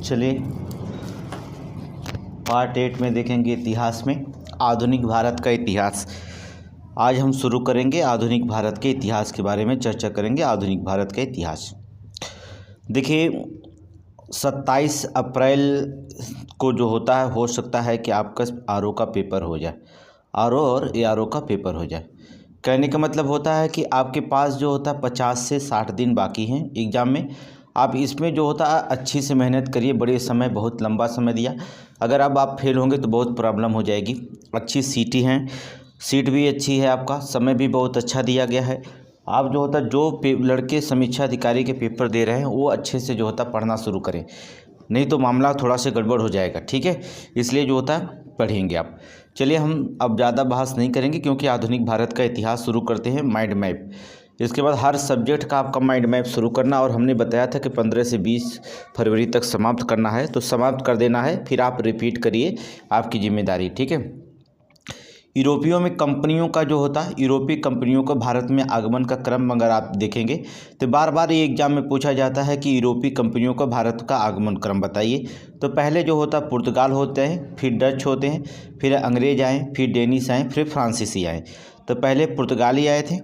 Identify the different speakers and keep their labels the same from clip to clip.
Speaker 1: चलिए पार्ट 8 में देखेंगे इतिहास में आधुनिक भारत का इतिहास। आज हम शुरू करेंगे आधुनिक भारत के इतिहास के बारे में चर्चा करेंगे। आधुनिक भारत का इतिहास देखिए 27 अप्रैल को जो होता है, हो सकता है कि आपका आरओ का पेपर हो जाए, आरओ और एआरओ का पेपर हो जाए। कहने का मतलब होता है कि आपके पास जो होता है 50 से 60 दिन बाकी हैं एग्ज़ाम में। आप इसमें जो होता है अच्छी से मेहनत करिए। बड़े समय, बहुत लंबा समय दिया, अगर अब आप फेल होंगे तो बहुत प्रॉब्लम हो जाएगी। अच्छी सीटें हैं, सीट भी अच्छी है, आपका समय भी बहुत अच्छा दिया गया है। आप जो होता जो लड़के समीक्षा अधिकारी के पेपर दे रहे हैं वो अच्छे से जो होता पढ़ना शुरू करें, नहीं तो मामला थोड़ा सा गड़बड़ हो जाएगा, ठीक है। इसलिए जो होता है पढ़ेंगे आप। चलिए हम अब ज़्यादा बहस नहीं करेंगे क्योंकि आधुनिक भारत का इतिहास शुरू करते हैं माइंड मैप। इसके बाद हर सब्जेक्ट का आपका माइंड मैप शुरू करना, और हमने बताया था कि 15 से 20 फरवरी तक समाप्त करना है, तो समाप्त कर देना है, फिर आप रिपीट करिए, आपकी जिम्मेदारी, ठीक है। यूरोपियों में कंपनियों का जो होता है, यूरोपीय कंपनियों का भारत में आगमन का क्रम अगर आप देखेंगे तो बार बार ये एग्जाम में पूछा जाता है कि यूरोपीय कंपनियों का भारत का आगमन क्रम बताइए। तो पहले जो होता है पुर्तगाल होते हैं, फिर डच होते हैं, फिर अंग्रेज आए, फिर डेनिश आए, फिर फ्रांसीसी आए। तो पहले पुर्तगाली आए थे,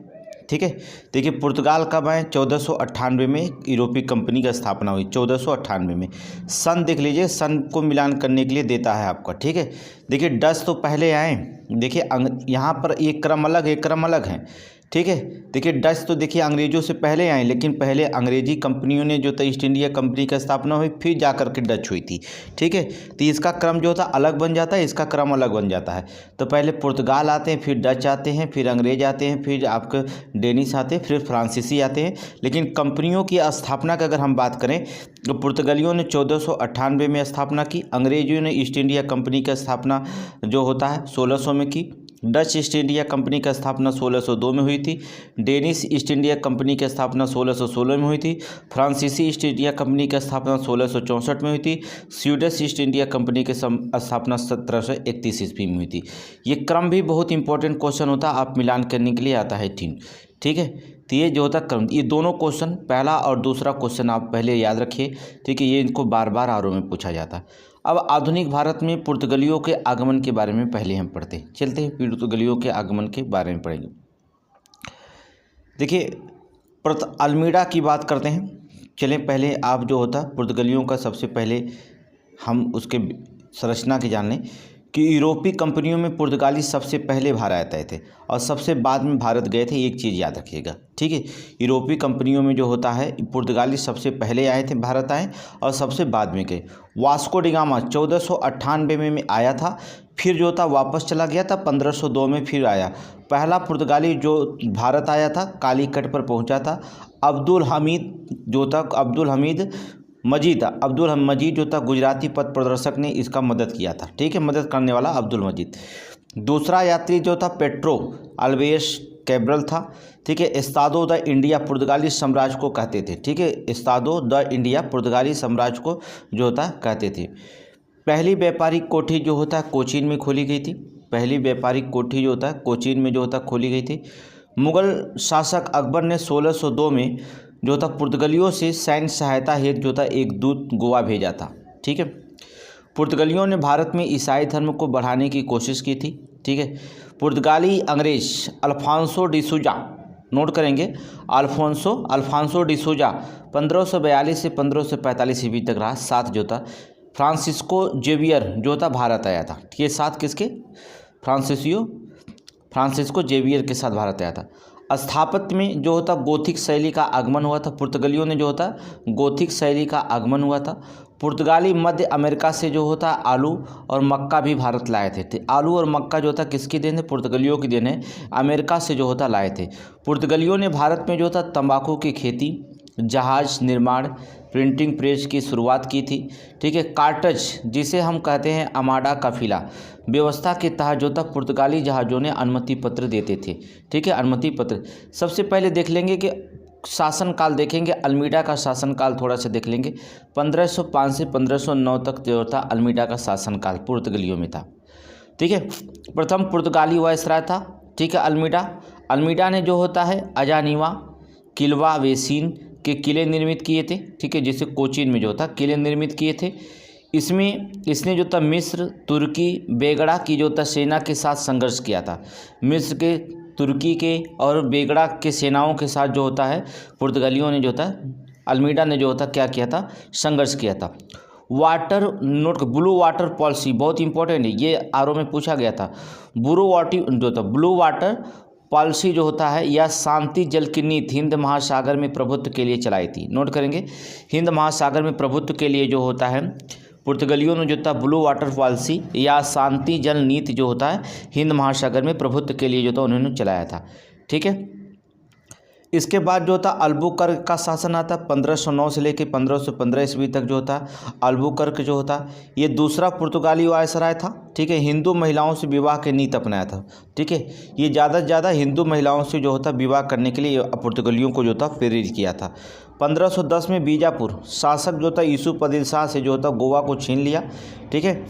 Speaker 1: ठीक है। देखिए पुर्तगाल कब आए? 1498 में यहाँ कंपनी का स्थापना हुई, 1498 में। सन देख लीजिए, सन को मिलान करने के लिए देता है आपका, ठीक है। देखिए डच तो पहले आए, देखिए यहाँ पर एक क्रम अलग, एक क्रम अलग है, ठीक है। देखिए डच तो देखिए अंग्रेज़ों से पहले आए, लेकिन पहले अंग्रेजी कंपनियों ने जो था ईस्ट इंडिया कंपनी का स्थापना हुई, फिर जाकर के डच हुई थी, ठीक है। तो इसका क्रम जो था अलग बन जाता है, इसका क्रम अलग बन जाता है। तो पहले पुर्तगाल आते हैं, फिर डच आते हैं, फिर अंग्रेज आते हैं, फिर आपके डेनिश आते हैं, फिर फ्रांसीसी आते हैं। लेकिन कंपनियों की स्थापना की अगर हम बात करें तो पुर्तगालियों ने 1498 में स्थापना की, अंग्रेजों ने ईस्ट इंडिया कंपनी का स्थापना जो होता है 1600 में की, डच ईस्ट इंडिया कंपनी का स्थापना 1602 में हुई थी, डेनिश ईस्ट इंडिया कंपनी की स्थापना 1616 में हुई थी, फ्रांसीसी ईस्ट इंडिया कंपनी की स्थापना 1664 में हुई थी, स्वीडिश ईस्ट इंडिया कंपनी की स्थापना 1731 ईस्वी में हुई थी। ये क्रम भी बहुत इंपॉर्टेंट क्वेश्चन होता है, आप मिलान करने के लिए आता है तीन, ठीक है। तो ये जो होता क्रम, ये दोनों क्वेश्चन, पहला और दूसरा क्वेश्चन आप पहले याद रखिए, ठीक है। ये इनको बार बार आरओ में पूछा जाता है। अब आधुनिक भारत में पुर्तगालियों के आगमन के बारे में पहले हम पढ़ते हैं, चलते हैं पुर्तगालियों के आगमन के बारे में पढ़ेंगे। देखिए अल्मीडा की बात करते हैं। चलें पहले आप जो होता पुर्तगालियों का सबसे पहले हम उसके संरचना की जान लें कि यूरोपीय कंपनियों में पुर्तगाली सबसे पहले भारत आए थे और सबसे बाद में भारत गए थे। एक चीज़ याद रखिएगा, ठीक है। यूरोपीय कंपनियों में जो होता है पुर्तगाली सबसे पहले आए थे, भारत आए और सबसे बाद में गए। वास्को डी गामा 1498 में आया था, फिर जो था वापस चला गया था, 1502 में फिर आया। पहला पुर्तगाली जो भारत आया था कालीकट पर पहुँचा था अब्दुल हमीद जो था, अब्दुल मजीद जो था गुजराती पथ प्रदर्शक ने इसका मदद किया था, ठीक है, मदद करने वाला अब्दुल मजीद। दूसरा यात्री जो था पेट्रो अल्वेस कैब्रल था, ठीक है। एस्तादो द इंडिया पुर्तगाली साम्राज्य को कहते थे, ठीक है। एस्तादो द इंडिया पुर्तगाली साम्राज्य को जो होता कहते थे। पहली व्यापारिक कोठी जो होता है कोचीन में खोली गई थी, पहली व्यापारिक कोठी जो होता है कोचीन में जो होता खोली गई थी। मुग़ल शासक अकबर ने 1602 में जो था पुर्तगालियों से सैन्य सहायता हेतु जो था एक दूत गोवा भेजा था, ठीक है। पुर्तगालियों ने भारत में ईसाई धर्म को बढ़ाने की कोशिश की थी, ठीक है। पुर्तगाली अंग्रेज अल्फांसो डिसूजा, नोट करेंगे, अल्फांसो डिसूजा 1542 से 1545 ईस्वी तक रहा। साथ जो था फ्रांसिस्को जेवियर जो था भारत आया था, ये साथ किसके? फ्रांसिस्को जेवियर के साथ भारत आया था। स्थापत्य में जो होता गोथिक शैली का आगमन हुआ था, पुर्तगालियों ने जो होता गोथिक शैली का आगमन हुआ था। पुर्तगाली मध्य अमेरिका से जो होता आलू और मक्का भी भारत लाए थे। आलू और मक्का जो था किसकी देन है? पुर्तगालियों की देन है, अमेरिका से जो होता लाए थे। पुर्तगालियों ने भारत में जो था तंबाकू की खेती, जहाज निर्माण, प्रिंटिंग प्रेस की शुरुआत की थी, ठीक है। कार्टज जिसे हम कहते हैं अमाडा काफिला व्यवस्था के तहत जो था पुर्तगाली जहाज़ों ने अनुमति पत्र देते थे, ठीक है, अनुमति पत्र। सबसे पहले देख लेंगे कि शासनकाल देखेंगे, अल्मीडा का शासनकाल थोड़ा सा देख लेंगे। 1505 से 1509 तक जो था अल्मीडा का शासनकाल पुर्तगालियों में था, ठीक है। प्रथम पुर्तगाली वायसराय था, ठीक है, अल्मीडा ने जो होता है अजानीवा, किल्वा वेसिन, के किले निर्मित किए थे, ठीक है, जैसे कोचीन में जो था किले निर्मित किए थे। इसमें इसने जो था मिस्र, तुर्की, बेगड़ा की जो था सेना के साथ संघर्ष किया था। मिस्र के, तुर्की के और बेगड़ा के सेनाओं के साथ जो होता है पुर्तगालियों ने जो था, अल्मीडा ने जो होता क्या किया था, संघर्ष किया था। Water note, blue water policy बहुत इंपॉर्टेंट है, ये आरओ में पूछा गया था। ब्लू वाटर पॉलिसी जो होता है या शांति जल की नीति हिंद महासागर में प्रभुत्व के लिए चलाई थी। नोट करेंगे, हिंद महासागर में प्रभुत्व के लिए जो होता है पुर्तगालियों ने जो था ब्लू वाटर पॉलिसी या शांति जल नीति जो होता है हिंद महासागर में प्रभुत्व के लिए जो था उन्होंने चलाया था, ठीक है। इसके बाद जो था अल्बुकर्क का शासन आता, 1509 से लेकर 1515 ईस्वी तक जो होता अल्बुकर्क जो होता ये दूसरा पुर्तगाली वायसराय था, ठीक है। हिंदू महिलाओं से विवाह की नीति अपनाया था, ठीक है। ये ज़्यादा से ज़्यादा हिंदू महिलाओं से जो होता विवाह करने के लिए पुर्तगालियों को जो था प्रेरित किया था। 1510 में बीजापुर शासक जो था यूसुफ आदिल शाह से जो होता गोवा को छीन लिया, ठीक है।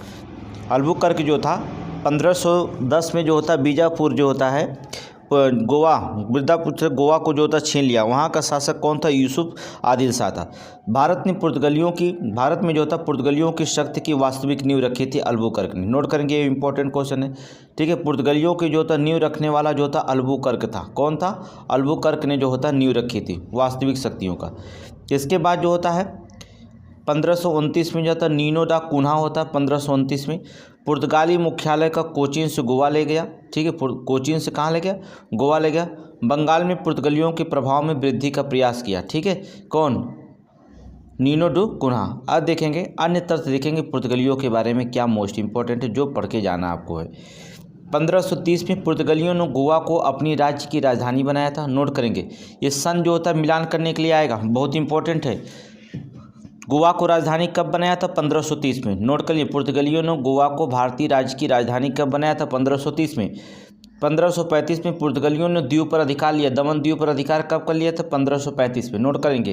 Speaker 1: अल्बुकर्क जो था 1510 में जो होता बीजापुर जो होता है गोवा, बिरदापुर से गोवा को जो होता छीन लिया। वहाँ का शासक कौन था, यूसुफ आदिल शाह था। भारत में जो था पुर्तगालियों की शक्ति की वास्तविक नींव रखी थी अल्बुकर्क ने। नोट करेंगे, ये इंपॉर्टेंट क्वेश्चन है, ठीक है। पुर्तगालियों की जो था नींव रखने वाला जो था अल्बुकर्क था। कौन था, अल्बुकर्क ने जो होता नींव रखी थी वास्तविक शक्तियों का। इसके बाद जो होता है 1529 में जो था नीनो दा कुन्हा होता, 1529 में पुर्तगाली मुख्यालय का कोचीन से गोवा ले गया, ठीक है। कोचीन से कहाँ ले गया, गोवा ले गया। बंगाल में पुर्तगालियों के प्रभाव में वृद्धि का प्रयास किया, ठीक है। कौन, नीनो डू कुन्हा। अब देखेंगे अन्य तथ्य देखेंगे पुर्तगालियों के बारे में क्या मोस्ट इंपॉर्टेंट है जो पढ़ के जाना आपको है। 1530 में पुर्तगालियों ने गोवा को अपनी राज्य की राजधानी बनाया था। नोट करेंगे, ये सन जो होता है मिलान करने के लिए आएगा, बहुत इंपॉर्टेंट है। गोवा को राजधानी कब बनाया था, 1530 में। नोट करिए, पुर्तगालियों ने गोवा को भारतीय राज्य की राजधानी कब बनाया था, 1530 में। 1535 में पुर्तगालियों ने द्वीप पर अधिकार लिया, दमन द्वीप पर अधिकार कब कर लिया था, 1535 में। नोट करेंगे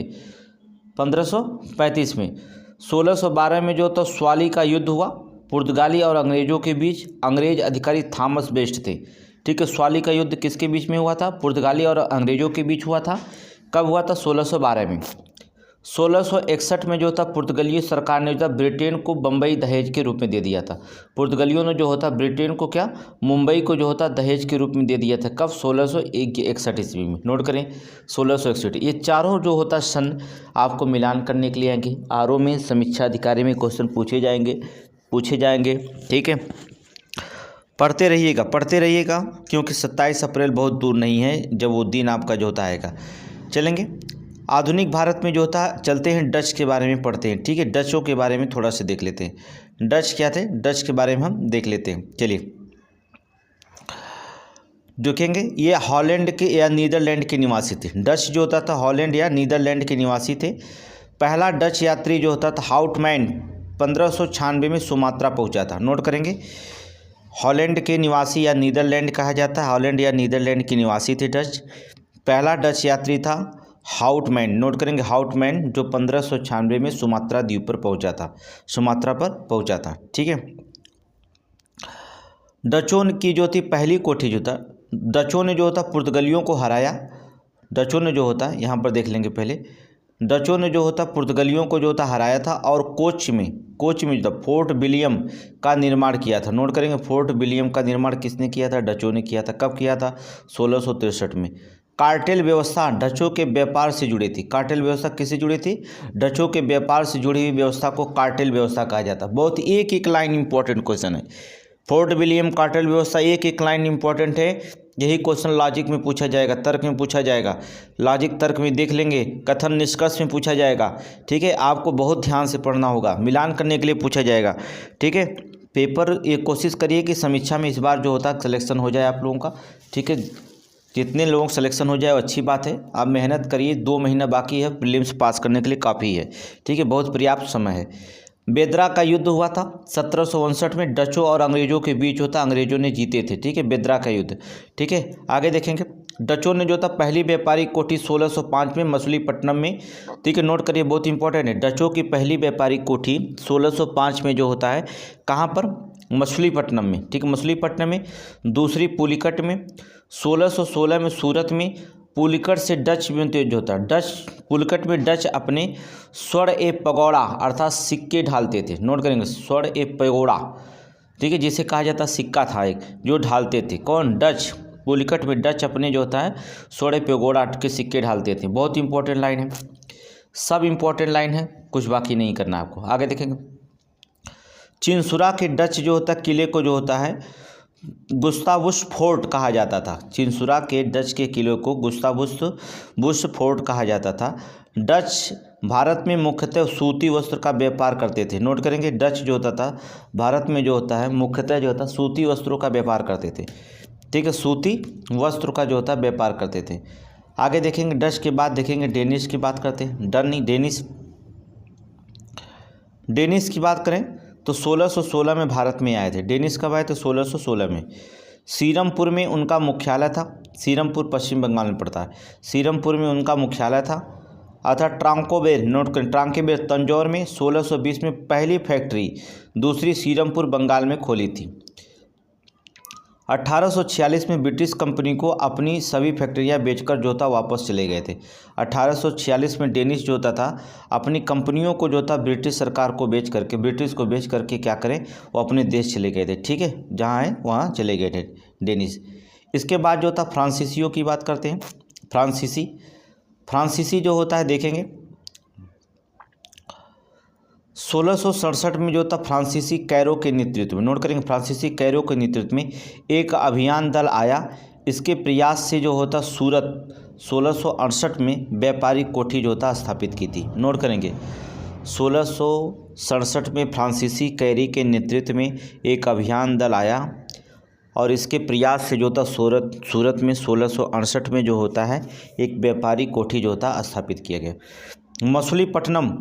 Speaker 1: 1535 में। 1612 में जो तो स्वाली का युद्ध हुआ पुर्तगाली और अंग्रेजों के बीच। अंग्रेज अधिकारी थॉमस बेस्ट थे, ठीक है। स्वाली का युद्ध किसके बीच में हुआ था, पुर्तगाली और अंग्रेजों के बीच हुआ था। कब हुआ था, 1612 में। 1661 में जो था पुर्तगाली सरकार ने जो था ब्रिटेन को बम्बई दहेज के रूप में दे दिया था। पुर्तगालियों ने जो होता ब्रिटेन को क्या, मुंबई को जो होता दहेज के रूप में दे दिया था। कब, 1661 ईस्वी में। नोट करें 1661। ये चारों जो होता सन आपको मिलान करने के लिए आएंगे। आरओ में समीक्षा अधिकारी में क्वेश्चन पूछे जाएंगे, ठीक है। पढ़ते रहिएगा क्योंकि 27 अप्रैल बहुत दूर नहीं है जब वो दिन आपका जो होता आएगा। चलेंगे आधुनिक भारत में जो होता चलते हैं, डच के बारे में पढ़ते हैं, ठीक है। डचों के बारे में थोड़ा सा देख लेते हैं। डच क्या थे, डच के बारे में हम देख लेते हैं। चलिए देखेंगे, ये हॉलैंड के या नीदरलैंड के निवासी थे। डच जो होता था हॉलैंड या नीदरलैंड के निवासी थे। पहला डच यात्री जो होता था हाउटमैन 1596 में सुमात्रा पहुंचा था। नोट करेंगे, हॉलैंड के निवासी या नीदरलैंड कहा जाता है, हॉलैंड या नीदरलैंड के निवासी थे डच। पहला डच यात्री था हाउटमैन। नोट करेंगे हाउटमैन जो 1596 में सुमात्रा द्वीप पर पहुंचा था, सुमात्रा पर पहुंचा था, ठीक है। डचों की जो थी पहली कोठी जो था, डचों ने जो होता पुर्तगालियों को हराया। डचों ने जो होता यहाँ पर देख लेंगे पहले, डचों ने जो होता पुर्तगालियों को जो होता हराया था और कोच में जो था फोर्ट विलियम का निर्माण किया था। नोट करेंगे फोर्ट विलियम का निर्माण किसने किया था, डचों ने किया था। कब किया था, 1663 में। कार्टेल व्यवस्था डचों के व्यापार से जुड़ी थी। कार्टेल व्यवस्था किससे जुड़ी थी, डचों के व्यापार से जुड़ी हुई व्यवस्था को कार्टेल व्यवस्था कहा जाता है। बहुत एक लाइन इंपॉर्टेंट क्वेश्चन है। फोर्ट विलियम कार्टेल व्यवस्था एक लाइन इंपॉर्टेंट है। यही क्वेश्चन लॉजिक में पूछा जाएगा, तर्क में पूछा जाएगा, लॉजिक तर्क में देख लेंगे, कथन निष्कर्ष में पूछा जाएगा, ठीक है। आपको बहुत ध्यान से पढ़ना होगा, मिलान करने के लिए पूछा जाएगा, ठीक है। पेपर ये कोशिश करिए कि समीक्षा में इस बार जो होता है सिलेक्शन हो जाए आप लोगों का, ठीक है। जितने लोगों का सिलेक्शन हो जाए अच्छी बात है। आप मेहनत करिए, 2 महीना बाकी है, प्रीलिम्स पास करने के लिए काफ़ी है, ठीक है, बहुत पर्याप्त समय है। बेदरा का युद्ध हुआ था 1759 में, डचों और अंग्रेजों के बीच होता, अंग्रेजों ने जीते थे, ठीक है, बेदरा का युद्ध, ठीक है। आगे देखेंगे, डचों ने जो था पहली व्यापारिक कोठी 1605 में मछलीपट्टनम में, ठीक है। नोट करिए बहुत इंपॉर्टेंट है, डचों की पहली व्यापारिक कोठी 1605 में जो होता है कहाँ पर, मछलीपट्टनम में, ठीक है, मछलीपट्टनम में। दूसरी पुलिकट में, 1616 में सूरत में पुलिकट से डच में तो युद्ध होता है। डच पुलिकट में डच अपने स्वर्ण ए पगोड़ा अर्थात सिक्के ढालते थे। नोट करेंगे, स्वर्ण ए पगोड़ा, ठीक है, जिसे कहा जाता सिक्का था एक जो ढालते थे। कौन? डच। पुलिकट में डच अपने जो होता है स्वर्ण पेगोड़ा के सिक्के ढालते थे। बहुत इंपॉर्टेंट लाइन है, सब इंपॉर्टेंट लाइन है, कुछ बाकी नहीं करना आपको। आगे देखेंगे, चिंसुरा के डच जो होता है किले को जो होता है गुस्तावुस फोर्ट कहा जाता था। चिंसुरा के डच के किले को गुस्तावुस फोर्ट कहा जाता था। डच भारत में मुख्यतः सूती वस्त्र का व्यापार करते थे। नोट करेंगे, डच जो होता था भारत में जो होता है मुख्यतः जो होता है सूती वस्त्रों का व्यापार करते थे। ठीक है, सूती वस्त्र का जो होता है व्यापार करते थे। आगे देखेंगे, डच के बाद देखेंगे डेनिश की बात करते हैं। डेनिश की बात करें तो 1616 में भारत में आए थे। डेनिश कब आए थे? 1616 में। सीरमपुर में उनका मुख्यालय था। सीरमपुर पश्चिम बंगाल में पड़ता है। सीरमपुर में उनका मुख्यालय था। अर्थात ट्रांकोबेर, नोट करें, ट्रांकेबेर तंजौर में 1620 में पहली फैक्ट्री, दूसरी सीरमपुर बंगाल में खोली थी। 1846 में ब्रिटिश कंपनी को अपनी सभी फैक्ट्रियां बेचकर जो था वापस चले गए थे। 1846 में डेनिश जो था अपनी कंपनियों को जो था ब्रिटिश सरकार को बेच करके क्या करें, वो अपने देश चले गए थे। ठीक है, जहाँ है वहाँ चले गए थे डेनिश। इसके बाद जो था फ्रांसीसियों की बात करते हैं। फ्रांसीसी जो होता है देखेंगे 1667 में जो था फ्रांसीसी कैरो के नेतृत्व में, नोट करेंगे, फ्रांसीसी कैरो के नेतृत्व में एक अभियान दल आया। इसके प्रयास से जो होता सूरत 1668 में व्यापारिक कोठी जो होता स्थापित की थी। नोट करेंगे, 1667 में फ्रांसीसी कैरी के नेतृत्व में एक अभियान दल आया और इसके प्रयास से जो था सूरत में 1668 में जो होता है एक व्यापारिक कोठी जो होता स्थापित किया गया। मछलीपट्टनम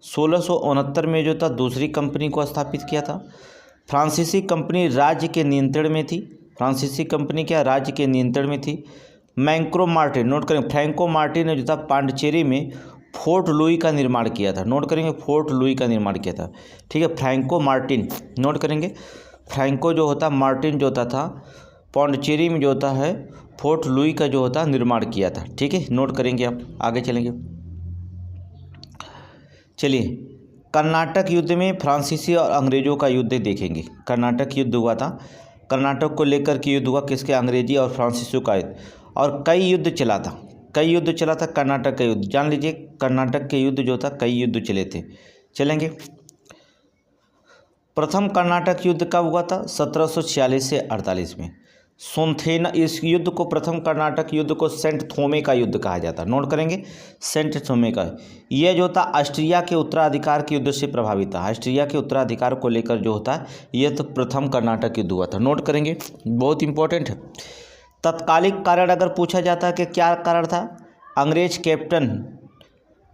Speaker 1: 1669 में जो था दूसरी कंपनी को स्थापित किया था। फ्रांसीसी कंपनी राज्य के नियंत्रण में थी। फ्रांसीसी कंपनी क्या राज्य के नियंत्रण में थी। मैंक्रो मार्टिन, नोट करेंगे, फ्रैंको मार्टिन ने जो था पांडिचेरी में फोर्ट लुई का निर्माण किया था। नोट करेंगे, फोर्ट लुई का निर्माण किया था। ठीक है, फ्रैंको मार्टिन, नोट करेंगे, फ्रैंको जो होता मार्टिन जो होता था पांडिचेरी में जो होता है फोर्ट लुई का जो होता निर्माण किया था। ठीक है, नोट करेंगे आप। आगे चलेंगे, चलिए, कर्नाटक युद्ध में फ्रांसीसी और अंग्रेज़ों का युद्ध देखेंगे। कर्नाटक युद्ध हुआ था, कर्नाटक को लेकर के युद्ध हुआ, किसके? अंग्रेजी और फ्रांसीसियों का युद्ध। और कई युद्ध चला था कर्नाटक का युद्ध। जान लीजिए, कर्नाटक के युद्ध जो था कई युद्ध चले थे। चलेंगे, प्रथम कर्नाटक युद्ध कब हुआ था? 1746 से 48 में। सोंथेना, इस युद्ध को, प्रथम कर्नाटक युद्ध को सेंट थोमे का युद्ध कहा जाता है। नोट करेंगे, सेंट थोमे का। यह जो था ऑस्ट्रिया के उत्तराधिकार के युद्ध से प्रभावित था। ऑस्ट्रिया के उत्तराधिकार को लेकर जो होता है यह तो प्रथम कर्नाटक युद्ध हुआ था। नोट करेंगे, बहुत इंपॉर्टेंट है। तत्कालिक कारण अगर पूछा जाता है कि क्या कारण था, अंग्रेज कैप्टन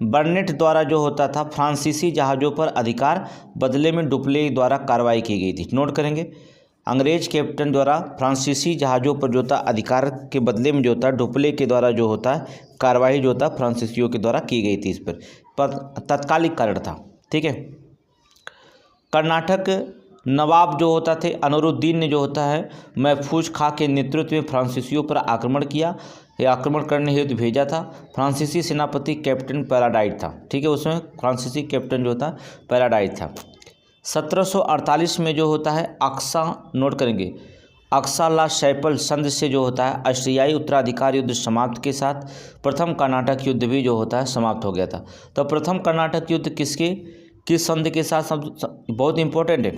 Speaker 1: बर्नेट द्वारा जो होता था फ्रांसीसी जहाज़ों पर अधिकार, बदले में डुप्ले द्वारा कार्रवाई की गई थी। नोट करेंगे, अंग्रेज कैप्टन द्वारा फ्रांसीसी जहाज़ों पर जो था अधिकार के बदले में जो था डुप्ले के द्वारा जो होता है कार्रवाई जो था फ्रांसीसियों के द्वारा की गई थी। इस पर तत्कालिक कारण था। ठीक है, कर्नाटक नवाब जो होता थे अनरुद्दीन ने जो होता है महफूज खां के नेतृत्व में फ्रांसीसियों पर आक्रमण किया, आक्रमण करने हेतु भेजा था। फ्रांसीसी सेनापति कैप्टन पैराडाइट था। ठीक है, उसमें फ्रांसीसी कैप्टन जो था पैराडाइट था। 1748 में जो होता है अक्सा, नोट करेंगे, अक्सा ला शैपल संधि से जो होता है ऑस्ट्रियाई उत्तराधिकार युद्ध समाप्त के साथ प्रथम कर्नाटक युद्ध भी जो होता है समाप्त हो गया था। तो प्रथम कर्नाटक युद्ध किस संधि के साथ? बहुत इंपॉर्टेंट है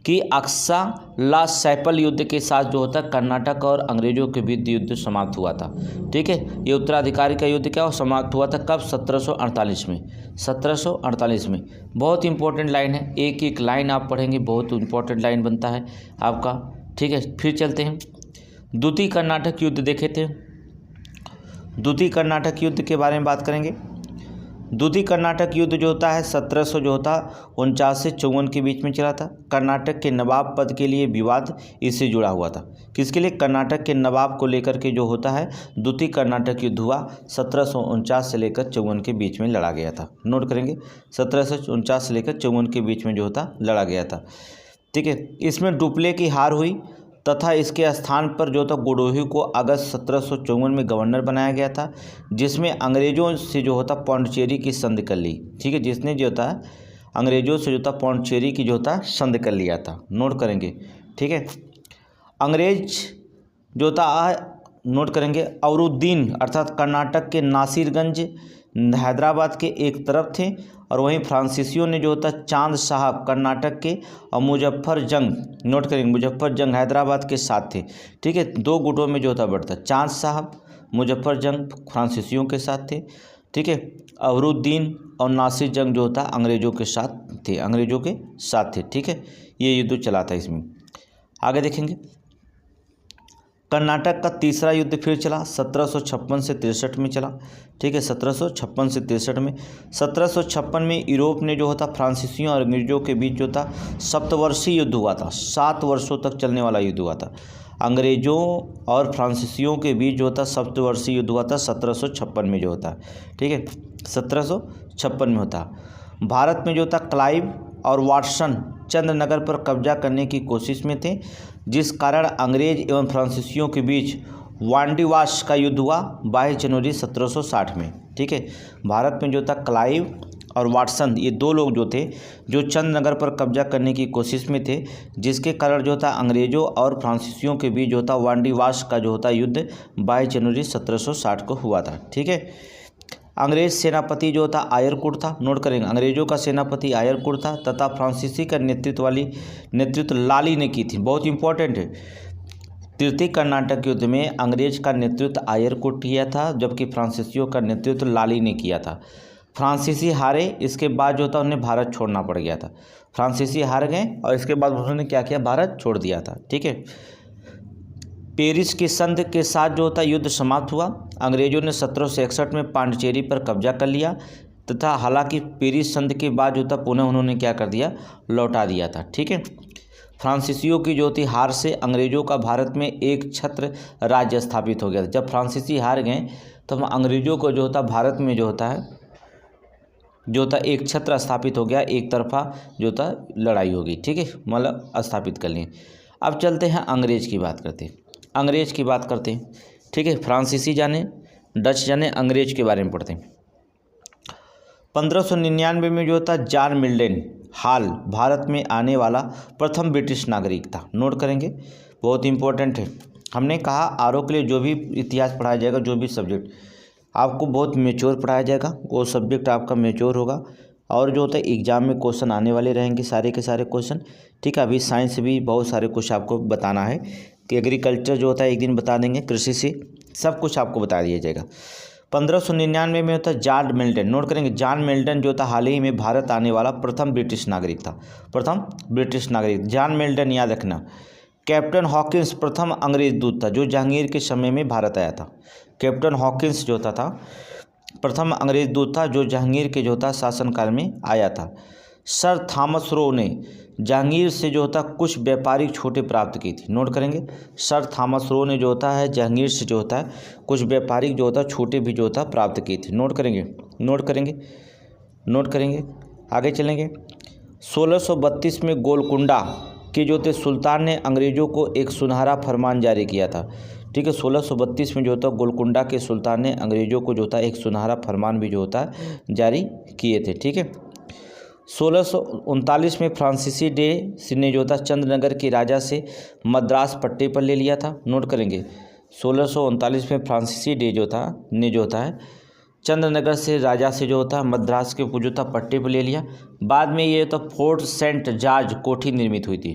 Speaker 1: कि अक्सा ला शैपल युद्ध के साथ जो होता है कर्नाटक और अंग्रेजों के बीच युद्ध समाप्त हुआ था। ठीक है, ये उत्तराधिकारी का युद्ध क्या समाप्त हुआ था कब? 1748 में। 1748 में। बहुत इंपॉर्टेंट लाइन है, एक एक लाइन आप पढ़ेंगे, बहुत इंपॉर्टेंट लाइन बनता है आपका। ठीक है, फिर चलते हैं, द्वितीय कर्नाटक युद्ध देखे थे। द्वितीय कर्नाटक युद्ध के बारे में बात करेंगे। द्वितीय कर्नाटक युद्ध जो होता है 1700 जो होता 49 से 54 के बीच में चला था। कर्नाटक के नवाब पद के लिए विवाद इससे जुड़ा हुआ था। किसके लिए? कर्नाटक के नवाब को लेकर के जो होता है द्वितीय कर्नाटक युद्ध हुआ 1749 से लेकर 54 के बीच में लड़ा गया था। नोट करेंगे, 1749 से लेकर 54 के बीच में जो होता लड़ा गया था। ठीक है, इसमें डुप्ले की हार हुई तथा इसके स्थान पर जो था गुडोही को अगस्त 1754 में गवर्नर बनाया गया था, जिसमें अंग्रेज़ों से जो होता पौंडीचेरी की संधि कर ली। ठीक है, जिसने जो था अंग्रेज़ों से जो था पौंडीचेरी की जो था संधि कर लिया था। नोट करेंगे। ठीक है, अंग्रेज जो था नोट करेंगे औरुद्दीन अर्थात कर्नाटक के नासिरगंज हैदराबाद के एक तरफ थे, और वहीं फ्रांसीसियों ने जो होता चांद साहब कर्नाटक के और मुजफ्फरजंग नोट करेंगे मुजफ्फरजंग हैदराबाद के साथ थे। ठीक है, दो गुटों में जो होता बढ़ता चांद साहब मुजफ्फरजंग फ्रांसीसियों के साथ थे। ठीक है, अवरुद्दीन और नासिर जंग जो होता अंग्रेज़ों के साथ थे। ठीक है, ये युद्ध चला था। इसमें आगे देखेंगे कर्नाटक का तीसरा युद्ध फिर चला 1756 से 63 में चला। ठीक है, 1756 से 63 में 1756 में यूरोप ने जो होता फ्रांसीसियों और अंग्रेज़ों के बीच जो था सप्तवर्षीय युद्ध हुआ था। 7 वर्षों तक चलने वाला युद्ध हुआ था। अंग्रेज़ों और फ्रांसीसियों के बीच जो था सप्तवर्षीय युद्ध हुआ था 1756 में जो होता। ठीक है, 1756 में होता। भारत में जो था क्लाइव और वाटसन चंद्रनगर पर कब्जा करने की कोशिश में थे, जिस कारण अंग्रेज एवं फ्रांसीसियों के बीच वांडीवाश का युद्ध हुआ 22 जनवरी 1760 में। ठीक है, भारत में जो था क्लाइव और वाटसन ये दो लोग जो थे जो चंद्रनगर पर कब्जा करने की कोशिश में थे, जिसके कारण जो था अंग्रेज़ों और फ्रांसीसियों के बीच जो था वांडीवाश का जो होता युद्ध 22 जनवरी 1760 को हुआ था। ठीक है, अंग्रेज सेनापति जो था आयरकुट था। नोट करेंगे, अंग्रेज़ों का सेनापति आयरकुट था तथा फ्रांसीसी का नेतृत्व लाली ने की थी। बहुत इंपॉर्टेंट है। तृतीय कर्नाटक युद्ध में अंग्रेज का नेतृत्व आयरकुट किया था, जबकि फ्रांसीसियों का नेतृत्व लाली ने किया था। फ्रांसीसी हारे, इसके बाद जो था उन्हें भारत छोड़ना पड़ गया था। फ्रांसीसी हार गए और इसके बाद उन्होंने क्या किया, भारत छोड़ दिया था। ठीक है, पेरिस की संधि के साथ जो होता युद्ध समाप्त हुआ। अंग्रेज़ों ने 1761 में पांडिचेरी पर कब्जा कर लिया तथा हालांकि पेरिस संधि के बाद जो था पुनः उन्होंने क्या कर दिया, लौटा दिया था। ठीक है, फ्रांसीसियों की जो थी हार से अंग्रेज़ों का भारत में एक छत्र राज्य स्थापित हो गया। जब फ्रांसीसी हार गए तो अंग्रेज़ों को जो होता भारत में जो होता है जो था एक छत्र स्थापित हो गया, एक तरफा जो था लड़ाई हो गई। ठीक है, मतलब स्थापित कर लिए। अब चलते हैं अंग्रेज़ की बात करते हैं। ठीक है, फ्रांसीसी जाने, डच जाने, अंग्रेज के बारे में पढ़ते हैं। 1599 में जो था जॉन मिल्टन हाल भारत में आने वाला प्रथम ब्रिटिश नागरिक था। नोट करेंगे, बहुत इंपॉर्टेंट है। हमने कहा आरओ के लिए जो भी इतिहास पढ़ाया जाएगा, जो भी सब्जेक्ट आपको बहुत मेच्योर पढ़ाया जाएगा, वो सब्जेक्ट आपका मेच्योर होगा और जो होता है एग्जाम में क्वेश्चन आने वाले रहेंगे, सारे के सारे क्वेश्चन। ठीक है, अभी साइंस भी बहुत सारे कुछ आपको बताना है कि एग्रीकल्चर जो होता है एक दिन बता देंगे, कृषि से सब कुछ आपको बता दिया जाएगा। 1599 में होता है जॉन मिल्टन। नोट करेंगे, जॉन मिल्टन जो था हाल ही में भारत आने वाला प्रथम ब्रिटिश नागरिक था। जॉन मिल्टन याद रखना। कैप्टन हॉकिंस प्रथम अंग्रेज दूत था जो जहांगीर के समय में भारत आया था। कैप्टन हॉकिंस जो था प्रथम अंग्रेज दूत था जो जहांगीर के जो था शासनकाल में आया था। सर थॉमस रो ने जहांगीर से जो होता कुछ व्यापारिक छूटें प्राप्त की थी। नोट करेंगे, सर थॉमस रो ने जो होता है जहांगीर से जो होता है कुछ व्यापारिक जो होता है छूटें भी जो होता प्राप्त की थी। नोट करेंगे, आगे चलेंगे। 1632 में गोलकुंडा के जो थे सुल्तान ने अंग्रेज़ों को एक सुनहरा फरमान जारी किया था। ठीक है, 1632 में जो होता गोलकुंडा के सुल्तान ने अंग्रेज़ों को जो होता एक सुनहरा फरमान भी जो होता जारी किए थे। ठीक है, 1639 में फ्रांसीसी डे ने जो था चंद्रनगर के राजा से मद्रास पट्टे पर ले लिया था। नोट करेंगे, 1639 में फ्रांसीसी डे जो था चंद्रनगर से राजा से जो होता मद्रास के जो था पट्टे पर ले लिया। बाद में ये तो फोर्ट सेंट जॉर्ज कोठी निर्मित हुई थी।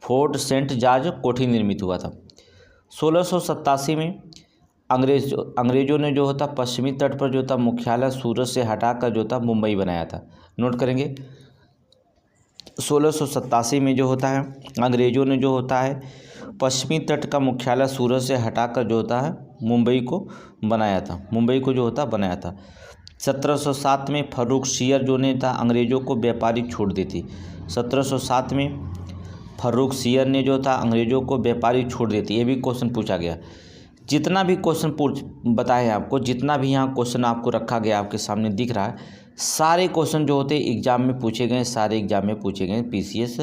Speaker 1: फोर्ट सेंट जॉर्ज कोठी निर्मित हुआ था। 1687 में अंग्रेज़ों ने जो होता पश्चिमी तट पर जो था मुख्यालय सूरत से हटाकर जो था मुंबई बनाया था। नोट करेंगे, 1687 में जो होता है अंग्रेज़ों ने जो होता है पश्चिमी तट का मुख्यालय सूरत से हटाकर जो होता है मुंबई को जो होता बनाया था। 1707 में फर्रुख सियर जो ने था अंग्रेज़ों को व्यापारिक छूट दी थी। 1707 में फर्रुख सियर ने जो था अंग्रेज़ों को व्यापारिक छूट दी थी। ये भी क्वेश्चन पूछा गया। जितना भी क्वेश्चन बताए हैं आपको, जितना भी यहाँ क्वेश्चन आपको रखा गया आपके सामने दिख रहा है, सारे क्वेश्चन जो होते एग्जाम में पूछे गए, पीसीएस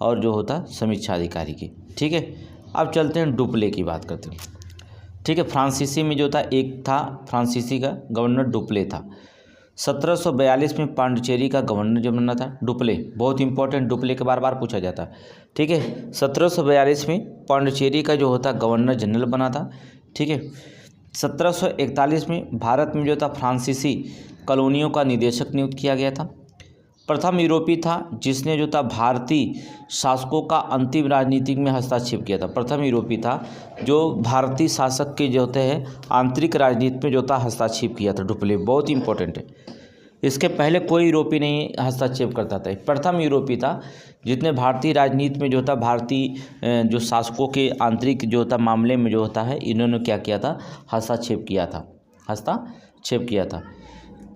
Speaker 1: और जो होता समीक्षा अधिकारी के। ठीक है, अब चलते हैं डुप्ले की बात करते हैं। ठीक है, फ्रांसीसी में जो था एक था फ्रांसीसी का गवर्नर डुप्ले था। 1742 में पांडिचेरी का गवर्नर जो बना था डुप्ले, बहुत इंपॉर्टेंट, डुप्ले के बार बार पूछा जाता है। ठीक है, 1742 में पांडिचेरी का जो होता गवर्नर जनरल बना था। ठीक है, 1741 में भारत में जो था फ्रांसीसी कॉलोनियों का निदेशक नियुक्त किया गया था। प्रथम यूरोपीय था जिसने जो था भारतीय शासकों का अंतिम राजनीतिक में हस्तक्षेप किया था। प्रथम यूरोपीय था जो भारतीय शासक के जो होते हैं आंतरिक राजनीति में जो था हस्तक्षेप किया था। डुप्ले बहुत इंपॉर्टेंट है, इसके पहले कोई यूरोपीय नहीं हस्तक्षेप करता था, प्रथम यूरोपीय था जिसने भारतीय राजनीति में जो था भारतीय जो शासकों के आंतरिक जो होता मामले में जो होता है इन्होंने क्या किया था, हस्तक्षेप किया था।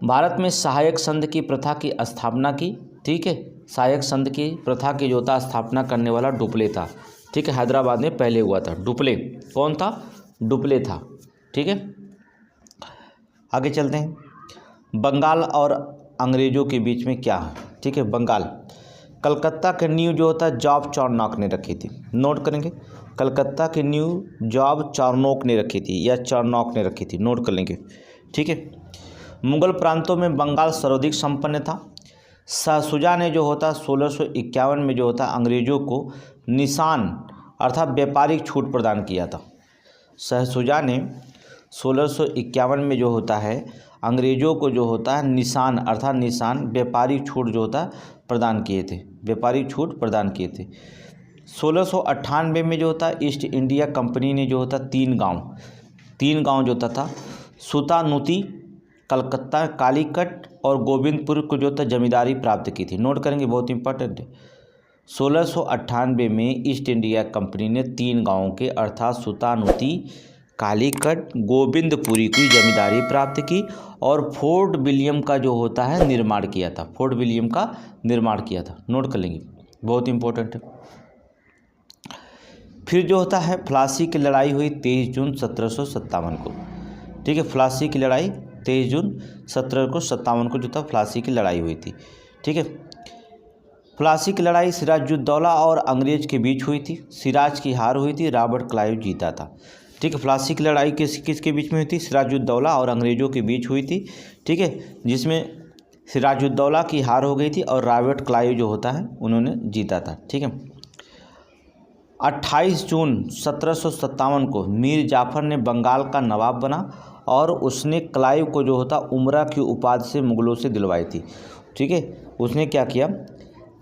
Speaker 1: भारत में सहायक संघ की प्रथा की स्थापना की। ठीक है, सहायक संघ की प्रथा की जो था स्थापना करने वाला डुप्ले था। ठीक है, हैदराबाद में पहले हुआ था। डुप्ले कौन था? डुप्ले था। ठीक है, आगे चलते हैं। बंगाल और अंग्रेज़ों के बीच में क्या है? ठीक है, बंगाल, कलकत्ता के नींव जो होता है जॉब चार्नॉक ने रखी थी। नोट करेंगे, कलकत्ता की नींव जॉब चार्नॉक ने रखी थी या चार्नॉक ने रखी थी, नोट कर लेंगे। ठीक है, मुगल प्रांतों में बंगाल सर्वाधिक संपन्न था। शाहशुजा ने जो होता 1651 में जो होता अंग्रेज़ों को निशान अर्थात व्यापारिक छूट प्रदान किया था। शाहशुजा ने 1651 में जो होता है अंग्रेज़ों को जो होता है निशान अर्थात व्यापारिक छूट जो होता प्रदान किए थे, 1698 में जो होता ईस्ट इंडिया कंपनी ने जो होता तीन गांव जो था सुतानुती, कलकत्ता, कालीकट और गोविंदपुर को जो था जमींदारी प्राप्त की थी। नोट करेंगे, बहुत इंपॉर्टेंट है। 1698 में ईस्ट इंडिया कंपनी ने तीन गांवों के अर्थात सुतानुती, कालीकट, गोविंदपुरी की जमींदारी प्राप्त की और फोर्ट विलियम का जो होता है निर्माण किया था। नोट कर लेंगे, बहुत इंपॉर्टेंट है। फिर जो होता है प्लासी की लड़ाई हुई 23 जून 1757 को। ठीक है, प्लासी की लड़ाई 23 जून 1757 को जो था प्लासी की लड़ाई हुई थी। ठीक है, प्लासी की लड़ाई सिराजुद्दौला और अंग्रेज के बीच हुई थी। सिराज की हार हुई थी, रॉबर्ट क्लाइव जीता था। ठीक है, प्लासी की लड़ाई किसके बीच में हुई थी? सिराजुद्दौला और अंग्रेज़ों के बीच हुई थी। ठीक है, जिसमें सिराजुद्दौला की हार हो गई थी और रॉबर्ट क्लाइव जो होता है उन्होंने जीता था। ठीक है, 28 जून 1757 को मीर जाफ़र ने बंगाल का नवाब बना और उसने क्लाइव को जो होता उमरा की उपाधि से मुगलों से दिलवाई थी। ठीक है, उसने क्या किया,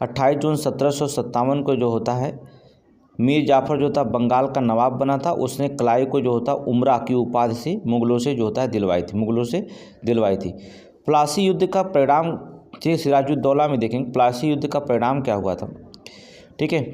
Speaker 1: 28 जून 1757 को जो होता है मीर जाफ़र जो था बंगाल का नवाब बना था, उसने क्लाइव को जो होता उमरा की उपाधि से मुगलों से जो होता है दिलवाई थी। प्लासी युद्ध का परिणाम सिराजुद्दौला में देखेंगे, प्लासी युद्ध का परिणाम क्या हुआ था। ठीक है,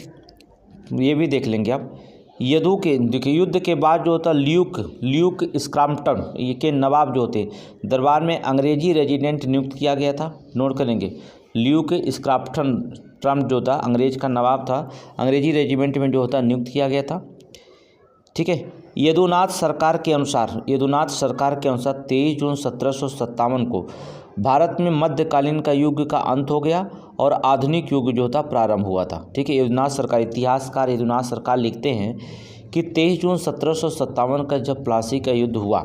Speaker 1: ये भी देख लेंगे आप। युद्ध के बाद जो होता ल्यूक स्क्रम्पटन ये के नवाब जो होते दरबार में अंग्रेजी रेजिडेंट नियुक्त किया गया था। नोट करेंगे, ल्यूक स्क्रम्पटन जो था अंग्रेज का नवाब था, अंग्रेजी रेजिमेंट में जो होता नियुक्त किया गया था। ठीक है, यदुनाथ सरकार के अनुसार 23 जून 1757 को भारत में मध्यकालीन का युग का अंत हो गया और आधुनिक युग जो था प्रारंभ हुआ था। ठीक है, इतिहासकार यदुनाथ सरकार लिखते हैं कि 23 जून 1757 का जब प्लासी का युद्ध हुआ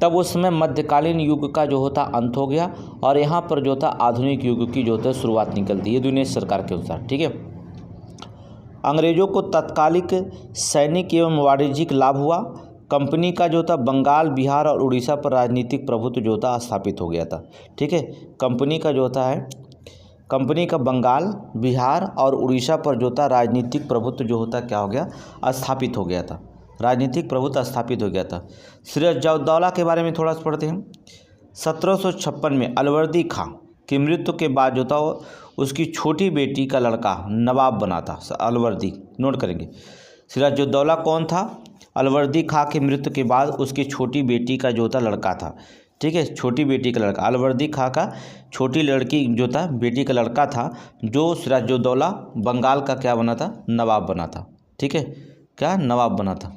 Speaker 1: तब उस समय मध्यकालीन युग का जो होता अंत हो गया और यहाँ पर जो था आधुनिक युग की जो होता शुरुआत निकलती है यदुनाथ सरकार के अनुसार। ठीक है, अंग्रेज़ों को तत्कालिक सैनिक एवं वाणिज्यिक लाभ हुआ। कंपनी का जो था बंगाल, बिहार और उड़ीसा पर राजनीतिक प्रभुत्व जो था स्थापित हो गया था। ठीक है, कंपनी का बंगाल, बिहार और उड़ीसा पर जो था राजनीतिक प्रभुत्व जो होता क्या हो गया, स्थापित हो गया था। सिराजुद्दौला के बारे में थोड़ा सा पढ़ते हैं। 1756 में अलवर्दी खां की मृत्यु के बाद जो था उसकी छोटी बेटी का लड़का नवाब बना था अलवर्दी। नोट करेंगे, सिराजुद्दौला कौन था? अलवर्दी खां की मृत्यु के बाद उसकी छोटी बेटी का जो था लड़का था। ठीक है, छोटी बेटी का लड़का, अलवर्दी खां का छोटी लड़की जो था बेटी का लड़का था जो सिराजुद्दौला बंगाल का क्या बना था? नवाब बना था। ठीक है, क्या नवाब बना था।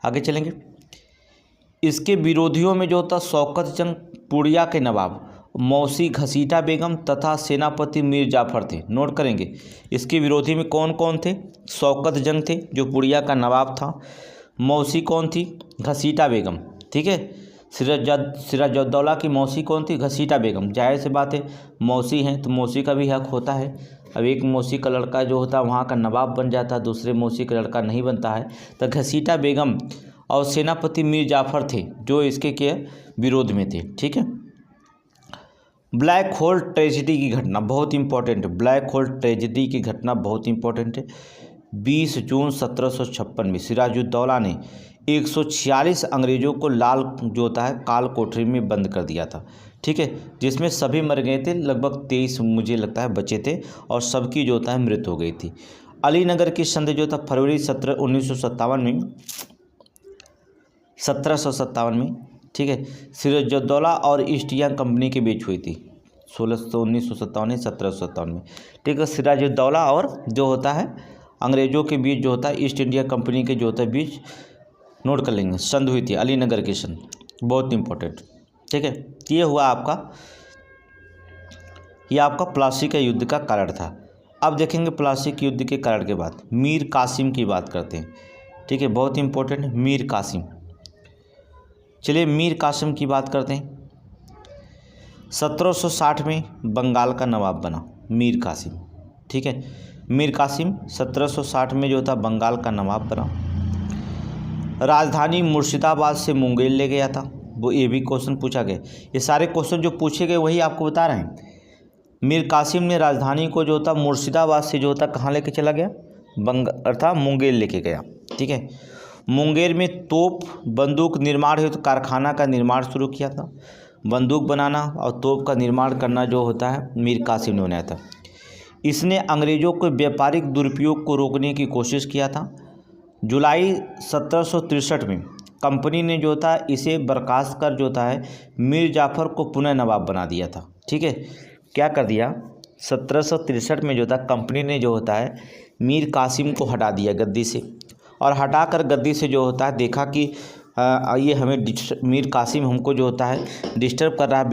Speaker 1: आगे चलेंगे। इसके विरोधियों में जो था शौकत जंग पूर्णिया के नवाब, मौसी घसीटा बेगम तथा सेनापति मीर जाफर थे। नोट करेंगे इसके विरोधी में कौन कौन थे। शौकत जंग थे जो पुड़िया का नवाब था। मौसी कौन थी, घसीटा बेगम। ठीक है, सिराजुद्दौला की मौसी कौन थी, घसीटा बेगम। जाहिर सी बात है मौसी हैं तो मौसी का भी हक होता है। अब एक मौसी का लड़का जो होता है वहाँ का नवाब बन जाता है, दूसरे मौसी का लड़का नहीं बनता है। तो घसीटा बेगम और सेनापति मीर जाफर थे जो इसके के विरोध में थे। ठीक है, ब्लैक होल ट्रेजिडी की घटना बहुत इंपॉर्टेंट है। ब्लैक होल ट्रेजिडी की घटना बहुत इंपॉर्टेंट है। 20 जून 1756 में सिराजुद्दौला ने 146 अंग्रेज़ों को लाल जो होता है काल कोठरी में बंद कर दिया था। ठीक है, जिसमें सभी मर गए थे, लगभग 23 मुझे लगता है बचे थे और सबकी जो होता है मृत्यु हो गई थी। अलीनगर की संधि जो था फरवरी 1757 में 1757 में, ठीक है, सिराजुद्दौला और ईस्ट इंडिया कंपनी के बीच हुई थी। 1757 में। ठीक है, सिराजुद्दौला और जो होता है अंग्रेज़ों के बीच जो होता है ईस्ट इंडिया कंपनी के जो होता है बीच नोट कर लेंगे संधि हुई थी, अलीनगर की संधि, बहुत इंपॉर्टेंट। ठीक है, ये हुआ आपका, ये आपका प्लासी का युद्ध का कारण था। अब देखेंगे प्लासी के युद्ध के कारण के बाद मीर कासिम की बात करते हैं। ठीक है, बहुत इंपॉर्टेंट है मीर कासिम। चलिए मीर कासिम की बात करते हैं। 1760 में बंगाल का नवाब बना मीर कासिम। ठीक है, मीर कासिम 1760 में जो था बंगाल का नवाब बना। राजधानी मुर्शिदाबाद से मुंगेर ले गया था। वो ये भी क्वेश्चन पूछा गया, ये सारे क्वेश्चन जो पूछे गए वही आपको बता रहे हैं। मीर कासिम ने राजधानी को जो था मुर्शिदाबाद से जो था कहाँ लेके चला गया, अर्थात मुंगेर लेके गया। ठीक है, मुंगेर में तोप बंदूक निर्माण हेतु कारखाना का निर्माण शुरू किया था। बंदूक बनाना और तोप का निर्माण करना जो होता है मीर कासिम ने बनाया था। इसने अंग्रेज़ों के व्यापारिक दुरुपयोग को रोकने की कोशिश किया था। जुलाई 1763 में कंपनी ने जो था इसे बर्खास्त कर जो है मीर जाफ़र को पुनः नवाब बना दिया था। ठीक है, क्या कर दिया 1763 में जो था कंपनी ने जो होता है मीर कासिम को हटा दिया गद्दी से, और हटाकर गद्दी से जो होता है देखा कि ये हमें मीर कासिम हमको जो होता है डिस्टर्ब कर रहा है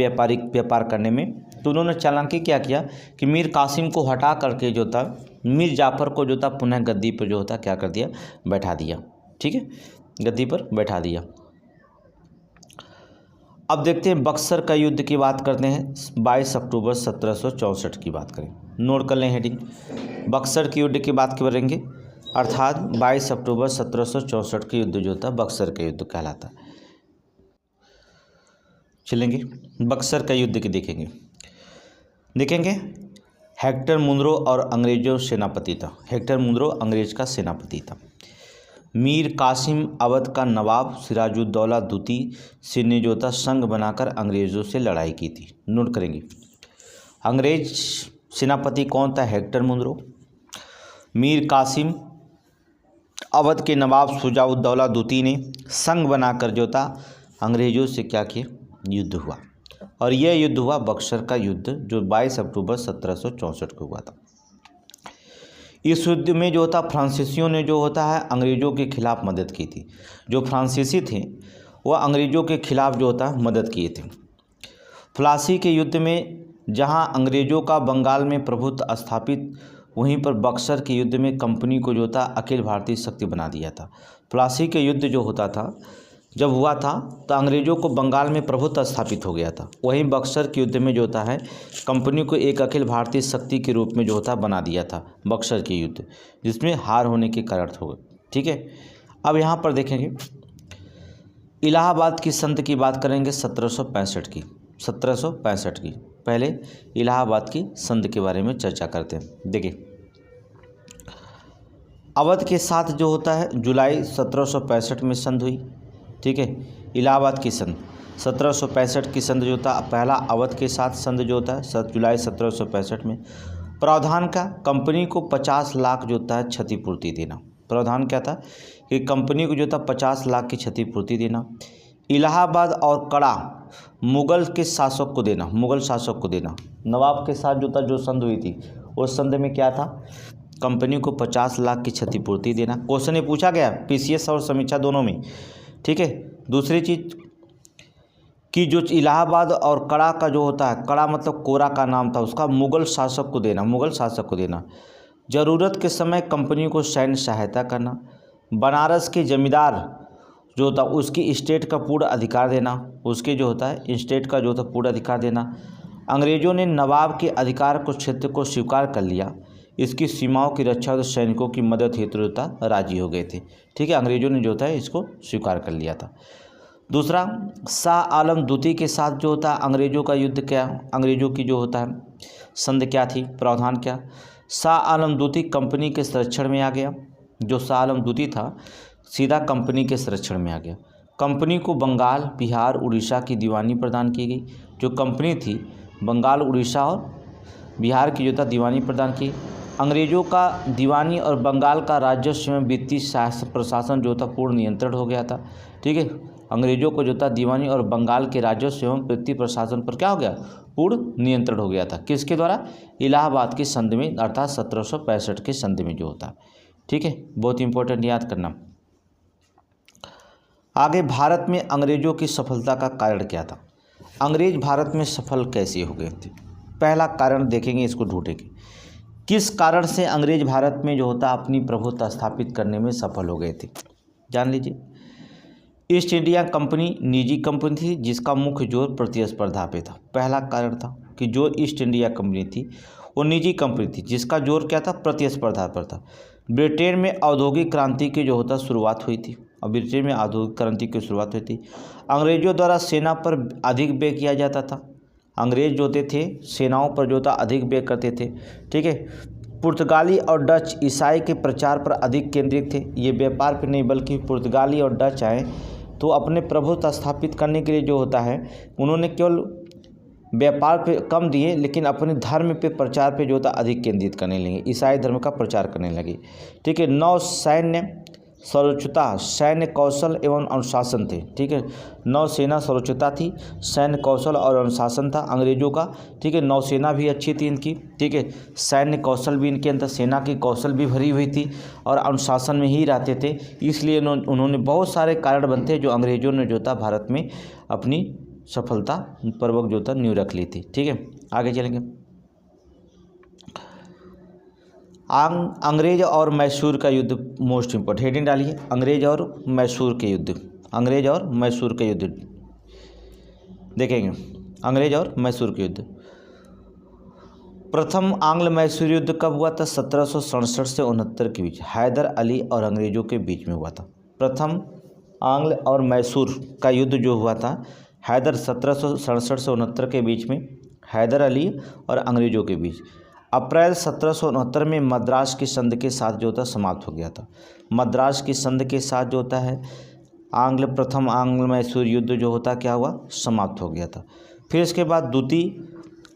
Speaker 1: व्यापार करने में। तो उन्होंने चालाकी क्या किया कि मीर कासिम को हटा करके जो था मीर जाफ़र को जो था पुनः गद्दी पर जो होता क्या कर दिया, बैठा दिया। ठीक है, गद्दी पर बैठा दिया। अब देखते हैं बक्सर का युद्ध की बात करते हैं। 22 अक्टूबर 1764 की बात करें, नोट कर लें हेडिंग, बक्सर के युद्ध की बात करेंगे, अर्थात 22 अक्टूबर 1764 के युद्ध जो था बक्सर का युद्ध कहलाता है। चलेंगे बक्सर का युद्ध की देखेंगे हेक्टर मुनरो और अंग्रेज़ों सेनापति था। हेक्टर मुनरो अंग्रेज का सेनापति था। मीर कासिम अवध का नवाब सिराजुद्दौला द्वितीय से ने जो था संघ बनाकर अंग्रेज़ों से लड़ाई की थी। नोट करेंगे अंग्रेज सेनापति कौन था, हेक्टर मुनरो। मीर कासिम अवध के नवाब सिराजुद्दौला द्वितीय ने संघ बनाकर जो था अंग्रेज़ों से क्या किया, युद्ध हुआ, और यह युद्ध हुआ बक्सर का युद्ध जो 22 अक्टूबर 1764 को हुआ था। इस युद्ध में जो था फ्रांसीसियों ने जो होता है अंग्रेज़ों के खिलाफ मदद की थी। जो फ्रांसीसी थे वह अंग्रेज़ों के खिलाफ जो होता है मदद किए थे। प्लासी के युद्ध में जहां अंग्रेज़ों का बंगाल में प्रभुत्व स्थापित, वहीं पर बक्सर के युद्ध में कंपनी को जो था अखिल भारतीय शक्ति बना दिया था। प्लासी के युद्ध जो होता था जब हुआ था तो अंग्रेज़ों को बंगाल में प्रभुत्व स्थापित हो गया था। वहीं बक्सर के युद्ध में जो होता है कंपनी को एक अखिल भारतीय शक्ति के रूप में जो होता बना दिया था बक्सर के युद्ध, जिसमें हार होने के कारण हो गए। ठीक है, अब यहाँ पर देखेंगे इलाहाबाद की संधि की बात करेंगे 1765 की। 1765 की पहले इलाहाबाद की संधि के बारे में चर्चा करते हैं। देखिए अवध के साथ जो होता है जुलाई 1765 में संधि हुई। ठीक है, इलाहाबाद की संधि 1765 की संधि जो था पहला अवध के साथ संधि जो होता है जुलाई 1765 में। प्रावधान का कंपनी को 50 लाख जो होता है क्षतिपूर्ति देना। प्रावधान क्या था कि कंपनी को जो था 50 लाख की क्षतिपूर्ति देना। इलाहाबाद और कड़ा मुगल के शासक को देना, मुगल शासक को देना। नवाब के साथ जो था जो संधि हुई थी उस संधि में क्या था, कंपनी को 50 लाख की क्षतिपूर्ति देना। क्वेश्चन ये पूछा गया पीसीएस और समीक्षा दोनों में। ठीक है, दूसरी चीज़ कि जो इलाहाबाद और कड़ा का जो होता है, कड़ा मतलब कोरा का नाम था उसका, मुगल शासक को देना, ज़रूरत के समय कंपनी को सैन्य सहायता करना, बनारस के जमींदार जो होता उसकी स्टेट का पूर्ण अधिकार देना, उसके जो होता है स्टेट का जो होता पूर्ण अधिकार देना। अंग्रेज़ों ने नवाब के अधिकार को क्षेत्र को स्वीकार कर लिया, इसकी सीमाओं की रक्षा तो सैनिकों की मदद हेतु होता राजी हो गए थे। ठीक है, अंग्रेज़ों ने जो होता है इसको स्वीकार कर लिया था। दूसरा, शाह आलम द्वितीय के साथ जो होता है अंग्रेज़ों का युद्ध क्या, अंग्रेज़ों की जो होता है संधि क्या थी, प्रावधान क्या। शाह आलम द्वितीय कंपनी के संरक्षण में आ गया, जो शाह आलम द्वितीय था सीधा कंपनी के संरक्षण में आ गया। कंपनी को बंगाल, बिहार, उड़ीसा की दीवानी प्रदान की गई। जो कंपनी थी बंगाल, उड़ीसा और बिहार की जो था दीवानी प्रदान की। अंग्रेज़ों का दीवानी और बंगाल का राजस्व एवं वित्तीय प्रशासन जो था पूर्ण नियंत्रण हो गया था। ठीक है, अंग्रेज़ों को जो था दीवानी और बंगाल के राजस्व एवं वित्तीय प्रशासन पर क्या हो गया, पूर्ण नियंत्रण हो गया था। किसके द्वारा, इलाहाबाद की संधि में, अर्थात 1765 के संधि में जो होता। ठीक है, बहुत इंपॉर्टेंट, याद करना। आगे, भारत में अंग्रेज़ों की सफलता का कारण क्या था, अंग्रेज़ भारत में सफल कैसे हो गए थे। पहला कारण देखेंगे, इसको ढूंढेंगे किस कारण से अंग्रेज़ भारत में जो होता अपनी प्रभुत्व स्थापित करने में सफल हो गए थे। जान लीजिए, ईस्ट इंडिया कंपनी निजी कंपनी थी जिसका मुख्य जोर प्रतिस्पर्धा पे था। पहला कारण था कि जो ईस्ट इंडिया कंपनी थी वो निजी कंपनी थी जिसका जोर क्या था, प्रतिस्पर्धा पर था। ब्रिटेन में औद्योगिक क्रांति की जो होता शुरुआत हुई थी, और ब्रिटेन में औद्योगिक क्रांति की शुरुआत हुई थी। अंग्रेज़ों द्वारा सेना पर अधिक व्यय किया जाता था, अंग्रेज़ जो होते थे सेनाओं पर जो था अधिक व्यय करते थे। ठीक है, पुर्तगाली और डच ईसाई के प्रचार पर अधिक केंद्रित थे। ये व्यापार पर नहीं बल्कि पुर्तगाली और डच आए तो अपने प्रभुत्व स्थापित करने के लिए जो होता है उन्होंने केवल व्यापार पे कम दिए लेकिन अपने धर्म पे प्रचार पे जो होता अधिक केंद्रित करने लगे, ईसाई धर्म का प्रचार करने लगे। ठीक है, नौ सैन्य सर्वोच्चता, सैन्य कौशल एवं अनुशासन थे। ठीक है, नौसेना सर्वोच्चता थी, सैन्य कौशल और अनुशासन था अंग्रेज़ों का। ठीक है, नौसेना भी अच्छी थी इनकी। ठीक है, सैन्य कौशल भी इनके अंदर, सेना की कौशल भी भरी हुई थी और अनुशासन में ही रहते थे। इसलिए उन्होंने बहुत सारे कारण बनते जो अंग्रेज़ों ने जो था भारत में अपनी सफलता पूर्वक जो था नींव रख ली थी। ठीक है, आगे चलेंगे। अंग्रेज और मैसूर का युद्ध मोस्ट इम्पोर्टेंट, हेडिंग डालिए, अंग्रेज और मैसूर के युद्ध, अंग्रेज और मैसूर के युद्ध देखेंगे। अंग्रेज और मैसूर के युद्ध, प्रथम आंग्ल मैसूर युद्ध कब हुआ था, 1767 से 69 के बीच, हैदर अली और अंग्रेज़ों के बीच में हुआ था। प्रथम आंग्ल और मैसूर का युद्ध जो हुआ था हैदर 1767 से 69 के बीच में, हैदर अली और अंग्रेज़ों के बीच। अप्रैल 1769 में मद्रास की संधि के साथ जो होता समाप्त हो गया था। मद्रास की संधि के साथ जो होता है प्रथम आंग्ल मैसूर युद्ध जो होता क्या हुआ, समाप्त हो गया था। फिर इसके बाद द्वितीय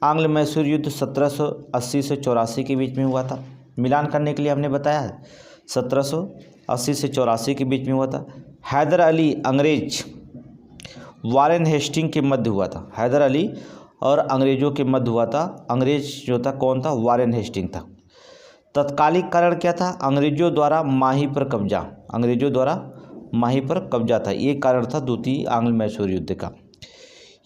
Speaker 1: आंग्ल मैसूर युद्ध 1780 से 84 के बीच में हुआ था। मिलान करने के लिए हमने बताया है 1780 से 84 के बीच में हुआ था। हैदर अली अंग्रेज वारेन हेस्टिंग के मध्य हुआ था, हैदर अली और अंग्रेज़ों के मध्य हुआ था। अंग्रेज जो था कौन था, वारेन हेस्टिंग था। तत्कालिक कारण क्या था, अंग्रेज़ों द्वारा माही पर कब्जा, अंग्रेज़ों द्वारा माही पर कब्जा था, ये कारण था द्वितीय आंग्ल मैसूर युद्ध का।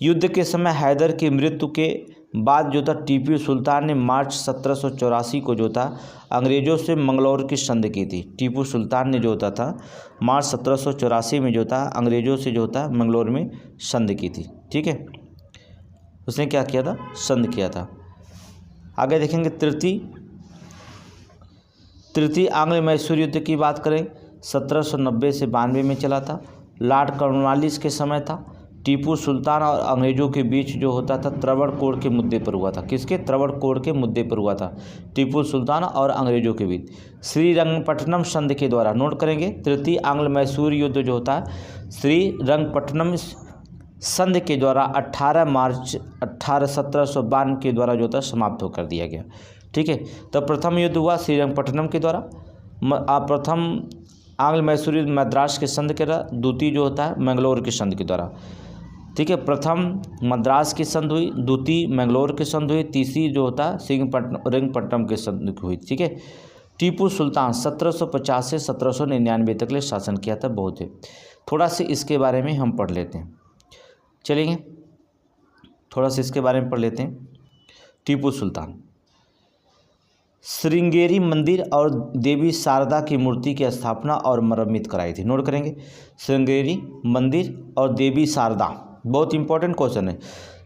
Speaker 1: युद्ध के समय हैदर की मृत्यु के बाद जो था टीपू सुल्तान ने मार्च 1784 को जो था अंग्रेज़ों से मंगलौर की संधि की थी। टीपू सुल्तान ने जो होता था मार्च 1784 में जो था अंग्रेज़ों से जो होता मंगलौर में संधि की थी। ठीक है, उसने क्या किया था, संधि किया था। आगे देखेंगे तृतीय आंग्ल मैसूर युद्ध की बात करें 1790 से 92 में चला था। लॉर्ड कॉर्नवालिस के समय था। टीपू सुल्तान और अंग्रेज़ों के बीच जो होता था त्रावणकोर के मुद्दे पर हुआ था। किसके, त्रावणकोर के मुद्दे पर हुआ था, टीपू सुल्तान और अंग्रेज़ों के बीच। श्रीरंगपट्टनम संधि के द्वारा, नोट करेंगे, तृतीय आंग्ल मैसूर युद्ध जो होता है श्रीरंगपट्टनम संधि के द्वारा 18 मार्च 1792 के द्वारा जो था समाप्त कर दिया गया। ठीक है, तो प्रथम युद्ध हुआ श्रीरंगपट्टनम के द्वारा, प्रथम आंग्ल मैसूर युद्ध मद्रास के संधि के द्वारा, द्वितीय जो होता है मैंगलोर की संधि के द्वारा। ठीक है, प्रथम मद्रास की संधि हुई, द्वितीय मैंगलोर की संधि हुई, तीसरी जो होता है श्रीरंगपट्टनम की संधि हुई। ठीक है, टीपू सुल्तान 1750 से 1799 तक शासन किया था। बहुत है, थोड़ा सा इसके बारे में हम पढ़ लेते हैं, चलेंगे। थोड़ा सा इसके बारे में पढ़ लेते हैं। टीपू सुल्तान श्रृंगेरी मंदिर और देवी शारदा की मूर्ति की स्थापना और मरम्मत कराई थी। नोट करेंगे, श्रृंगेरी मंदिर और देवी शारदा, बहुत इंपॉर्टेंट क्वेश्चन है।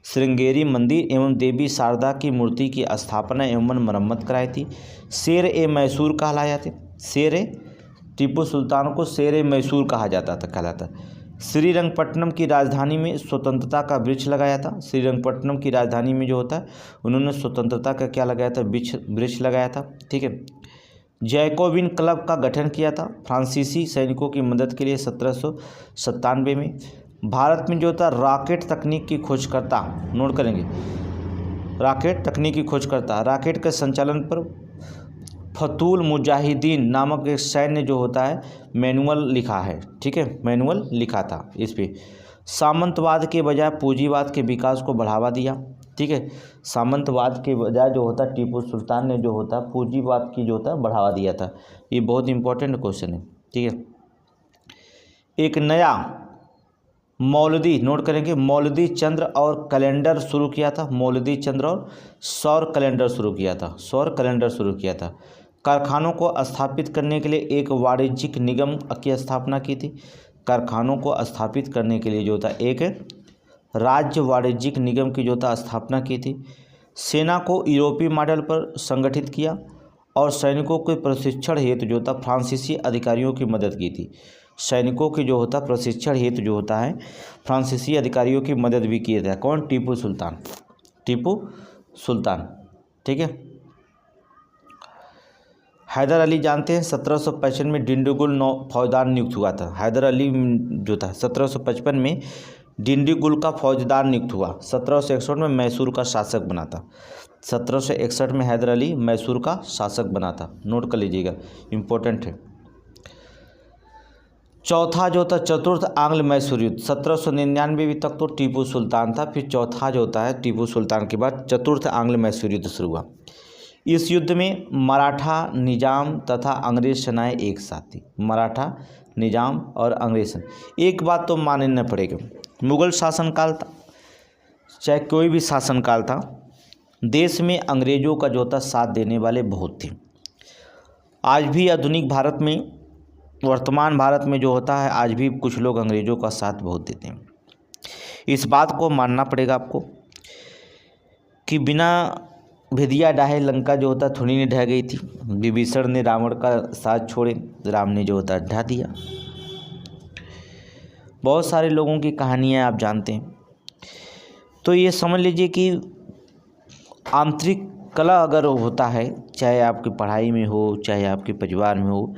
Speaker 1: श्रृंगेरी मंदिर एवं देवी शारदा की मूर्ति की स्थापना एवं मरम्मत कराई थी। शेर ए मैसूर कहलाया थे। टीपू सुल्तान को शेर ए मैसूर कहा जाता था, कहलाता। श्रीरंगपट्टनम की राजधानी में स्वतंत्रता का वृक्ष लगाया था। श्रीरंगपट्टनम की राजधानी में जो होता है उन्होंने स्वतंत्रता का क्या लगाया था, वृक्ष लगाया था। ठीक है। जैकोबिन क्लब का गठन किया था फ्रांसीसी सैनिकों की मदद के लिए 1797 में। भारत में जो होता रॉकेट तकनीक की खोजकर्ता, नोट करेंगे, रॉकेट तकनीक की खोजकर्ता, रॉकेट के संचालन पर फतूल मुजाहिदीन नामक एक सैन्य जो होता है मैनुअल लिखा है। ठीक है, मैनुअल लिखा था इस पे। सामंतवाद के बजाय पूंजीवाद के विकास को बढ़ावा दिया। ठीक है, सामंतवाद के बजाय जो होता टीपू सुल्तान ने जो होता पूंजीवाद की जो होता बढ़ावा दिया था। ये बहुत इंपॉर्टेंट क्वेश्चन है। ठीक है। एक नया मौलदी, नोट करेंगे, मौलदी चंद्र और कैलेंडर शुरू किया था। मौलदी चंद्र और सौर कैलेंडर शुरू किया था। सौर कैलेंडर शुरू किया था। कारखानों को स्थापित करने के लिए एक वाणिज्यिक निगम की स्थापना की थी। कारखानों को स्थापित करने के लिए जो था एक राज्य वाणिज्यिक निगम की जो था स्थापना की थी। सेना को यूरोपीय मॉडल पर संगठित किया और सैनिकों के प्रशिक्षण हेतु जो था फ्रांसीसी अधिकारियों की मदद की थी। सैनिकों की जो होता प्रशिक्षण हेतु जो होता है फ्रांसीसी अधिकारियों की मदद भी किया था। कौन? टीपू सुल्तान। टीपू सुल्तान। ठीक है। हैदर अली जानते हैं 1755 में डिंडीगुल फौजदार नियुक्त हुआ था। हैदर अली जो था 1755 में डिंडीगुल का फौजदार नियुक्त हुआ। 1761 में मैसूर का शासक बना था। 1761 में हैदर अली मैसूर का शासक बना था। नोट कर लीजिएगा, इम्पोर्टेंट है। चौथा जो था चतुर्थ आंग्ल मैसूर युद्ध 1799 तक तो टीपू सुल्तान था। फिर चौथा जो होता है टीपू सुल्तान के बाद चतुर्थ आंग्ल मैसूर युद्ध शुरू हुआ। इस युद्ध में मराठा निजाम तथा अंग्रेज सेनाएं एक साथ थी। मराठा निजाम और अंग्रेज सेना, एक बात तो मानना पड़ेगा, मुगल शासनकाल था चाहे कोई भी शासनकाल था, देश में अंग्रेज़ों का जो था साथ देने वाले बहुत थे। आज भी आधुनिक भारत में, वर्तमान भारत में जो होता है आज भी कुछ लोग अंग्रेज़ों का साथ बहुत देते हैं। इस बात को मानना पड़ेगा आपको कि बिना भेदिया ढाहे लंका जो होता थोड़ी नहीं ढह गई थी। विभीषण ने रावण का साथ छोड़े, राम ने जो होता ढा दिया। बहुत सारे लोगों की कहानियाँ आप जानते हैं। तो ये समझ लीजिए कि आंतरिक कला अगर होता है, चाहे आपकी पढ़ाई में हो चाहे आपके परिवार में हो,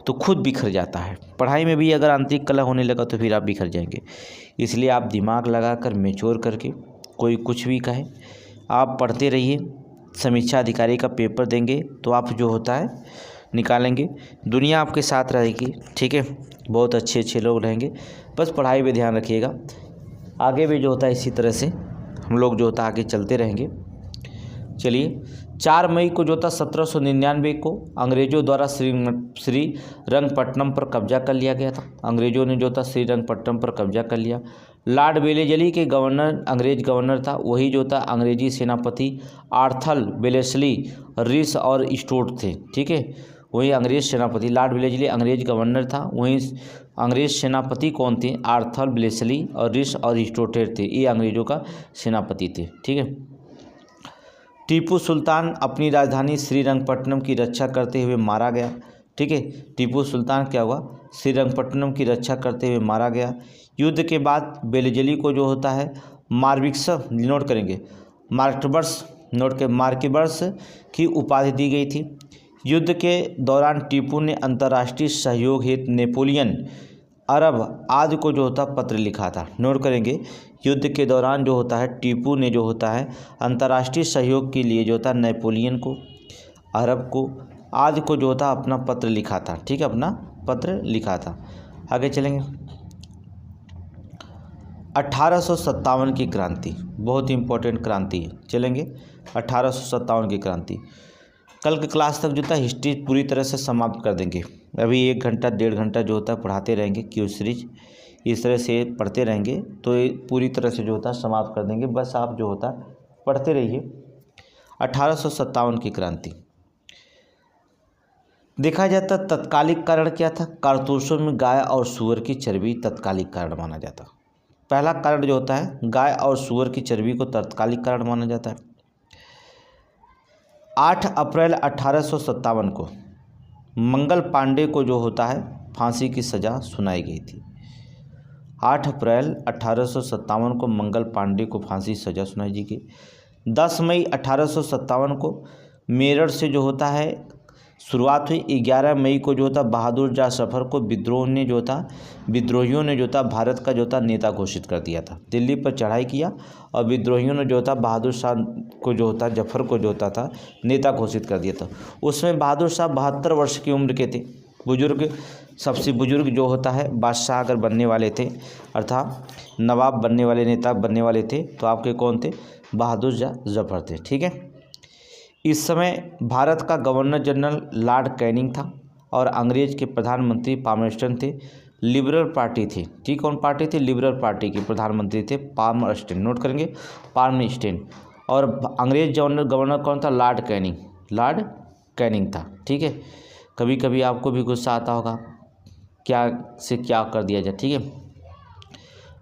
Speaker 1: तो खुद बिखर जाता है। पढ़ाई में भी अगर आंतरिक कला होने लगा तो फिर आप बिखर जाएंगे। इसलिए आप दिमाग लगाकर मैच्योर करके, कोई कुछ भी कहे आप पढ़ते रहिए। समीक्षा अधिकारी का पेपर देंगे तो आप जो होता है निकालेंगे, दुनिया आपके साथ रहेगी। ठीक है, बहुत अच्छे अच्छे लोग रहेंगे। बस पढ़ाई पे ध्यान रखिएगा। आगे भी जो होता है इसी तरह से हम लोग जो होता है आगे चलते रहेंगे। चलिए, 4 मई को जो था 1799 को अंग्रेज़ों द्वारा श्रीरंगपट्टनम पर कब्जा कर लिया गया था। अंग्रेज़ों ने जो था श्रीरंगपट्टनम पर कब्जा कर लिया। लॉर्ड वेलेस्ली के गवर्नर, अंग्रेज गवर्नर था, वही जो था अंग्रेजी सेनापति आर्थर वेलेस्ली, रिस और स्टुअर्ट थे। ठीक है, वही अंग्रेज सेनापति लॉर्ड वेलेस्ली अंग्रेज गवर्नर था, वहीं अंग्रेज सेनापति कौन थे? आर्थर वेलेस्ली और रिस और स्टुअर्ट थे। ये अंग्रेज़ों का सेनापति थे। ठीक है। टीपू सुल्तान अपनी राजधानी श्रीरंगपट्टनम की रक्षा करते हुए मारा गया। ठीक है, टीपू सुल्तान क्या हुआ? श्रीरंगपट्टनम की रक्षा करते हुए मारा गया। युद्ध के बाद वेलेस्ली को जो होता है मार्विक्स, नोट करेंगे, मार्किबर्स की उपाधि दी गई थी। युद्ध के दौरान टीपू ने अंतर्राष्ट्रीय सहयोग हेतु नेपोलियन, अरब आदि को जो होता पत्र लिखा था। नोट करेंगे, युद्ध के दौरान जो होता है टीपू ने जो होता है अंतर्राष्ट्रीय सहयोग के लिए जो होता नेपोलियन को, अरब को आदि को जो होता अपना पत्र लिखा था। ठीक है, अपना पत्र लिखा था। आगे चलेंगे। 1857 की क्रांति बहुत इंपॉर्टेंट क्रांति है। चलेंगे 1857 की क्रांति। कल के क्लास तक जो था हिस्ट्री पूरी तरह से समाप्त कर देंगे। अभी 1 घंटा 1.5 घंटा जो होता है पढ़ाते रहेंगे क्यू सीरीज। इस तरह से पढ़ते रहेंगे तो ये पूरी तरह से जो होता है समाप्त कर देंगे। बस आप जो होता है पढ़ते रहिए। 1857 की क्रांति देखा जाता तत्कालिक कारण क्या था? कारतूसों में गाय और सूअर की चर्बी तत्कालिक कारण माना जाता। पहला कारण जो होता है गाय और सूअर की चर्बी को तत्कालिक कारण माना जाता है। 8 अप्रैल 1857 को मंगल पांडे को जो होता है फांसी की सज़ा सुनाई गई थी। 8 अप्रैल 1857 को मंगल पांडे को फांसी की सज़ा सुनाई गई। 10 मई 1857 को मेरठ से जो होता है शुरुआत हुई। 11 मई को जो था बहादुर शाह जफर को विद्रोहियों ने जो था भारत का जो था नेता घोषित कर दिया था। दिल्ली पर चढ़ाई किया और विद्रोहियों ने जो था बहादुर शाह को जो होता जफर को जो होता था नेता घोषित कर दिया था। उसमें बहादुर शाह 72 वर्ष की उम्र के थे। बुजुर्ग, सबसे बुजुर्ग जो होता है बादशाह अगर बनने वाले थे अर्थात नवाब बनने वाले, नेता बनने वाले थे तो आपके कौन थे? बहादुर शाह जफर थे। ठीक है। इस समय भारत का गवर्नर जनरल लॉर्ड कैनिंग था और अंग्रेज के प्रधानमंत्री पाल्मरस्टन थे। लिबरल पार्टी थी। ठीक, कौन पार्टी थी? लिबरल पार्टी के प्रधानमंत्री थे पाल्मरस्टन। नोट करेंगे पाल्मरस्टन। और अंग्रेज गवर्नर कौन था? लॉर्ड कैनिंग था। ठीक है। कभी कभी आपको भी गुस्सा आता होगा क्या से क्या कर दिया जाए। ठीक है।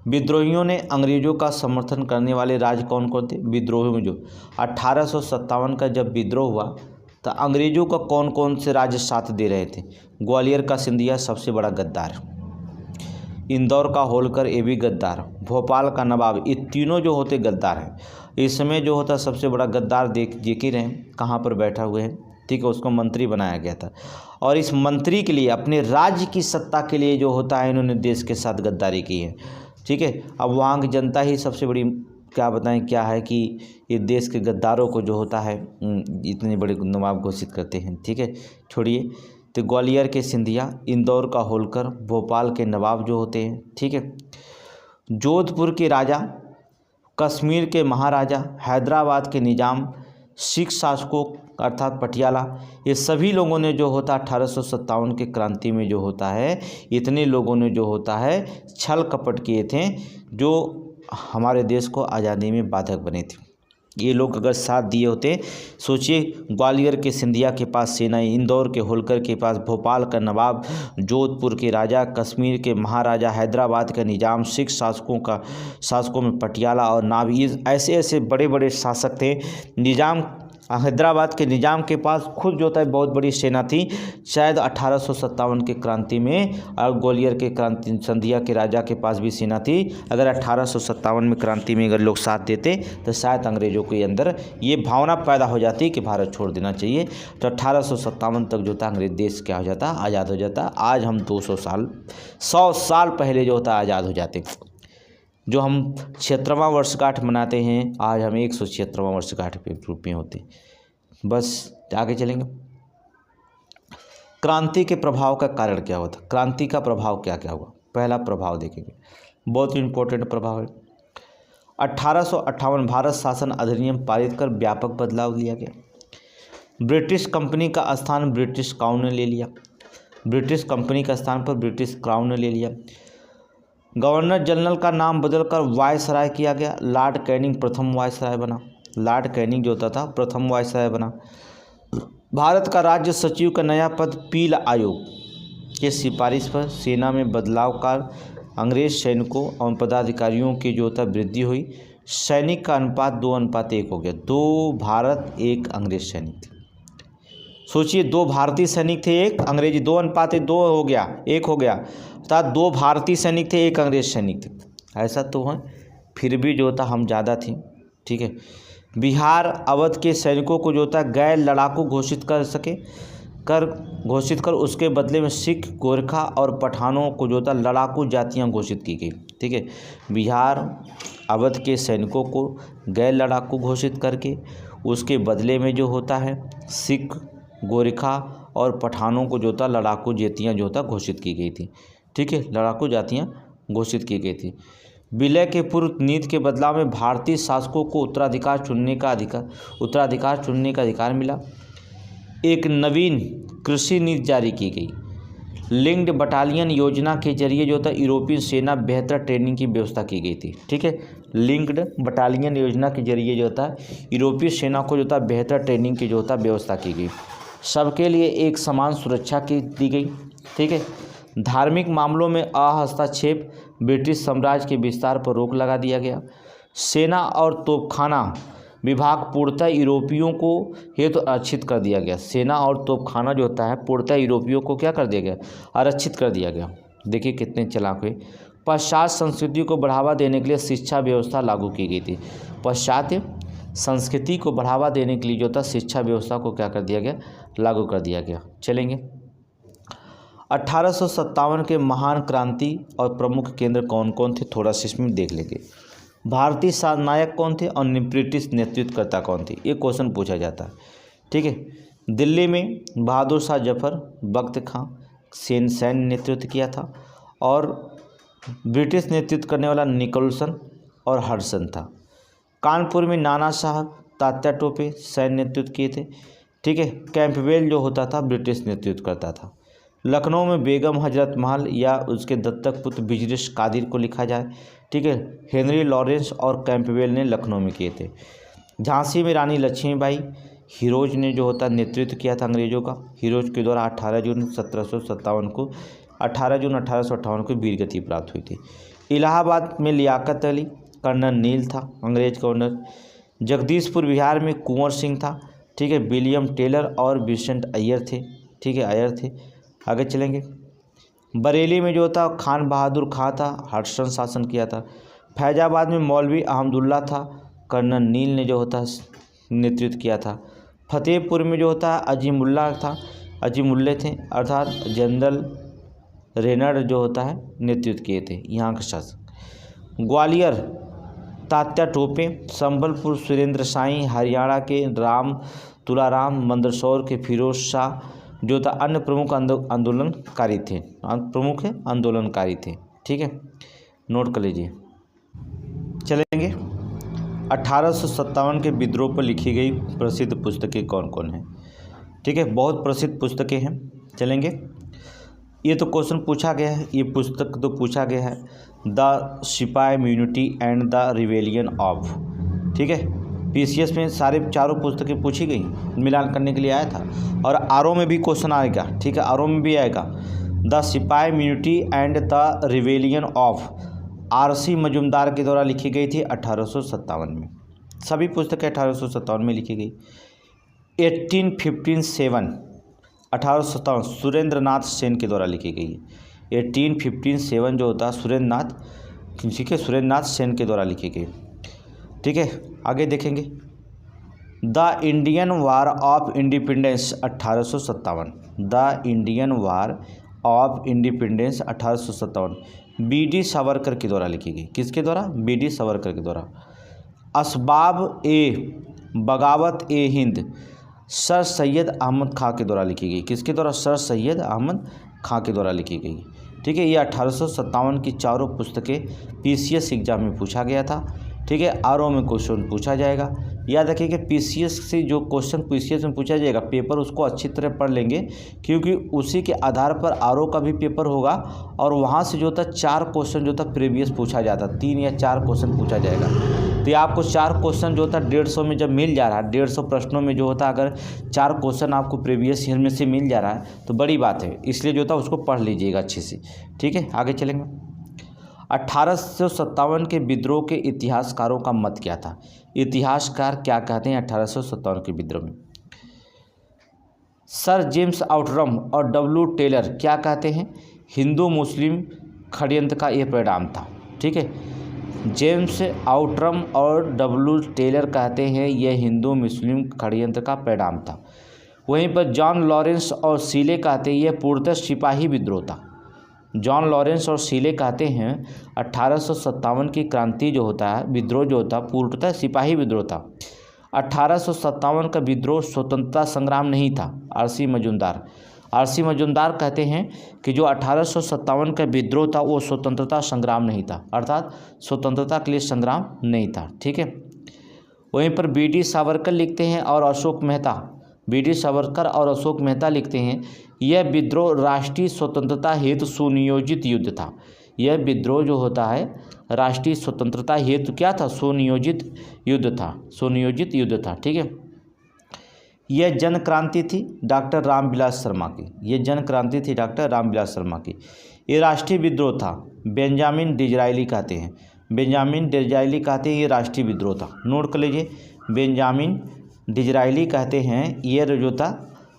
Speaker 1: विद्रोहियों ने अंग्रेजों का समर्थन करने वाले राज्य कौन कौन थे? विद्रोहियों में जो 1857 का जब विद्रोह हुआ तो अंग्रेजों का कौन कौन से राज्य साथ दे रहे थे? ग्वालियर का सिंधिया सबसे बड़ा गद्दार, इंदौर का होलकर ये भी गद्दार, भोपाल का नवाब, ये तीनों जो होते गद्दार हैं। इस समय जो होता सबसे बड़ा गद्दार देख ही रहे हैं कहाँ पर बैठा हुए हैं। ठीक है। उसको मंत्री बनाया गया था और इस मंत्री के लिए अपने राज्य की सत्ता के लिए जो होता है इन्होंने देश के साथ गद्दारी की है। ठीक है। अब वहाँ की जनता ही सबसे बड़ी क्या बताएं क्या है कि ये देश के गद्दारों को जो होता है इतने बड़े नवाब घोषित करते हैं। ठीक है, छोड़िए। तो ग्वालियर के सिंधिया, इंदौर का होलकर, भोपाल के नवाब जो होते हैं। ठीक है। जोधपुर के राजा, कश्मीर के महाराजा, हैदराबाद के निजाम, सिख शासकों अर्थात पटियाला, ये सभी लोगों ने जो होता 1857 के क्रांति में जो होता है इतने लोगों ने जो होता है छल कपट किए थे जो हमारे देश को आज़ादी में बाधक बने थे। ये लोग अगर साथ दिए होते, सोचिए ग्वालियर के सिंधिया के पास सेना, इंदौर के होलकर के पास, भोपाल का नवाब, जोधपुर के राजा, कश्मीर के महाराजा, हैदराबाद का निजाम, सिख शासकों में पटियाला और नाभी, ऐसे ऐसे बड़े बड़े शासक थे। निजाम, हैदराबाद के निजाम के पास खुद जो था बहुत बड़ी सेना थी। शायद 1857 के क्रांति में और ग्वालियर के क्रांति सिंधिया के राजा के पास भी सेना थी। अगर 1857 में क्रांति में अगर लोग साथ देते तो शायद अंग्रेज़ों के अंदर ये भावना पैदा हो जाती कि भारत छोड़ देना चाहिए। तो 1857 तक जो था अंग्रेज देश क्या हो जाता? आज़ाद हो जाता। आज हम 100 साल पहले जो होता आज़ाद हो जाते। जो हम 76वां वर्षगांठ मनाते हैं आज हम 176वां वर्षगांठ के रूप में होते। बस आगे चलेंगे। क्रांति के प्रभाव का कारण क्या होता? क्रांति का प्रभाव क्या क्या हुआ? पहला प्रभाव देखेंगे, बहुत इंपॉर्टेंट प्रभाव है। 1858 भारत शासन अधिनियम पारित कर व्यापक बदलाव लिया गया। ब्रिटिश कंपनी का स्थान ब्रिटिश क्राउन ने ले लिया। ब्रिटिश कंपनी का स्थान पर ब्रिटिश क्राउन ने ले लिया। गवर्नर जनरल का नाम बदलकर वायसराय किया गया। लॉर्ड कैनिंग प्रथम वायसराय बना। लॉर्ड कैनिंग जो होता था प्रथम वायसराय बना। भारत का राज्य सचिव का नया पद पील आयोग के सिफारिश पर सेना में बदलाव का अंग्रेज सैनिकों और पदाधिकारियों की जो होता वृद्धि हुई। सैनिक का अनुपात 2:1 हो गया। 2 भारत 1 अंग्रेज सैनिक थे। सोचिए 2 भारतीय सैनिक थे 1 अंग्रेजी, 2:2 हो गया 1 हो गया, अर्थात 2 भारतीय सैनिक थे 1 अंग्रेज सैनिक थे। ऐसा तो है, फिर भी जो था हम ज़्यादा थे। ठीक है। बिहार अवध के सैनिकों को जो था गैर लड़ाकू घोषित कर उसके बदले में सिख, गोरखा और पठानों को जो था लड़ाकू जातियां घोषित की गई। ठीक है। बिहार अवध के सैनिकों को गैर लड़ाकू घोषित करके उसके बदले में जो होता है सिख, गोरखा और पठानों को जो था लड़ाकू जातियाँ जो था घोषित की गई थी। ठीक है। लड़ाकू जातियाँ घोषित की गई थी। विलय के पूर्व नीति के बदलाव में भारतीय शासकों को उत्तराधिकार चुनने का अधिकार मिला। एक नवीन कृषि नीति जारी की गई। लिंक्ड बटालियन योजना के जरिए जो था यूरोपीय सेना बेहतर ट्रेनिंग की व्यवस्था की गई थी। ठीक है, लिंक्ड बटालियन योजना के जरिए जो था यूरोपीय सेना को जो था बेहतर ट्रेनिंग की जो था व्यवस्था की गई। सबके लिए एक समान सुरक्षा की दी गई। ठीक है, धार्मिक मामलों में हस्तक्षेप, ब्रिटिश साम्राज्य के विस्तार पर रोक लगा दिया गया। सेना और तोपखाना विभाग पूर्णतः यूरोपियों को हेतु आरक्षित कर दिया गया। सेना और तोपखाना जो होता है पूर्णतः यूरोपियों को क्या कर दिया गया, आरक्षित कर दिया गया। देखिए कितने चालाक हुए। पाश्चात्य संस्कृति को बढ़ावा देने के लिए शिक्षा व्यवस्था लागू की गई थी। पाश्चात्य संस्कृति को बढ़ावा देने के लिए जो था शिक्षा व्यवस्था को क्या कर दिया गया, लागू कर दिया गया। चलेंगे 1857 के महान क्रांति और प्रमुख केंद्र कौन कौन थे, थोड़ा सा इसमें देख लेंगे। भारतीय नायक कौन थे और ब्रिटिश नेतृत्वकर्ता कौन थे, ये क्वेश्चन पूछा जाता है। ठीक है, दिल्ली में बहादुर शाह जफर, बख्त खां सैन्य नेतृत्व किया था और ब्रिटिश नेतृत्व करने वाला निकोलसन और हडसन था। कानपुर में नाना साहब, तात्या टोपे सैन्य नेतृत्व किए थे। ठीक है, कैंपबेल जो होता था ब्रिटिश नेतृत्व करता था। लखनऊ में बेगम हजरत महल या उसके दत्तक पुत्र बिजरिश कादिर को लिखा जाए। ठीक है, हेनरी लॉरेंस और कैंपबेल ने लखनऊ में किए थे। झांसी में रानी लक्ष्मीबाई हिरोज ने जो होता नेतृत्व किया था अंग्रेज़ों का। हिरोज के द्वारा 18 जून 1858 को वीर गति प्राप्त हुई थी। इलाहाबाद में लियाकत अली, कर्नल नील था अंग्रेज गवर्नर। जगदीशपुर बिहार में कुंवर सिंह था। ठीक है, विलियम टेलर और विंसेंट अय्यर थे। ठीक है, अय्यर थे। आगे चलेंगे, बरेली में जो था खान बहादुर खां था, हडसन शासन किया था। फैजाबाद में मौलवी अहमदुल्ला था, कर्नल नील ने जो होता नेतृत्व किया था। फतेहपुर में जो होता अजीमुल्ला था, अजीमुल्ले थे अर्थात जनरल रेनर जो होता है नेतृत्व किए थे यहाँ के शासक। ग्वालियर तात्या टोपे, संबलपुर सुरेंद्र साई, हरियाणा के राम तुलाराम, मंदसौर के फिरोज शाह जो था अन्य प्रमुख आंदोलनकारी थे, प्रमुख आंदोलनकारी थे। ठीक है, नोट कर लीजिए। चलेंगे 1857 के विद्रोह पर लिखी गई प्रसिद्ध पुस्तकें कौन कौन हैं। ठीक है, बहुत प्रसिद्ध पुस्तकें हैं। चलेंगे, ये तो क्वेश्चन पूछा गया है, ये पुस्तक तो पूछा गया है, the sepoy immunity and the rebellion of. ठीक है, पीसीएस में सारे चारों पुस्तकें पूछी गई, मिलान करने के लिए आया था। और आरओ में भी क्वेश्चन आएगा। ठीक है, आरओ में भी आएगा the sepoy immunity and the rebellion of, R C Majumdar के द्वारा लिखी गई थी 1857 में। सभी पुस्तकें 1857 में लिखी गई। 1857 सुरेंद्र नाथ सेन के द्वारा लिखी गई है। 1857 जो होता है सुरेंद्र नाथ, ठीक है, सुरेंद्र नाथ सेन के द्वारा लिखी गई। ठीक है, आगे देखेंगे the Indian war of independence 1857, the Indian war of independence 1857 BD. Savarkar के द्वारा लिखी गई। किसके द्वारा? बी.डी. सावरकर के द्वारा। असबाब ए बगावत ए हिंद सर सैयद अहमद खां के द्वारा लिखी गई। किसके द्वारा? सर सैयद अहमद खां के द्वारा लिखी गई। ठीक है, ये 1857 की चारों पुस्तकें पीसीएस एग्जाम में पूछा गया था। ठीक है, आरओ में क्वेश्चन पूछा जाएगा। याद रखिए कि पीसीएस से जो क्वेश्चन पीसीएस में पूछा जाएगा पेपर उसको अच्छी तरह पढ़ लेंगे, क्योंकि उसी के आधार पर आरओ का भी पेपर होगा और वहाँ से जो था 4 क्वेश्चन जो था प्रीवियस पूछा जाता, 3 या 4 क्वेश्चन पूछा जाएगा। तो आपको 4 क्वेश्चन जो था 150 में जब मिल जा रहा है, 150 प्रश्नों में जो होता अगर 4 क्वेश्चन आपको प्रीवियस ईयर में से मिल जा रहा है तो बड़ी बात है, इसलिए जो था उसको पढ़ लीजिएगा अच्छे से। ठीक है, आगे चलेंगे। 1857 के विद्रोह के इतिहासकारों का मत क्या था? इतिहासकार क्या कहते हैं 1857 के विद्रोह में? सर जेम्स आउटरम और डब्ल्यू टेलर क्या कहते हैं? हिंदू मुस्लिम षड्यंत्र का यह परिणाम था। ठीक है, जेम्स आउटरम और डब्ल्यू टेलर कहते हैं यह हिंदू मुस्लिम षड्यंत्र का परिणाम था। वहीं पर जॉन लॉरेंस और सीले कहते हैं यह पूर्णतः सिपाही विद्रोह था। जॉन लॉरेंस और सीले कहते हैं 1857 की क्रांति जो होता है, विद्रोह जो होता है पूर्णतः सिपाही विद्रोह था। 1857 का विद्रोह स्वतंत्रता संग्राम नहीं था। आरसी मजूमदार कहते हैं कि जो 1857 का विद्रोह था वो स्वतंत्रता संग्राम नहीं था, अर्थात स्वतंत्रता के लिए संग्राम नहीं था। ठीक है, वहीं पर बी.डी. सावरकर लिखते हैं और अशोक मेहता, बी.डी. सावरकर और अशोक मेहता लिखते हैं यह विद्रोह राष्ट्रीय स्वतंत्रता हेतु सुनियोजित युद्ध था। यह विद्रोह जो होता है राष्ट्रीय स्वतंत्रता हेतु क्या था, सुनियोजित युद्ध था, सुनियोजित युद्ध था। ठीक है, यह जन क्रांति थी डॉक्टर रामविलास शर्मा की, यह जन क्रांति थी डॉक्टर रामविलास शर्मा की। ये राष्ट्रीय विद्रोह था, बेंजामिन डिज़रायली कहते हैं, बेंजामिन डिज़रायली कहते हैं ये राष्ट्रीय विद्रोह था। नोट कर लीजिए, बेंजामिन डिज़रायली कहते हैं ये जो था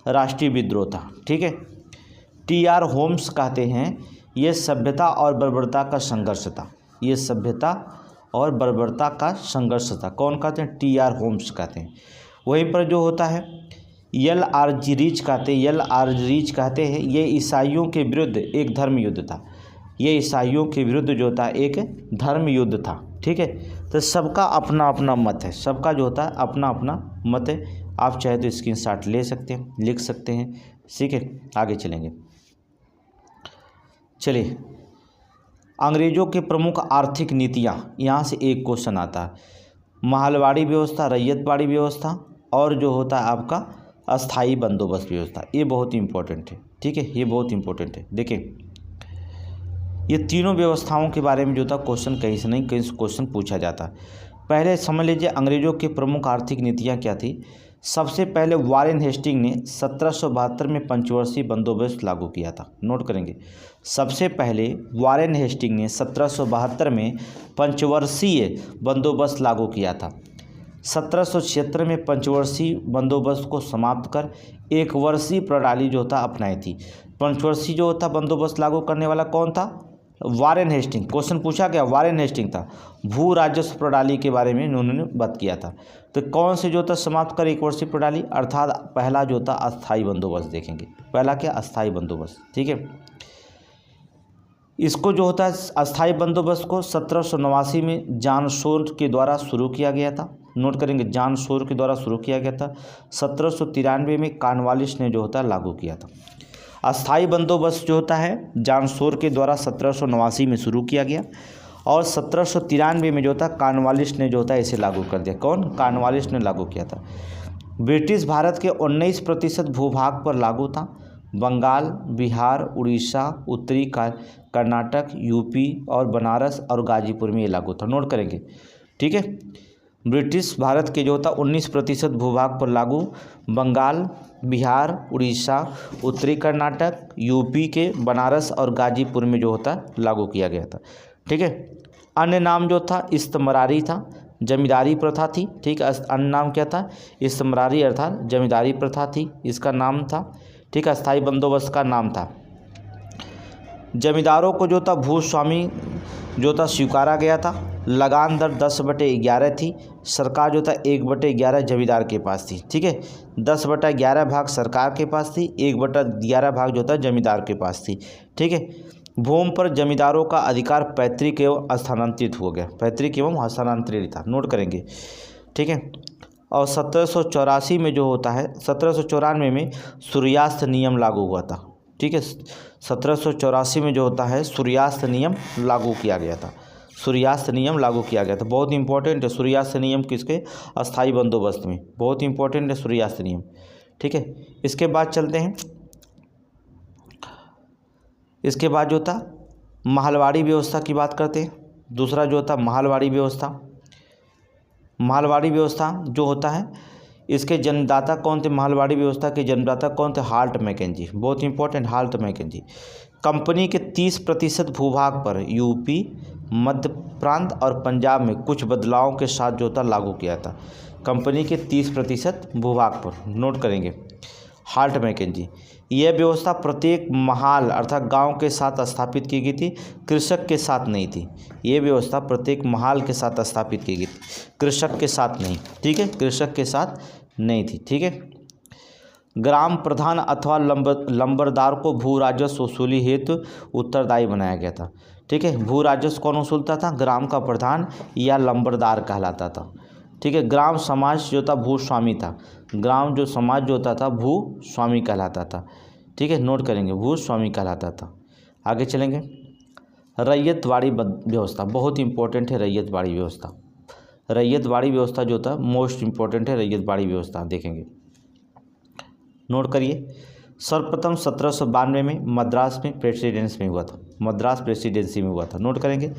Speaker 1: राष्ट्रीय विद्रोह था। ठीक है, टी.आर. होम्स कहते हैं ये सभ्यता और बर्बरता का संघर्ष था, ये सभ्यता और बर्बरता का संघर्ष था। कौन कहते हैं, टी.आर. होम्स कहते हैं। वहीं पर जो होता है एल.आर. रीच कहते हैं, एल.आर. रीच कहते हैं ये ईसाइयों के विरुद्ध एक धर्म युद्ध था, ये ईसाइयों के विरुद्ध जो था एक धर्म युद्ध था। ठीक है, तो सबका अपना अपना मत है, सबका जो होता है अपना अपना मत है। आप चाहे तो स्क्रीनशॉट ले सकते हैं, लिख सकते हैं। ठीक है, आगे चलेंगे। चलिए, अंग्रेज़ों के प्रमुख आर्थिक नीतियाँ, यहाँ से एक क्वेश्चन आता है, महलवाड़ी व्यवस्था, रैयतवाड़ी व्यवस्था और जो होता है आपका अस्थाई बंदोबस्त व्यवस्था। ये बहुत इंपॉर्टेंट है। ठीक है, ये बहुत इंपॉर्टेंट है। देखें, ये तीनों व्यवस्थाओं के बारे में जो था क्वेश्चन कहीं से नहीं कहीं से क्वेश्चन पूछा जाता। पहले समझ लीजिए अंग्रेज़ों की प्रमुख आर्थिक नीतियाँ क्या थी। सबसे पहले वारेन हेस्टिंग ने 1772 में पंचवर्षीय बंदोबस्त लागू किया था। नोट करेंगे, सबसे पहले वारेन हेस्टिंग ने 1772 में पंचवर्षीय बंदोबस्त लागू किया था। 1776 में पंचवर्षीय बंदोबस्त को समाप्त कर एक वर्षीय प्रणाली जो था अपनाई थी। पंचवर्षीय जो था बंदोबस्त लागू करने वाला कौन था, वारेन हेस्टिंग। क्वेश्चन पूछा गया, वारेन हेस्टिंग था। भू राजस्व प्रणाली के बारे में उन्होंने बात किया था। तो कौन से जो था समाप्त कर एक वर्षीय प्रणाली, अर्थात पहला जो था अस्थाई बंदोबस्त। देखेंगे पहला क्या, अस्थाई बंदोबस्त। ठीक है, इसको जो होता है अस्थाई बंदोबस्त को 1789 में जॉन शोर के द्वारा शुरू किया गया था। नोट करेंगे, जॉन शोर के द्वारा शुरू किया गया था। 1793 में कॉर्नवालिस ने जो होता है लागू किया था। अस्थाई बंदोबस्त जो होता है जॉन शोर के द्वारा 1789 में शुरू किया गया और 1793 में जो था कॉर्नवालिस ने जो होता है इसे लागू कर दिया। कौन, कॉर्नवालिस ने लागू किया था। ब्रिटिश भारत के 19% भूभाग पर लागू था। बंगाल, बिहार, उड़ीसा, उत्तरी कर्नाटक, यूपी और बनारस और गाजीपुर में ये लागू था। नोट करेंगे। ठीक है, ब्रिटिश भारत के जो था 19% भूभाग पर लागू, बंगाल, बिहार, उड़ीसा, उत्तरी कर्नाटक, यूपी के बनारस और गाजीपुर में जो होता लागू किया गया था। ठीक है, अन्य नाम जो था इस्तमरारी था, जमींदारी प्रथा थी। ठीक है, अन्य नाम क्या था, इस्तमरारी अर्थात जमींदारी प्रथा थी, इसका नाम था। ठीक है, अस्थाई बंदोबस्त का नाम था। जमींदारों को जो था भूस्वामी जो था स्वीकारा गया था। लगान दर 10/11 थी। सरकार जो था 1/11 जमींदार के पास थी। ठीक है, 10/11 भाग सरकार के पास थी, 1/11 भाग जो था जमींदार के पास थी। ठीक है, भूमि पर जमींदारों का अधिकार पैतृक एवं स्थानांतरित हो गया, पैतृक एवं हस्तांतरित था। नोट करेंगे। ठीक है, और 1784 में जो होता है 1794 में सूर्यास्त नियम लागू हुआ था। ठीक है, 1784 में जो होता है सूर्यास्त नियम लागू किया गया था, सूर्यास्त नियम लागू किया गया था। बहुत इंपॉर्टेंट है सूर्यास्त नियम किसके, अस्थाई बंदोबस्त में, बहुत इंपॉर्टेंट है सूर्यास्त नियम। ठीक है, इसके बाद चलते हैं, इसके बाद जो था महलवाड़ी व्यवस्था की बात करते हैं। दूसरा जो था महलवाड़ी व्यवस्था, महलवाड़ी व्यवस्था जो होता है इसके जन्मदाता कौन थे, महलवाड़ी व्यवस्था के जन्मदाता कौन थे, हाल्ट मैकेंजी। बहुत इंपॉर्टेंट, हाल्ट मैकेंजी। कंपनी के 30% भूभाग पर यूपी, मध्य प्रांत और पंजाब में कुछ बदलावों के साथ जो था लागू किया था। कंपनी के 30% भूभाग पर, नोट करेंगे, हाल्ट मैकेंजी। यह व्यवस्था प्रत्येक महाल अर्थात गांव के साथ स्थापित की गई थी, कृषक के साथ नहीं थी। ये व्यवस्था प्रत्येक महाल के साथ स्थापित की गई थी, कृषक के साथ नहीं। ठीक है, कृषक के साथ नहीं थी। ठीक है, ग्राम प्रधान अथवा लंबरदार को भू राजस्व वसूली हेतु उत्तरदायी बनाया गया था। ठीक है, भू राजस्व कौन वसूलता था, ग्राम का प्रधान या लंबरदार कहलाता था। ठीक है, ग्राम समाज जो था भूस्वामी था, ग्राम जो समाज जो होता था भूस्वामी कहलाता था। ठीक है, नोट करेंगे, भूस्वामी कहलाता था। आगे चलेंगे, रैयतवाड़ी व्यवस्था बहुत इंपॉर्टेंट है। रैयतवाड़ी व्यवस्था, रैयतवाड़ी व्यवस्था जो था मोस्ट इंपॉर्टेंट है। रैयतवाड़ी व्यवस्था देखेंगे, नोट करिए। सर्वप्रथम 1792 में मद्रास में प्रेसिडेंसी में हुआ था, मद्रास प्रेसिडेंसी में हुआ था। नोट करेंगे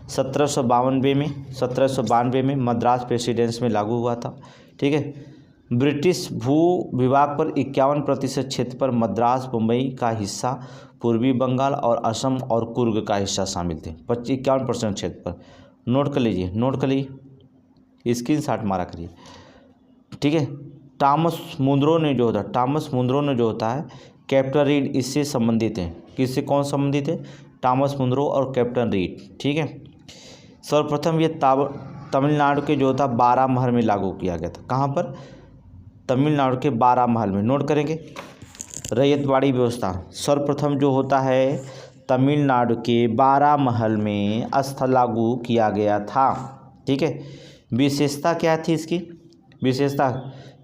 Speaker 1: 1792 में मद्रास प्रेसिडेंसी में लागू हुआ था। ठीक है। ब्रिटिश भू विभाग पर 51% क्षेत्र पर मद्रास, मुंबई का हिस्सा, पूर्वी बंगाल और असम और कुर्ग का हिस्सा शामिल थे। 51% क्षेत्र पर। नोट कर लीजिए, नोट कर लीजिए, स्क्रीनशॉट मारा करिए। ठीक है। टॉमस मुनरो ने जो होता है कैप्टन रीड इससे संबंधित हैं। किससे कौन संबंधित है? टॉमस मुनरो और कैप्टन रीड। ठीक है। सर्वप्रथम ये तमिलनाडु के जो था 12 महल में लागू किया गया था। कहाँ पर? तमिलनाडु के 12 महल में। नोट करेंगे रैयतवाड़ी व्यवस्था सर्वप्रथम जो होता है तमिलनाडु के 12 महल में लागू किया गया था। ठीक है। विशेषता क्या थी इसकी? विशेषता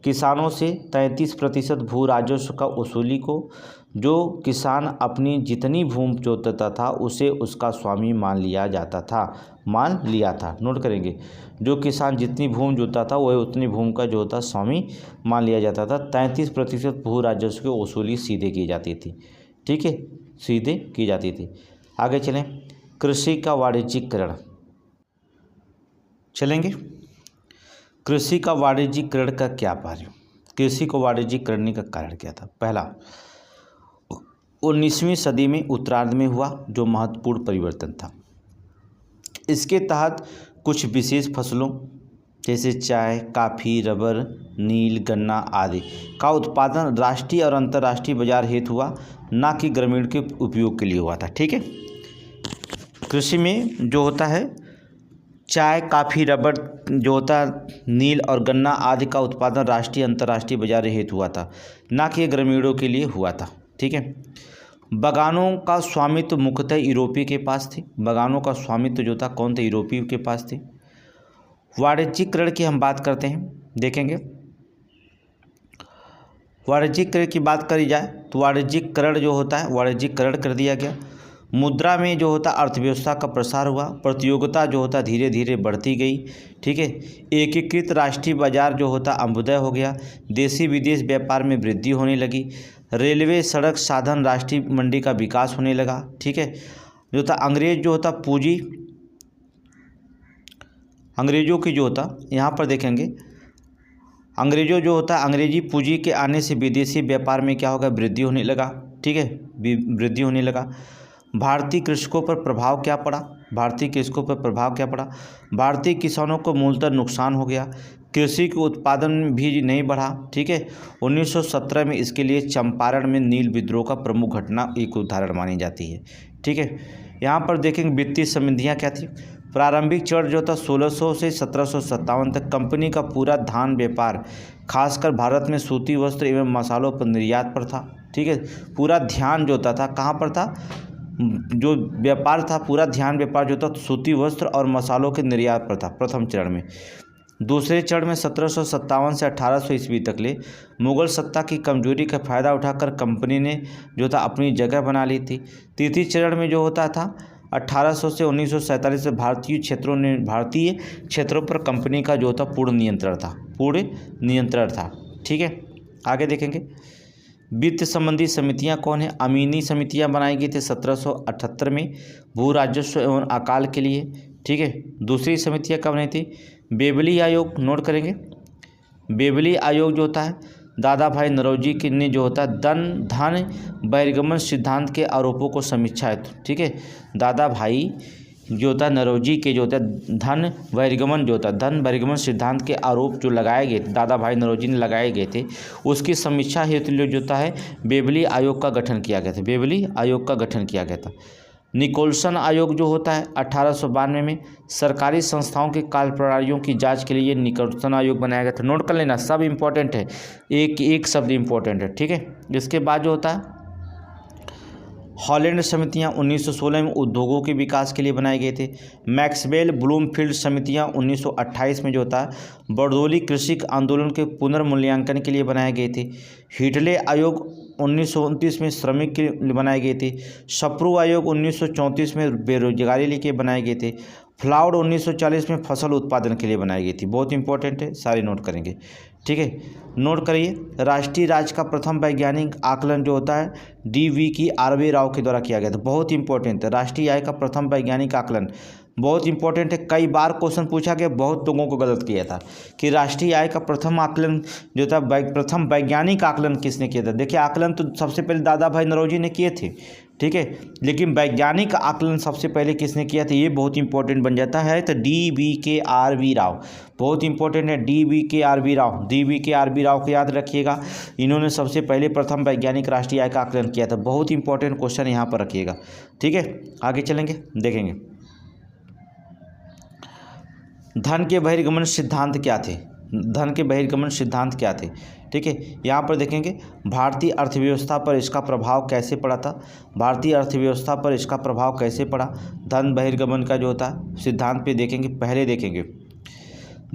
Speaker 1: किसानों से 33% भू राजस्व का वसूली को, जो किसान अपनी जितनी भूमि जोतता था उसे उसका स्वामी मान लिया था। नोट करेंगे जो किसान जितनी भूमि जोतता था वह उतनी भूमि का जो था स्वामी मान लिया जाता था। 33% भू राजस्व की वसूली सीधे की जाती थी। ठीक है, सीधे की जाती थी। आगे चलें, कृषि का वाणिज्यीकरण चलेंगे। कृषि का वाणिज्यीकरण का क्या कार्य? कृषि को वाणिज्यिक करने का कारण क्या था? पहला, 19वीं सदी में उत्तरार्ध में हुआ जो महत्वपूर्ण परिवर्तन था। इसके तहत कुछ विशेष फसलों जैसे चाय, कॉफ़ी, रबर, नील, गन्ना आदि का उत्पादन राष्ट्रीय और अंतर्राष्ट्रीय बाजार हेतु हुआ, न कि ग्रामीण के उपयोग के लिए हुआ था। ठीक है। कृषि में जो होता है चाय, कॉफ़ी, रबर जो होता है, नील और गन्ना आदि का उत्पादन राष्ट्रीय अंतर्राष्ट्रीय बाजार हेतु हुआ था, न कि ग्रामीणों के लिए हुआ था। ठीक है। बागानों का स्वामित्व मुख्यतः यूरोपीय के पास थे। बागानों का स्वामित्व जो था कौन थे? यूरोपीय के पास थे। वाणिज्यीकरण की हम बात करते हैं, देखेंगे वाणिज्यीकरण की बात करी जाए तो वाणिज्यीकरण जो होता है वाणिज्यीकरण कर दिया गया। मुद्रा में जो होता अर्थव्यवस्था का प्रसार हुआ, प्रतियोगिता जो होता धीरे धीरे बढ़ती गई। ठीक है। एकीकृत राष्ट्रीय बाजार जो होता अभ्युदय हो गया। देशी विदेश व्यापार में वृद्धि होने लगी। रेलवे, सड़क, साधन, राष्ट्रीय मंडी का विकास होने लगा। ठीक है। जो था अंग्रेज जो होता पूंजी, अंग्रेजों की जो होता यहाँ पर देखेंगे अंग्रेजों जो होता अंग्रेजी पूंजी के आने से विदेशी व्यापार में क्या होगा? वृद्धि होने लगा। ठीक है, वृद्धि होने लगा। भारतीय कृषकों पर प्रभाव क्या पड़ा? भारतीय किसानों को मूलतः नुकसान हो गया। कृषि के उत्पादन भी नहीं बढ़ा। ठीक है। 1917 में इसके लिए चंपारण में नील विद्रोह का प्रमुख घटना एक उदाहरण मानी जाती है। ठीक है। यहाँ पर देखेंगे वित्तीय संबंधियाँ क्या थी। प्रारंभिक चरण जो था 1600 से 1757 तक कंपनी का पूरा धान व्यापार खासकर भारत में सूती वस्त्र एवं मसालों पर निर्यात पर था। ठीक है। पूरा ध्यान जो था कहाँ पर था? जो व्यापार था पूरा ध्यान व्यापार जो था सूती वस्त्र और मसालों के निर्यात पर था प्रथम चरण में। दूसरे चरण में 1757 से 1800 ईस्वी तक ले मुगल सत्ता की कमजोरी का फायदा उठाकर कंपनी ने जो था अपनी जगह बना ली थी। तृतीय चरण में जो होता था 1800 से 1947 से भारतीय क्षेत्रों पर कंपनी का जो था पूर्ण नियंत्रण था। ठीक है। आगे देखेंगे वित्त संबंधी समितियां कौन है? अमीनी समितियां बनाई गई थी 1778 में भू राजस्व एवं अकाल के लिए। ठीक है। दूसरी समितियां कब बनी थी? बेवली आयोग। नोट करेंगे बेवली आयोग जो होता है दादा भाई नौरोजी की ने जो होता है धन बहिर्गमन सिद्धांत के आरोपों को समीक्षा है। ठीक है। दादा भाई जो होता है नौरोजी के जो होता है धन बहिर्गमन सिद्धांत के आरोप जो लगाए गए थे, दादा भाई नौरोजी ने लगाए गए थे, उसकी समीक्षा हेतु जो होता है बेवली आयोग का गठन किया गया था। निकोलसन आयोग जो होता है 1892 में सरकारी संस्थाओं के कार्यप्रणालियों की जांच के लिए निकोलसन आयोग बनाया गया था। नोट कर लेना, सब इम्पोर्टेंट है, एक शब्द इम्पोर्टेंट है। ठीक है। इसके बाद जो होता है हॉलैंड समितियां 1916 में उद्योगों के विकास के लिए बनाए गए थे। मैक्सवेल ब्लूमफील्ड समितियां 1928 में जो होता है बरदौली कृषि आंदोलन के पुनर्मूल्यांकन के लिए बनाए गए थे। हिटले आयोग 1929 में श्रमिक के लिए बनाए गए थे। सप्रू आयोग 1934 में बेरोजगारी के लिए बनाए गए थे। फ्लाउड 1940 में फसल उत्पादन के लिए बनाई गई थी। बहुत इंपॉर्टेंट है, सारे नोट करेंगे। ठीक है, नोट करिए। राष्ट्रीय राज्य का प्रथम वैज्ञानिक आकलन जो होता है डी.वी. की आर.वी. राव के द्वारा किया गया था। बहुत इंपॉर्टेंट है, राष्ट्रीय आय का प्रथम वैज्ञानिक आकलन बहुत इंपॉर्टेंट है। कई बार क्वेश्चन पूछा गया, बहुत लोगों को गलत किया था कि राष्ट्रीय आय का प्रथम आकलन जो था प्रथम वैज्ञानिक आकलन किसने किया था। देखिए, आकलन तो सबसे पहले दादा भाई नौरोजी ने किए थे, ठीक है, लेकिन वैज्ञानिक आकलन सबसे पहले किसने किया था, ये बहुत इंपॉर्टेंट बन जाता है। तो D.V.K.R.V. राव बहुत इंपॉर्टेंट है। D.V.K.R.V. राव, D.V.K.R.V. राव को याद रखिएगा। इन्होंने सबसे पहले प्रथम वैज्ञानिक राष्ट्रीय आय का आकलन किया था। बहुत इंपॉर्टेंट क्वेश्चन यहाँ पर रखिएगा, ठीक है। आगे चलेंगे, देखेंगे धन के बहिर्गमन सिद्धांत क्या थे। धन के बहिर्गमन सिद्धांत क्या थे, ठीक है। यहाँ पर देखेंगे भारतीय अर्थव्यवस्था पर इसका प्रभाव कैसे पड़ा था। भारतीय अर्थव्यवस्था पर इसका प्रभाव कैसे पड़ा, धन बहिर्गमन का जो होता है सिद्धांत पे देखेंगे। पहले देखेंगे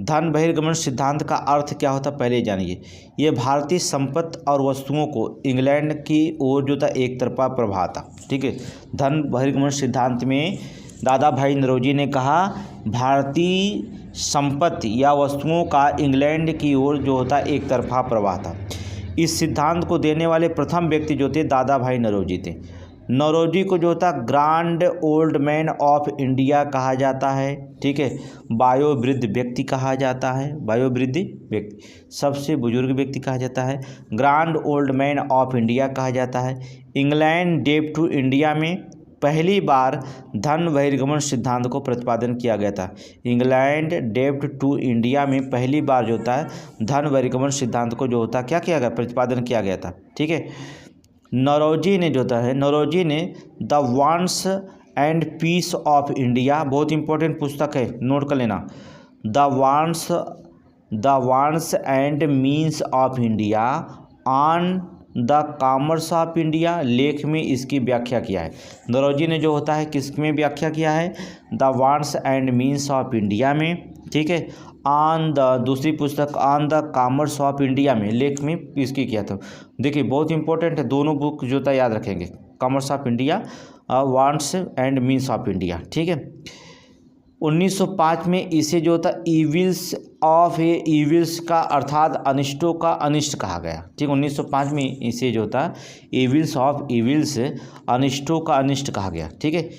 Speaker 1: धन बहिर्गमन सिद्धांत का अर्थ क्या होता, पहले जानिए। ये भारतीय संपत्ति और वस्तुओं को इंग्लैंड की ओर जो था एक तरफा प्रभाव था, ठीक है। धन बहिर्गमन सिद्धांत में दादा भाई नौरोजी ने कहा भारतीय संपत्ति या वस्तुओं का इंग्लैंड की ओर जो होता एक तरफा प्रवाह था। इस सिद्धांत को देने वाले प्रथम व्यक्ति जो थे दादा भाई नौरोजी थे। नौरोजी को जो होता grand old man of India कहा जाता है, ठीक है। वयोवृद्ध व्यक्ति कहा जाता है, वयोवृद्ध व्यक्ति सबसे बुजुर्ग व्यक्ति कहा जाता है। Grand old man of India कहा जाता है। इंग्लैंड डेब्ट टू इंडिया में पहली बार धन बहिर्गमन सिद्धांत को प्रतिपादन किया गया था। इंग्लैंड डेब्ट टू इंडिया में पहली बार जो होता है धन बहिर्गमन सिद्धांत को जो होता क्या किया गया, प्रतिपादन किया गया था, ठीक है। नौरोजी ने जो होता है, नौरोजी ने the wants and peace of India, बहुत इंपॉर्टेंट पुस्तक है, नोट कर लेना। The wants and means of India on the commerce of India लेख में इसकी व्याख्या किया है। नौरोजी ने जो होता है किस में व्याख्या किया है, the wants and means of India में, ठीक है। ऑन द दूसरी पुस्तक on the commerce of India में लेख में इसकी किया था। देखिए बहुत इंपॉर्टेंट है, दोनों बुक जो था याद रखेंगे, commerce of India, wants and means of India, ठीक है। 1905 में इसे जो था इविल्स ऑफ इविल्स का अर्थात अनिष्टों का अनिष्ट कहा गया, ठीक। 1905 में इसे जो था इविल्स ऑफ इविल्स अनिष्टों का अनिष्ट कहा गया, ठीक है।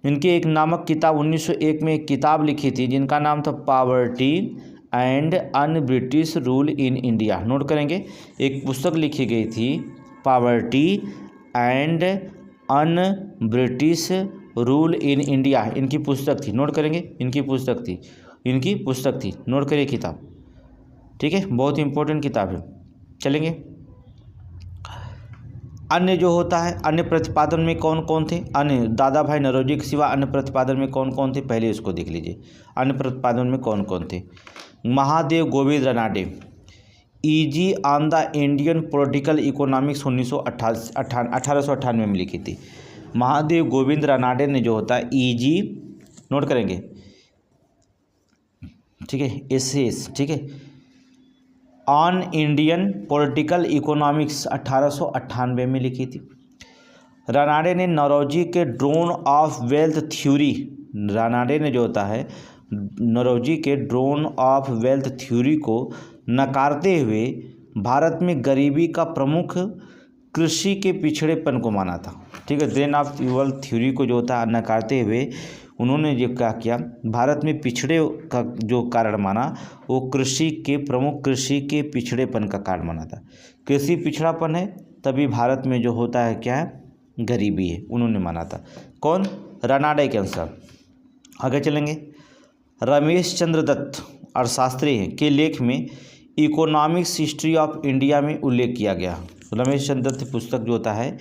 Speaker 1: इनकी एक नामक किताब 1901 में एक किताब लिखी थी जिनका नाम था poverty and un British rule in India. Note करेंगे, एक पुस्तक लिखी गई थी poverty and un British rule in India, इनकी पुस्तक थी। नोट करेंगे, इनकी पुस्तक थी, नोट करिए किताब, ठीक है, बहुत इंपॉर्टेंट किताब है। चलेंगे अन्य जो होता है, अन्य प्रतिपादन में कौन कौन थे, अन्य दादा भाई नौरोजी के सिवा अन्य प्रतिपादन में कौन कौन थे, पहले इसको देख लीजिए। अन्य प्रतिपादन में कौन कौन थे, Mahadev Govind Ranade, easy on the Indian political economics 1898 में लिखी थी। महादेव गोविंद रनाडे ने जो होता है ईजी, नोट करेंगे, ठीक है, एस, ठीक है, ऑन इंडियन पॉलिटिकल इकोनॉमिक्स 1898 में लिखी थी। रनाडे ने नौरोजी के drone of wealth theory, Ranade ने जो होता है नौरोजी के ड्रोन ऑफ वेल्थ थ्योरी को नकारते हुए भारत में गरीबी का प्रमुख कृषि के पिछड़ेपन को माना था, ठीक है। ड्रेन ऑफ वेल्थ थ्योरी को जो होता है नकारते हुए उन्होंने जो क्या किया, भारत में पिछड़े का जो कारण माना वो कृषि के पिछड़ेपन का कारण माना था। कृषि पिछड़ापन है तभी भारत में जो होता है क्या है, गरीबी है, उन्होंने माना था। कौन, रनाडे के अनुसार। आगे चलेंगे, रमेश चंद्र दत्त अर्थशास्त्री हैं के लेख में इकोनॉमिक्स हिस्ट्री ऑफ इंडिया में उल्लेख किया गया। रमेश चंद्र दत्त पुस्तक जो होता है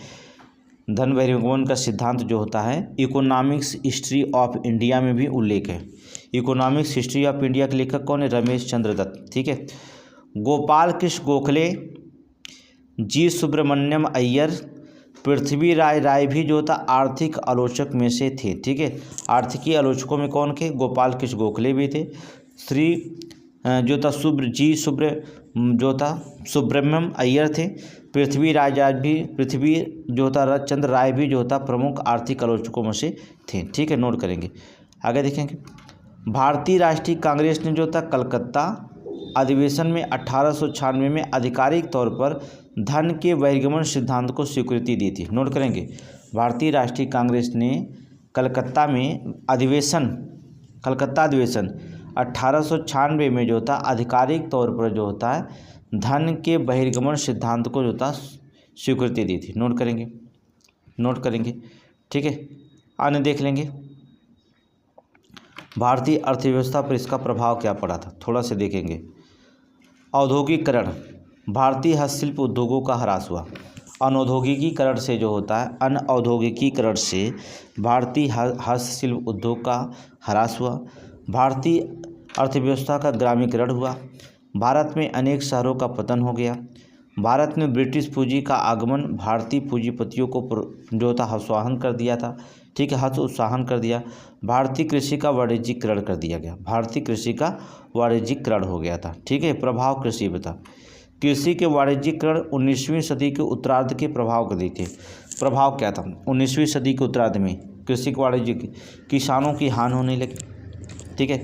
Speaker 1: धन बहिर्गमन का सिद्धांत जो होता है इकोनॉमिक्स हिस्ट्री ऑफ इंडिया में भी उल्लेख है। इकोनॉमिक्स हिस्ट्री ऑफ इंडिया के लेखक कौन है, रमेश चंद्र दत्त, ठीक है। गोपाल कृष्ण गोखले, जी सुब्रमण्यम अय्यर, पृथ्वी राय भी जो था आर्थिक आलोचक में से थे, ठीक है। आर्थिकी आलोचकों में कौन थे, गोपाल कृष्ण गोखले भी थे। श्री जो था सुब्रमण्यम अय्यर थे। पृथ्वी जो था चंद्र राय भी जो था प्रमुख आर्थिक आलोचकों में से थे, ठीक है, नोट करेंगे। आगे देखेंगे, भारतीय राष्ट्रीय कांग्रेस ने जो था कलकत्ता अधिवेशन में 1896 में आधिकारिक तौर पर धन के बहिर्गमन सिद्धांत को स्वीकृति दी थी। नोट करेंगे, भारतीय राष्ट्रीय कांग्रेस ने कलकत्ता अधिवेशन 1896 में जो था आधिकारिक तौर पर जो होता है धन के बहिर्गमन सिद्धांत को जो था स्वीकृति दी थी। नोट करेंगे, ठीक है। आने देख लेंगे भारतीय अर्थव्यवस्था पर इसका प्रभाव क्या पड़ा था, थोड़ा सा देखेंगे। औद्योगिकीकरण, भारतीय हस्तशिल्प उद्योगों का ह्रास हुआ। अनौद्योगिकीकरण से जो होता है अनऔद्योगिकीकरण से भारतीय हस्तशिल्प उद्योग का ह्रास हुआ। भारतीय अर्थव्यवस्था का ग्रामीकरण हुआ। भारत में अनेक शहरों का पतन हो गया। भारत में ब्रिटिश पूंजी का आगमन भारतीय पूंजीपतियों को जो था हतोत्साहन कर दिया था, ठीक है, हतोत्साहन कर दिया। भारतीय कृषि का वाणिज्यीकरण कर दिया गया, भारतीय कृषि का वाणिज्यीकरण हो गया था, ठीक है। प्रभाव कृषि पर था। कृषि के वाणिज्यीकरण 19वीं सदी के उत्तरार्ध के प्रभाव कर दी थे। प्रभाव क्या था 19वीं सदी के उत्तरार्ध में? कृषि के वाणिज्य, किसानों की हानि होने लगी, ठीक है।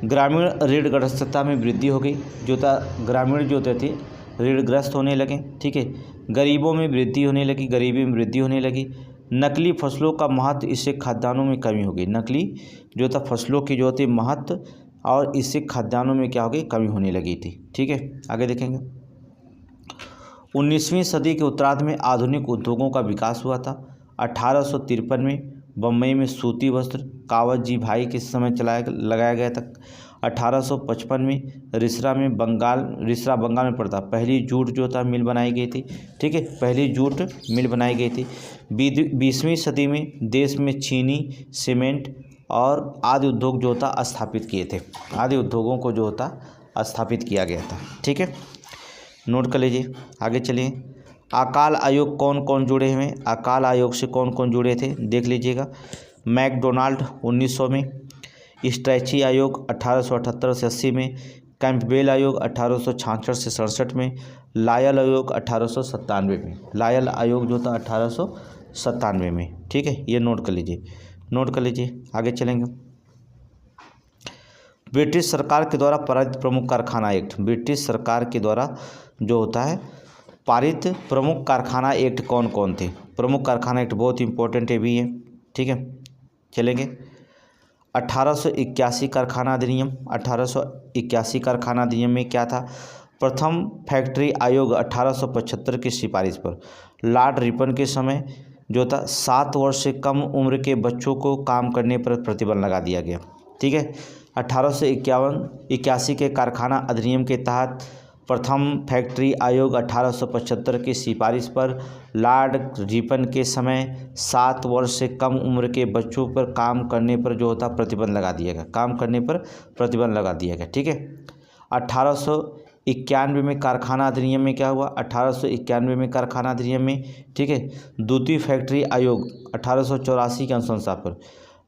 Speaker 1: ग्रामीण ऋणग्रस्तता में वृद्धि हो गई, जो था ग्रामीण जो थे ऋणग्रस्त होने लगे, ठीक है। गरीबों में वृद्धि होने लगी, गरीबी में वृद्धि होने लगी। नकली फसलों का महत्व, इससे खाद्यान्नों में कमी हो गई। नकली जो था फसलों की जो थी महत्व, और इससे खाद्यान्नों में क्या हो गई, कमी होने लगी थी, ठीक है। आगे देखेंगे 19वीं सदी के उत्तरार्ध में आधुनिक उद्योगों का विकास हुआ था। 1853 में बम्बई में सूती वस्त्र कावत जी भाई के समय लगाया गया था। 1855 में रिसरा बंगाल में पड़ता पहली जूट जो था मिल बनाई गई थी, ठीक है, पहली जूट मिल बनाई गई थी। 20वीं सदी में देश में चीनी, सीमेंट और आदि उद्योग जो था स्थापित किए थे। आदि उद्योगों को जो होता स्थापित किया गया था, ठीक है। नोट कर लीजिए, आगे चलिए। अकाल आयोग कौन कौन जुड़े हुए? अकाल आयोग से कौन कौन जुड़े थे देख लीजिएगा। मैकडोनाल्ड 1900 में, स्ट्रैची आयोग 1878 से 80 में, कैंपबेल आयोग 1866 से 67 में, लायल आयोग 1897 में। लायल आयोग जो था 1897 में, ठीक है। ये नोट कर लीजिए, आगे चलेंगे। ब्रिटिश सरकार के द्वारा पारित प्रमुख कारखाना एक्ट, ब्रिटिश सरकार के द्वारा जो होता है पारित प्रमुख कारखाना एक्ट कौन कौन थे? प्रमुख कारखाना एक्ट बहुत इंपॉर्टेंट है भी है, ठीक है। चलेंगे 1881 कारखाना अधिनियम। 1881 कारखाना अधिनियम में क्या था? प्रथम फैक्ट्री आयोग 1875 की सिफारिश पर लॉर्ड रिपन के समय जो था 7 वर्ष से कम उम्र के बच्चों को काम करने पर प्रतिबंध लगा दिया गया, ठीक है। 1881 के कारखाना अधिनियम के तहत प्रथम फैक्ट्री आयोग 1875 की सिफारिश पर लॉर्ड रिपन के समय 7 वर्ष से कम उम्र के बच्चों पर काम करने पर जो होता प्रतिबंध लगा दिया गया, ठीक है। 1891 में कारखाना अधिनियम में क्या हुआ? 1891 में कारखाना अधिनियम में, ठीक है, द्वितीय फैक्ट्री आयोग 1884 की अनुशंसा पर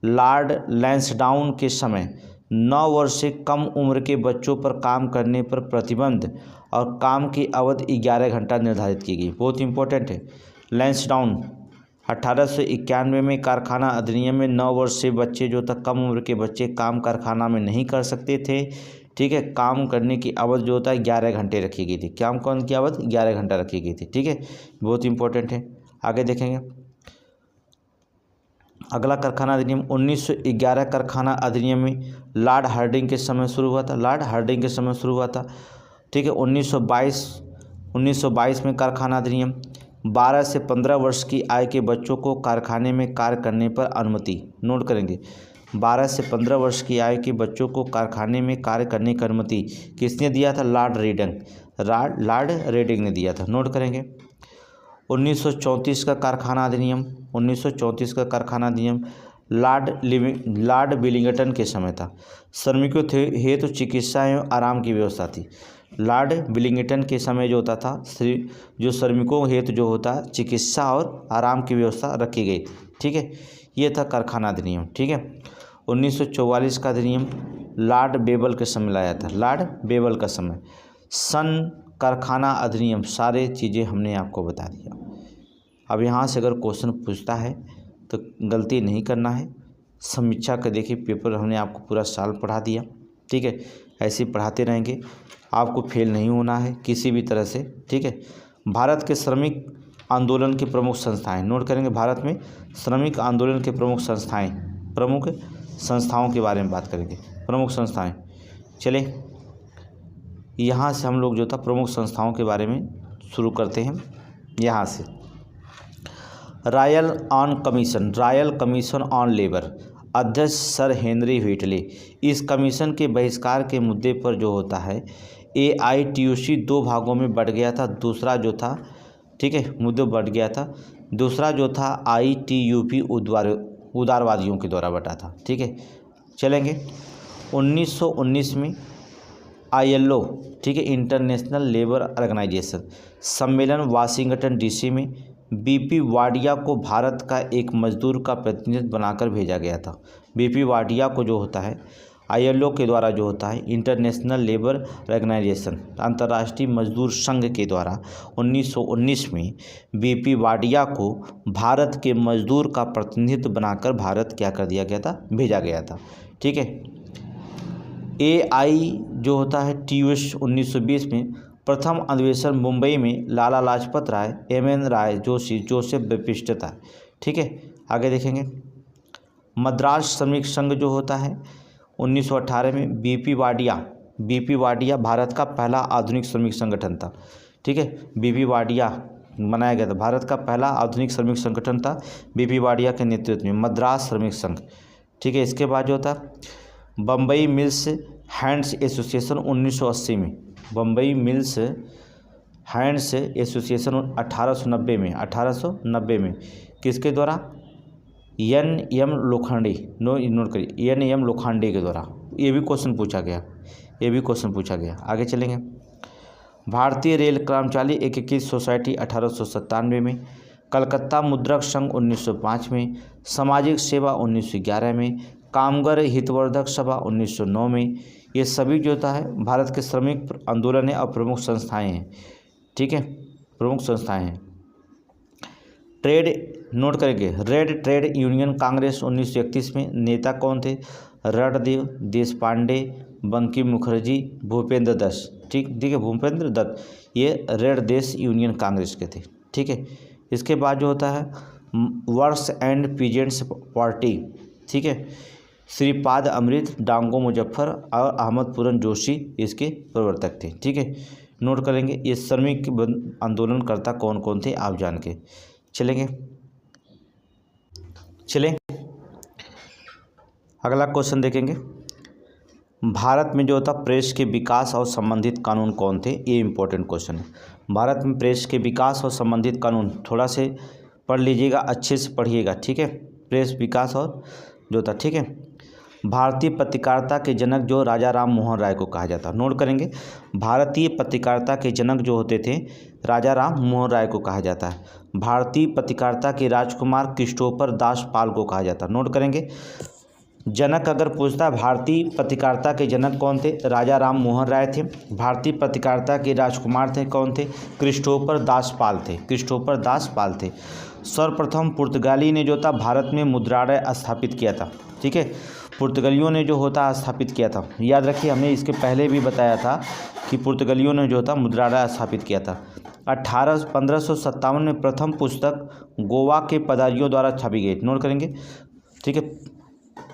Speaker 1: लॉर्ड लैंसडाउन के समय 9 वर्ष से कम उम्र के बच्चों पर काम करने पर प्रतिबंध और काम की अवधि 11 घंटा निर्धारित की गई। बहुत इंपॉर्टेंट है। लैंसडाउन 1891 में कारखाना अधिनियम में 9 वर्ष से बच्चे जो तक कम उम्र के बच्चे काम कारखाना में नहीं कर सकते थे, ठीक है। काम करने की अवधि जो होता है 11 घंटे रखी गई थी। काम करने की अवधि 11 घंटा रखी गई थी, ठीक है। बहुत इंपॉर्टेंट है। आगे देखेंगे अगला कारखाना अधिनियम 1911 कारखाना अधिनियम में लॉर्ड हार्डिंग के समय शुरू हुआ था, ठीक है। 1922 में कारखाना अधिनियम 12 से 15 वर्ष की आयु के बच्चों को कारखाने में कार्य करने पर अनुमति। नोट करेंगे 12 से 15 वर्ष की आयु के बच्चों को कारखाने में कार्य करने की अनुमति किसने दिया था? लॉर्ड रेडिंग ने दिया था। नोट करेंगे 1934 का कारखाना अधिनियम, 1934 का कारखाना अधिनियम लॉर्ड विलिंगटन के समय था। श्रमिकों हेतु तो चिकित्सा एवं आराम की व्यवस्था थी। लॉर्ड विलिंगटन के समय जो होता था जो श्रमिकों हेतु जो होता चिकित्सा और आराम की व्यवस्था रखी गई, ठीक है। ये था कारखाना अधिनियम, ठीक है। 1944 का अधिनियम लॉर्ड बेबल के समय लाया था, लॉर्ड बेबल का समय। सन कारखाना अधिनियम, सारे चीज़ें हमने आपको बता दिया। अब यहाँ से अगर क्वेश्चन पूछता है तो गलती नहीं करना है। समीक्षा का देखिए पेपर हमने आपको पूरा साल पढ़ा दिया, ठीक है। ऐसे पढ़ाते रहेंगे, आपको फेल नहीं होना है किसी भी तरह से, ठीक है। भारत के श्रमिक आंदोलन की प्रमुख संस्थाएं, नोट करेंगे। भारत में श्रमिक आंदोलन के प्रमुख संस्थाओं के बारे में बात करेंगे, प्रमुख संस्थाएं। चले यहाँ से हम लोग जो था प्रमुख संस्थाओं के बारे में शुरू करते हैं। यहाँ से रॉयल कमीशन ऑन लेबर, अध्यक्ष सर हेनरी व्हिटले। इस कमीशन के बहिष्कार के मुद्दे पर जो होता है AITUC 2 भागों में बढ़ गया था। दूसरा जो था, ठीक है, मुद्दे बढ़ गया था। दूसरा जो था ITUP उदारवादियों के द्वारा बटा था, ठीक है। चलेंगे 1919 में ILO, ठीक है, इंटरनेशनल लेबर ऑर्गेनाइजेशन सम्मेलन वाशिंगटन DC में BP वाडिया को भारत का एक मजदूर का प्रतिनिधित्व बनाकर भेजा गया था। BP वाडिया को जो होता है ILO के द्वारा जो होता है इंटरनेशनल लेबर ऑर्गेनाइजेशन, अंतर्राष्ट्रीय मजदूर संघ के द्वारा 1919 में BP वाडिया को भारत के मजदूर का प्रतिनिधित्व बनाकर भारत क्या कर दिया गया था, भेजा गया था, ठीक है। AI जो होता है TUC 1920 में प्रथम अधिवेशन मुंबई में लाला लाजपत राय, MN राय जोशी, जोसेफ बेपिस्ट था, ठीक है। आगे देखेंगे मद्रास श्रमिक संघ जो होता है 1918 में BP वाडिया भारत का पहला आधुनिक श्रमिक संगठन था, ठीक है। BP वाडिया बनाया गया था, भारत का पहला आधुनिक श्रमिक संगठन था BP वाडिया के नेतृत्व में मद्रास श्रमिक संघ, ठीक है। इसके बाद जो था बम्बई मिल्स हैंड्स एसोसिएशन 1980 में, बम्बई मिल्स हैंड्स एसोसिएशन 1890 में किसके द्वारा, NM लोखंडे, नोट करिए NM लोखंडे के द्वारा। ये भी क्वेश्चन पूछा गया, आगे चलेंगे। भारतीय रेल कर्मचारी एकीकृत सोसाइटी 1897 में, कलकत्ता मुद्रक संघ 1905 में, सामाजिक सेवा 1911 में, कामगार हितवर्धक सभा 1909 में। ये सभी जो होता है भारत के श्रमिक आंदोलन है और प्रमुख संस्थाएं हैं, ठीक है, प्रमुख संस्थाएं हैं। ट्रेड, नोट करेंगे, रेड ट्रेड यूनियन कांग्रेस 1931 में, नेता कौन थे, रणदेव देशपांडे, बंकिम मुखर्जी, भूपेंद्र दत्त, ठीक है, भूपेंद्र दत्त, ये रेड देश यूनियन कांग्रेस के थे, ठीक है। इसके बाद जो होता है वर्क्स एंड पीजेंट्स पार्टी, ठीक है, श्रीपाद अमृत, डांगो मुजफ्फर और अहमद पूरन जोशी इसके प्रवर्तक थे, ठीक है। नोट करेंगे ये श्रमिक आंदोलनकर्ता कौन कौन थे आप जान के चलें। अगला क्वेश्चन देखेंगे, भारत में जो होता प्रेस के विकास और संबंधित कानून कौन थे, ये इंपॉर्टेंट क्वेश्चन है। भारत में प्रेस के विकास और संबंधित कानून थोड़ा से पढ़ लीजिएगा, अच्छे से पढ़िएगा, ठीक है। प्रेस विकास और जो था, ठीक है। भारतीय पत्रकारिता के जनक जो राजा राम मोहन राय को कहा जाता, नोट करेंगे, भारतीय पत्रकारिता के जनक जो होते थे राजा राम मोहन राय को कहा जाता है। भारतीय पत्रकारिता के राजकुमार क्रिस्टोफर दास पाल को कहा जाता, नोट करेंगे। जनक अगर पूछता है भारतीय पत्रकारिता के जनक कौन थे, राजा राम मोहन राय थे। भारतीय पत्रकारिता के राजकुमार थे कौन थे, क्रिस्टोफर दास पाल थे। सर्वप्रथम पुर्तगाली ने जो था भारत में मुद्रालय स्थापित किया था, ठीक है, पुर्तगालियों ने जो होता स्थापित किया था। याद रखिए हमने इसके पहले भी बताया था कि पुर्तगालियों ने जो होता मुद्रालय स्थापित किया था। 1557 में प्रथम पुस्तक गोवा के पादरियों द्वारा छापी गई, नोट करेंगे, ठीक है।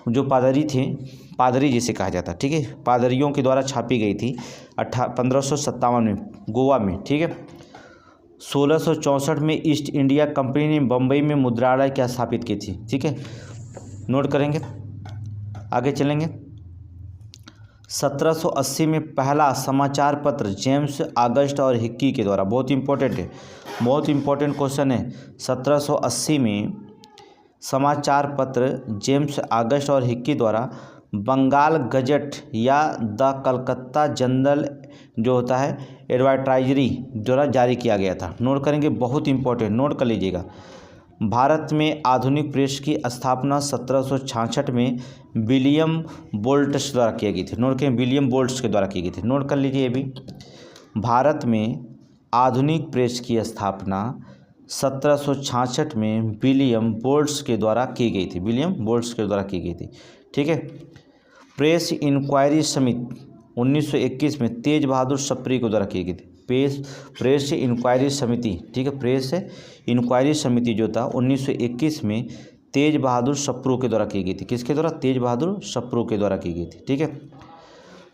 Speaker 1: जो पादरी थे, पादरी जिसे कहा जाता, ठीक है, पादरियों के द्वारा छापी गई थी 1557 में गोवा में, ठीक है। 1664 में ईस्ट इंडिया कंपनी ने बम्बई में मुद्रालय क्या स्थापित की थी, ठीक है, नोट करेंगे। आगे चलेंगे। 1780 में पहला समाचार पत्र जेम्स ऑगस्ट और हिक्की के द्वारा, बहुत इंपॉर्टेंट क्वेश्चन है। 1780 में समाचार पत्र जेम्स ऑगस्ट और हिक्की द्वारा बंगाल गजट या द कलकत्ता जनरल जो होता है एडवर्टाइजरी द्वारा जारी किया गया था, नोट करेंगे, बहुत इंपॉर्टेंट, नोट कर लीजिएगा। भारत में आधुनिक प्रेस की स्थापना 1766 में विलियम बोल्ट्स द्वारा की गई थी, नोट करें, विलियम बोल्ट्स के द्वारा की गई थी, नोट कर लीजिए। ये भी भारत में आधुनिक प्रेस की स्थापना 1766 में विलियम बोल्ट्स के द्वारा की गई थी, ठीक है। प्रेस इंक्वायरी समिति 1921 में तेज बहादुर सप्रू के द्वारा की गई थी। प्रेस इंक्वायरी समिति, ठीक है, प्रेस इंक्वायरी समिति जो था 1921 में तेज बहादुर सप्रू के द्वारा की गई थी। किसके द्वारा? तेज बहादुर सप्रू के द्वारा की गई थी। ठीक है।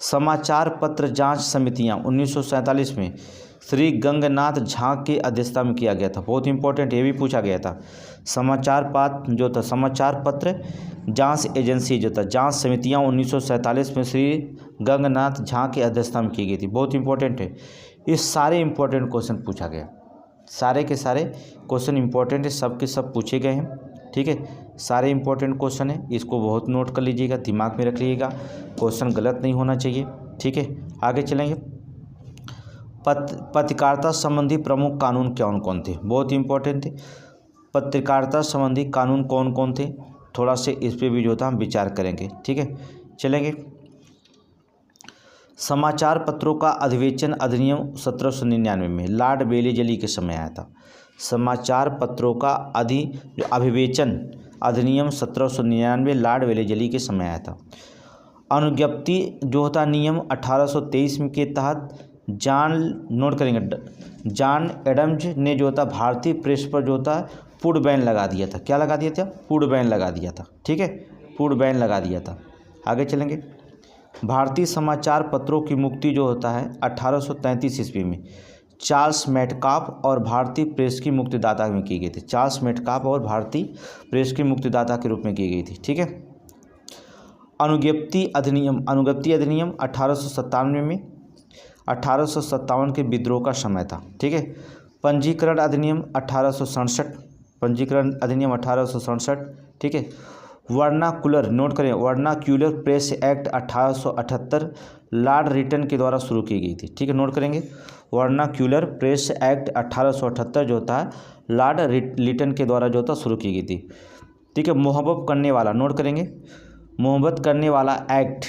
Speaker 1: समाचार पत्र जांच समितियां 1947 में श्री गंगनाथ झा की अध्यक्षता में किया गया था। बहुत इंपॉर्टेंट, ये भी पूछा गया था। समाचार पत्र जांच एजेंसी जो था, जांच समितियां 1947 में श्री गंगनाथ झा की अध्यक्षता में की गई थी। बहुत इंपॉर्टेंट है, ये सारे इंपॉर्टेंट क्वेश्चन पूछा गया, सारे के सारे क्वेश्चन इंपॉर्टेंट है, सब के सब पूछे गए हैं। ठीक है, सारे इंपॉर्टेंट क्वेश्चन है, इसको बहुत नोट कर लीजिएगा, दिमाग में रख लीजिएगा, क्वेश्चन गलत नहीं होना चाहिए। ठीक है, आगे चलेंगे। पत्रकारिता संबंधी प्रमुख कानून कौन कौन थे? बहुत इंपॉर्टेंट थे। पत्रकारिता संबंधी कानून कौन कौन थे, थोड़ा से इस पर भी जो था हम विचार करेंगे। ठीक है, चलेंगे। समाचार पत्रों का अधिवेशन अधिनियम 1799 में लॉर्ड बेलीजली के समय आया था। समाचार पत्रों का अभिवेचन अधिनियम 1799 लॉर्ड बेलीजली के समय आया था। अनुज्ञप्ति जो होता नियम 1823 के तहत जॉन एडम्स ने जो था भारतीय प्रेस पर जो था पूर्ण बैन लगा दिया था। क्या लगा दिया था? पूर्ण बैन लगा दिया था। ठीक है, पूर्ण बैन लगा दिया था। आगे चलेंगे। भारतीय समाचार पत्रों की मुक्ति जो होता है 1833 ईस्वी में चार्ल्स मेटकाफ और भारतीय प्रेस की मुक्तिदाता में की गई थी। चार्ल्स मेटकाफ और भारतीय प्रेस की मुक्तिदाता के रूप में की गई थी। ठीक है। अनुज्ञप्ति अधिनियम 1897 में 1857 के विद्रोह का समय था। ठीक है। पंजीकरण अधिनियम 1867। ठीक है। वर्नाकुलर, नोट करें, vernacular press act 1878 Lord Lytton के द्वारा शुरू की गई थी। ठीक है, नोट करेंगे। वर्नाक्यूलर प्रेस एक्ट 1878 जो था लॉर्ड रिटन के द्वारा जो था शुरू की गई थी। ठीक है। मोहब्बत करने वाला, नोट करेंगे, मोहब्बत करने वाला एक्ट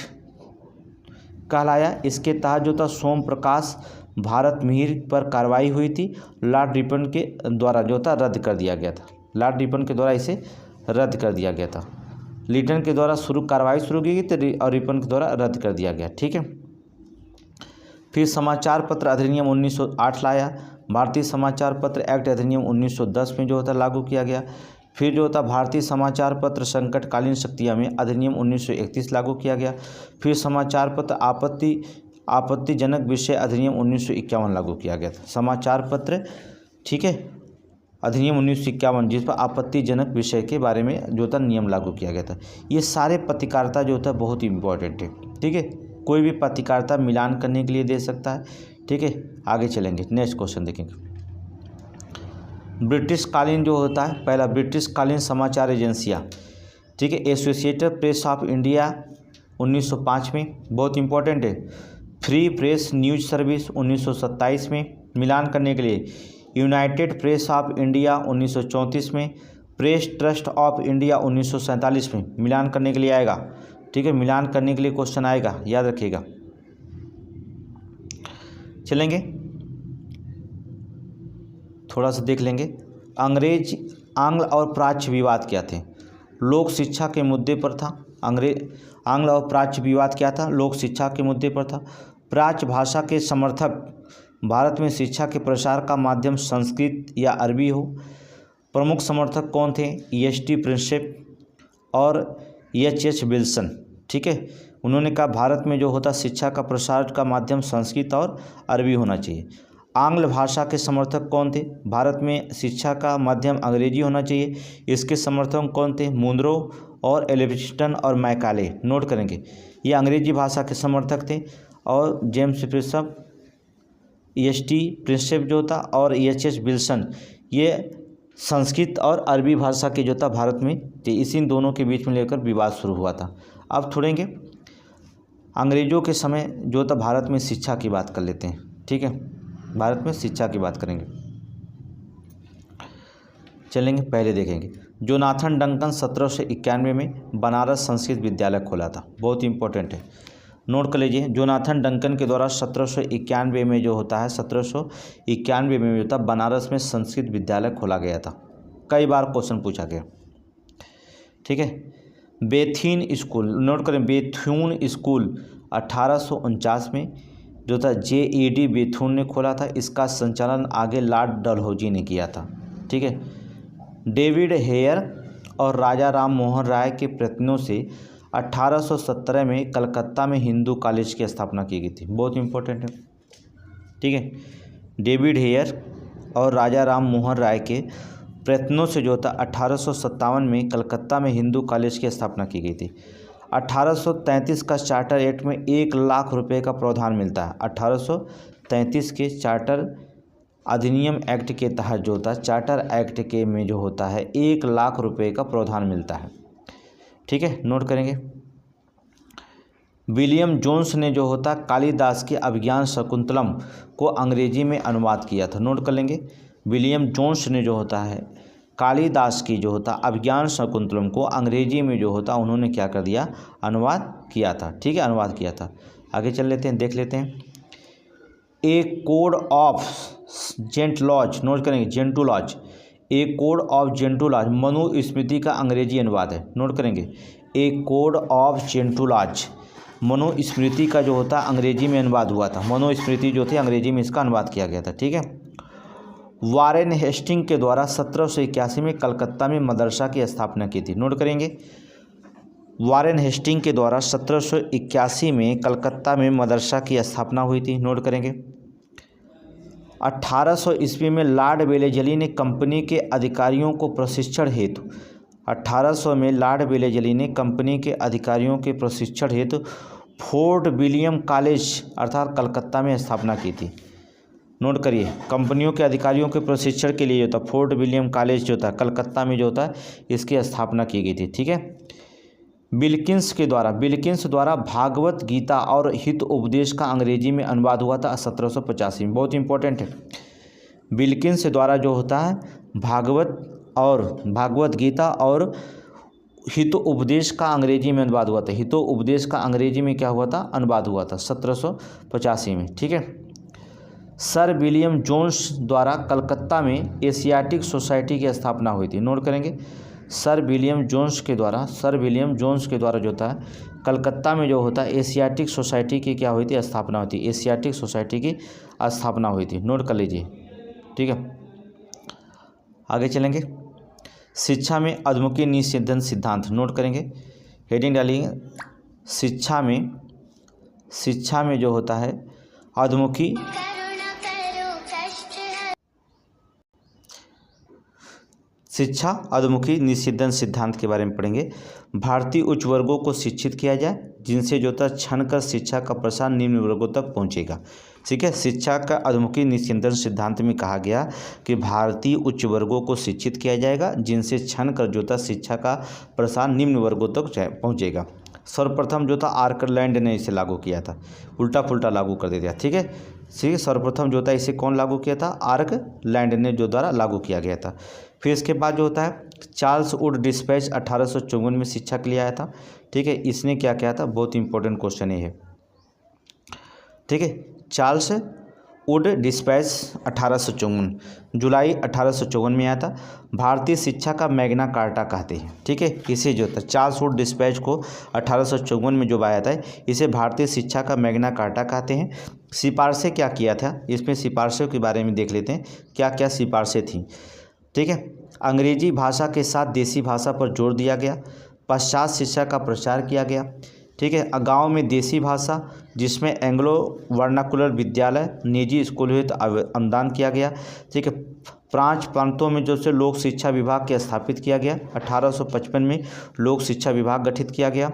Speaker 1: कहलाया। इसके तहत जो था सोम प्रकाश भारत मिहिर पर कार्रवाई हुई थी, लॉर्ड रिपन के द्वारा जो था रद्द कर दिया गया था। लॉर्ड रिपन के द्वारा इसे रद्द कर दिया गया था। लिटन के द्वारा कार्रवाई शुरू की गई थी और रिपन के द्वारा रद्द कर दिया गया। ठीक है। फिर समाचार पत्र अधिनियम 1908 लाया। भारतीय समाचार पत्र एक्ट अधिनियम 1910 में जो होता लागू किया गया। फिर जो होता भारतीय समाचार पत्र संकटकालीन शक्तियाँ में अधिनियम 1931 लागू किया गया। फिर समाचार पत्र आपत्तिजनक विषय अधिनियम 1951 लागू किया गया था। समाचार पत्र, ठीक है, अधिनियम 1951 जिस पर आपत्तिजनक विषय के बारे में जो था नियम लागू किया गया था। ये सारे पत्रकारिता जो होता है बहुत ही इम्पोर्टेंट है। ठीक है, कोई भी पत्रकारिता मिलान करने के लिए दे सकता है। ठीक है, आगे चलेंगे, नेक्स्ट क्वेश्चन देखेंगे। ब्रिटिश कालीन जो होता है, पहला ब्रिटिश कालीन समाचार एजेंसियाँ, ठीक है, एसोसिएटेड प्रेस ऑफ इंडिया 1905 में, बहुत इंपॉर्टेंट है। फ्री प्रेस न्यूज सर्विस 1927 में, मिलान करने के लिए यूनाइटेड प्रेस ऑफ इंडिया 1934 में, प्रेस ट्रस्ट ऑफ इंडिया 1947 में, मिलान करने के लिए आएगा। ठीक है, मिलान करने के लिए क्वेश्चन आएगा, याद रखिएगा। चलेंगे, थोड़ा सा देख लेंगे। आंग्ल और प्राच्य विवाद क्या थे? लोक शिक्षा के मुद्दे पर था। आंग्ल और प्राच्य विवाद क्या था? लोक शिक्षा के मुद्दे पर था। प्राच्य भाषा के समर्थक भारत में शिक्षा के प्रसार का माध्यम संस्कृत या अरबी हो। प्रमुख समर्थक कौन थे? EST प्रिंसेप और H.H. विल्सन। ठीक है, उन्होंने कहा भारत में जो होता शिक्षा का प्रसार का माध्यम संस्कृत और अरबी होना चाहिए। आंग्ल भाषा के समर्थक कौन थे? भारत में शिक्षा का माध्यम अंग्रेजी होना चाहिए। इसके समर्थक कौन थे? मुनरो और एलिफिंस्टन और मैकाले। नोट करेंगे, ये अंग्रेजी भाषा के समर्थक थे। और जेम्स प्रिंसेप, EST प्रिंसेप जो था, और H.H. विल्सन, ये संस्कृत और अरबी भाषा के जो था भारत में, इसी दोनों के बीच में लेकर विवाद शुरू हुआ था। अब थोड़ेंगे अंग्रेज़ों के समय जो था भारत में शिक्षा की बात कर लेते हैं। ठीक है, भारत में शिक्षा की बात करेंगे, चलेंगे। पहले देखेंगे जोनाथन डंकन 1791 में बनारस संस्कृत विद्यालय खोला था। बहुत इंपॉर्टेंट है, नोट कर लीजिए। जोनाथन डंकन के द्वारा 1791 में जो होता है 1791 में जो था बनारस में संस्कृत विद्यालय खोला गया था। कई बार क्वेश्चन पूछा गया। ठीक है। बेथुन स्कूल, नोट करें, बेथुन स्कूल 1849 में जो था JED बेथुन ने खोला था। इसका संचालन आगे लॉर्ड डलहौजी ने किया था। ठीक है। डेविड हेयर और राजा राम मोहन राय के प्रयत्नों से 1817 में कलकत्ता में हिंदू कॉलेज की स्थापना की गई थी। बहुत इंपॉर्टेंट है। ठीक है। डेविड हेयर और राजा राम मोहन राय के प्रयत्नों से जो था 1857 में कलकत्ता में हिंदू कॉलेज की स्थापना की गई थी। 1833 का चार्टर एक्ट में 1 लाख रुपए का प्रावधान मिलता है। 1833 के चार्टर अधिनियम एक्ट के तहत जो होता है, चार्टर एक्ट के में जो होता है 1 लाख रुपए का प्रावधान मिलता है। ठीक है, नोट करेंगे। विलियम जोन्स ने जो होता कालिदास के अभिज्ञान शकुंतलम को अंग्रेजी में अनुवाद किया था। नोट कर लेंगे। विलियम जोन्स ने जो होता है कालिदास की जो होता अभिज्ञान शकुंतलम को अंग्रेजी में जो होता उन्होंने क्या कर दिया, अनुवाद किया था। ठीक है, अनुवाद किया था। आगे चल लेते हैं, देख लेते हैं। ए कोड ऑफ जेंटलॉज, नोट करेंगे, जेंटुलॉज, ए कोड ऑफ जेंटुलॉज मनुस्मृति का अंग्रेजी अनुवाद है। नोट करेंगे, ए कोड ऑफ जेंटुलॉज मनुस्मृति का जो होता अंग्रेजी में अनुवाद हुआ था। मनुस्मृति जो थी अंग्रेजी में इसका अनुवाद किया गया था। ठीक है। वारेन हेस्टिंग के द्वारा 1781 में कलकत्ता में मदरसा की स्थापना की थी। नोट करेंगे, वारेन हेस्टिंग के द्वारा 1781 में कलकत्ता में मदरसा की स्थापना हुई थी। नोट करेंगे। 1800 ईस्वी में लॉर्ड वेलेजली ने कंपनी के अधिकारियों को प्रशिक्षण हेतु 1800 में लॉर्ड वेलेजली ने कंपनी के अधिकारियों के प्रशिक्षण हेतु फोर्ट विलियम कॉलेज अर्थात कलकत्ता में स्थापना की थी। नोट करिए, कंपनियों के अधिकारियों के प्रशिक्षण के लिए जो था फोर्ट विलियम कॉलेज जो था कलकत्ता में जो होता है इसकी स्थापना की गई थी। ठीक है। बिल्किंस द्वारा भागवत गीता और हित उपदेश का अंग्रेजी में अनुवाद हुआ था 1785 में। बहुत इंपॉर्टेंट है। बिल्किंस द्वारा जो होता है भागवत गीता और हित उपदेश का अंग्रेजी में अनुवाद हुआ था। हितो उपदेश का अंग्रेजी में क्या हुआ था, अनुवाद हुआ था 1785 में। ठीक है। सर विलियम जोन्स द्वारा कलकत्ता में एशियाटिक सोसाइटी की स्थापना हुई थी। नोट करेंगे, सर विलियम जोन्स के द्वारा जो था कलकत्ता में जो होता है एशियाटिक सोसाइटी की क्या हुई थी, स्थापना हुई थी। एशियाटिक सोसाइटी की स्थापना हुई थी। नोट कर लीजिए। ठीक है, आगे चलेंगे। शिक्षा में अधोमुखी निषेधन सिद्धांत। नोट करेंगे, हेडिंग डालिए, शिक्षा में जो होता है अधोमुखी निषेधन सिद्धांत के बारे में पढ़ेंगे। भारतीय उच्च वर्गों को शिक्षित किया जाए जिनसे जो था छन कर शिक्षा का प्रसार निम्न वर्गों तक पहुंचेगा। ठीक है। शिक्षा का अधोमुखी निषेधन सिद्धांत में कहा गया कि भारतीय उच्च वर्गों को शिक्षित किया जाएगा जिनसे छन कर जो था शिक्षा का प्रसार निम्न वर्गों तक पहुंचेगा। सर्वप्रथम जो था आर्कलैंड ने इसे लागू किया था, उल्टा पुल्टा लागू कर दिया। ठीक है। सर्वप्रथम जो था इसे कौन लागू किया था, आर्कलैंड ने जो द्वारा लागू किया गया था। फिर इसके बाद जो होता है चार्ल्स वुड डिस्पैच 1854 में शिक्षा के लिए आया था। ठीक है। इसने क्या किया था, बहुत इंपॉर्टेंट क्वेश्चन ये है। ठीक है। चार्ल्स वुड डिस्पैच 1854 जुलाई 1854 में आया था। भारतीय शिक्षा का मैग्ना कार्टा कहते हैं। ठीक है। इसे जो था चार्ल्स वुड डिस्पैच को 1854 में जो आया था इसे भारतीय शिक्षा का मैग्ना कार्टा कहते हैं। सिफारिशें क्या किया था, इसमें सिफारिशों के बारे में देख लेते हैं क्या क्या सिफारिशें थी। ठीक है। अंग्रेजी भाषा के साथ देसी भाषा पर जोर दिया गया। पाश्चात्य शिक्षा का प्रचार किया गया। ठीक है। गांव में देसी भाषा जिसमें एंग्लो वर्नाकुलर विद्यालय निजी स्कूल हेतु अनुदान किया गया। ठीक है। 5 प्रांतों में जो से लोक शिक्षा विभाग के स्थापित किया गया। 1855 में लोक शिक्षा विभाग गठित किया गया।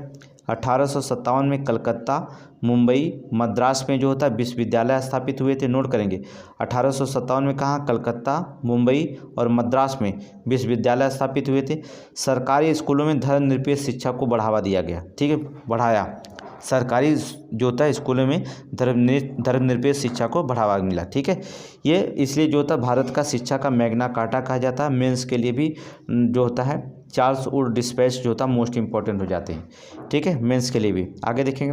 Speaker 1: 1857 में कलकत्ता, मुंबई, मद्रास में जो होता है विश्वविद्यालय स्थापित हुए थे। नोट करेंगे, 1857 में कहाँ, कलकत्ता, मुंबई और मद्रास में विश्वविद्यालय स्थापित हुए थे। सरकारी स्कूलों में धर्मनिरपेक्ष शिक्षा को बढ़ावा दिया गया। ठीक है, बढ़ाया। सरकारी जो होता है स्कूलों में धर्मनिरपेक्ष शिक्षा को बढ़ावा मिला। ठीक है। ये इसलिए जो होता है भारत का शिक्षा का मैग्ना कार्टा कहा जाता है। मेंस के लिए भी जो होता है चार्ल्स वुड डिस्पैच जो होता है मोस्ट इंपॉर्टेंट हो जाते हैं। ठीक है, मेंस के लिए भी। आगे देखेंगे,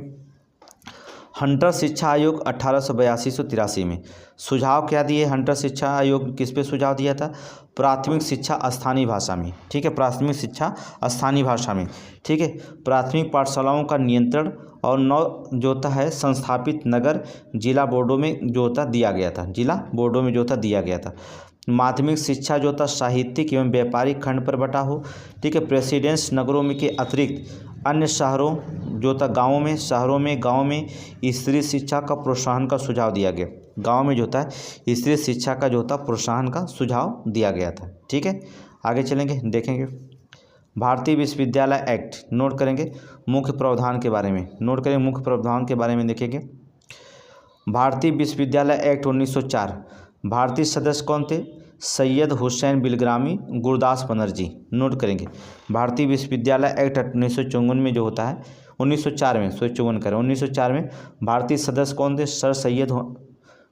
Speaker 1: हंटर शिक्षा आयोग 1882 में सुझाव क्या दिए? हंटर शिक्षा आयोग किस पे सुझाव दिया था? प्राथमिक शिक्षा स्थानीय भाषा में, ठीक है, प्राथमिक शिक्षा स्थानीय भाषा में, ठीक है। प्राथमिक पाठशालाओं का नियंत्रण और 9 जो होता है संस्थापित नगर जिला बोर्डों में जो होता दिया गया था, जिला बोर्डों में जो होता दिया गया था। माध्यमिक शिक्षा जो होता साहित्यिक एवं व्यापारिक खंड पर बटा हो, ठीक है। प्रेसिडेंस नगरों में के अतिरिक्त अन्य शहरों जो था गाँवों में, शहरों में, गाँव में स्त्री शिक्षा का प्रोत्साहन का सुझाव दिया गया। गांव में जो होता है स्त्री शिक्षा का जो होता प्रोत्साहन का सुझाव दिया गया था, ठीक है। आगे चलेंगे, देखेंगे भारतीय विश्वविद्यालय एक्ट, नोट करेंगे मुख्य प्रावधान के बारे में, नोट करेंगे मुख्य प्रावधान के बारे में देखेंगे। भारतीय विश्वविद्यालय एक्ट 1904, भारतीय सदस्य कौन थे? सैयद हुसैन बिलग्रामी, गुरदास बनर्जी, नोट करेंगे। भारतीय विश्वविद्यालय एक्ट 1954 में जो होता है 1904 में, 54 करें 1904 में भारतीय सदस्य कौन थे? सर सैयद,